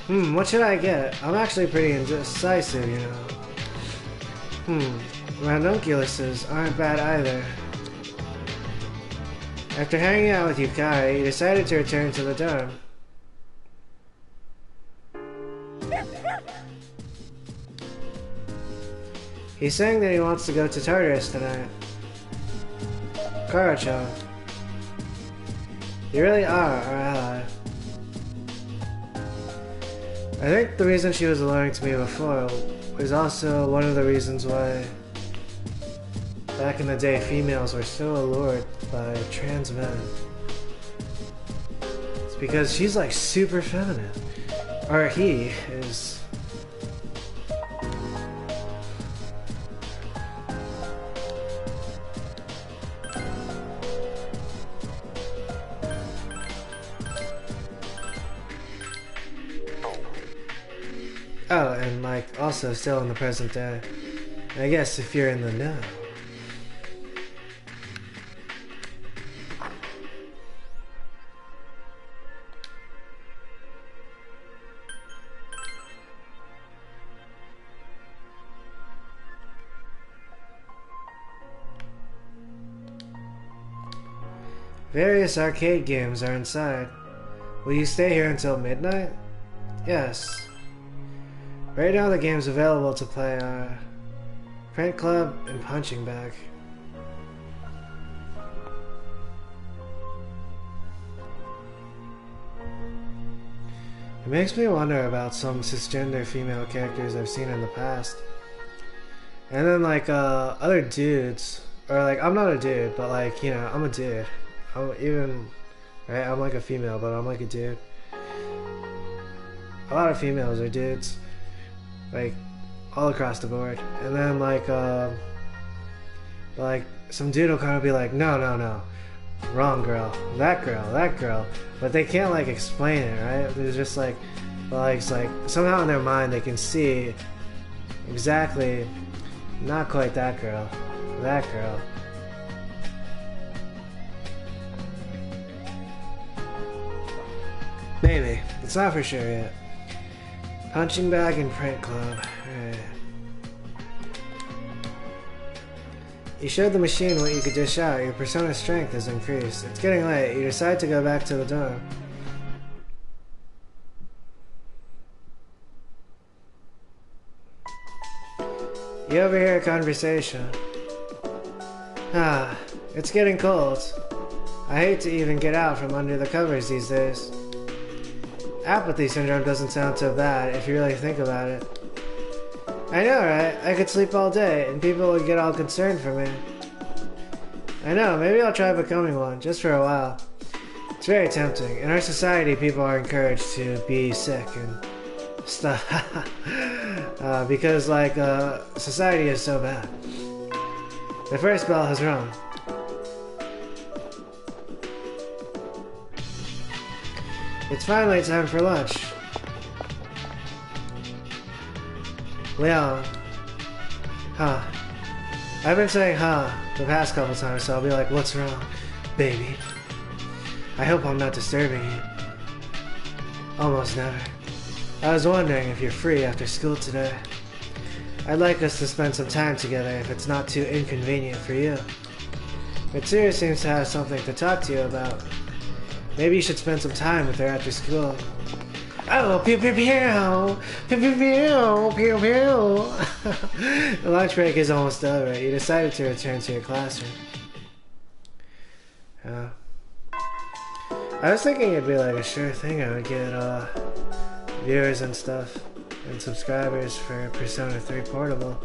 What should I get? I'm actually pretty indecisive, you know. Ranunculuses aren't bad either. After hanging out with Yukari, you decided to return to the dorm. He's saying that he wants to go to Tartarus tonight. Karacho. You really are our ally. I think the reason she was alluring to me before was also one of the reasons why back in the day females were so allured by trans men. It's because she's like super feminine. Or he is. Oh, and like also still in the present day. I guess if you're in the know. Various arcade games are inside. Will you stay here until midnight? Yes. Right now the games available to play are Print club and punching bag. It makes me wonder about some cisgender female characters I've seen in the past. And then like other dudes, or like I'm not a dude, but like, you know, I'm a dude. I'm like a female, but I'm like a dude. A lot of females are dudes, like all across the board. And then like some dude will kind of be like, no, wrong girl, that girl, but they can't like explain it, right? There's just like, it's like somehow in their mind they can see exactly, not quite that girl, that girl. Maybe, it's not for sure yet. Punching bag and print club. Alright. You showed the machine what you could dish out. Your persona's strength has increased. It's getting late. You decide to go back to the dorm. You overhear a conversation. It's getting cold. I hate to even get out from under the covers these days. Apathy syndrome doesn't sound so bad if you really think about it. I know, right? I could sleep all day, and people would get all concerned for me. I know, maybe I'll try becoming one, just for a while. It's very tempting. In our society, people are encouraged to be sick and stuff. Because, like, society is so bad. The first bell has rung. It's finally time for lunch. Leon. I've been saying the past couple times, so I'll be like, what's wrong, baby? I hope I'm not disturbing you. Almost never. I was wondering if you're free after school today. I'd like us to spend some time together if it's not too inconvenient for you. Mitsuru seems to have something to talk to you about. Maybe you should spend some time with her after school. Oh, pew pew pew! Pew pew pew! Pew pew! The lunch break is almost over. You decided to return to your classroom. I was thinking it'd be like a sure thing I would get viewers and stuff and subscribers for Persona 3 Portable.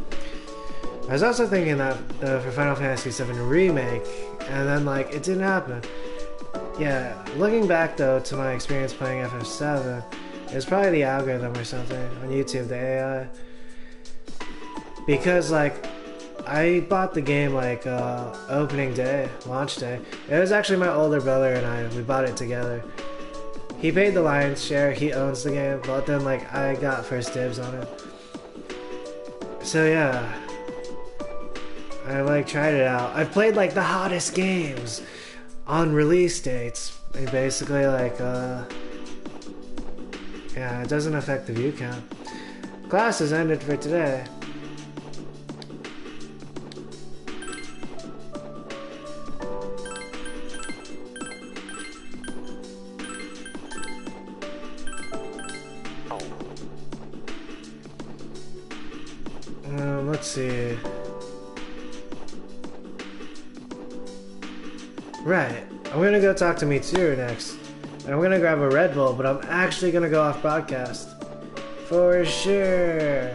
I was also thinking that for Final Fantasy VII Remake, and then like it didn't happen. Yeah, looking back though to my experience playing FF7, it was probably the algorithm or something on YouTube, the AI. Because like, I bought the game like opening day, launch day. It was actually my older brother and we bought it together. He paid the lion's share, he owns the game, but then like I got first dibs on it. So yeah, I like tried it out. I've played like the hottest games on release dates, and basically like yeah, it doesn't affect the view count. Class has ended for today. Let's see. Right, I'm gonna go talk to Mitsuru next. And I'm gonna grab a Red Bull, but I'm actually gonna go off broadcast. For sure.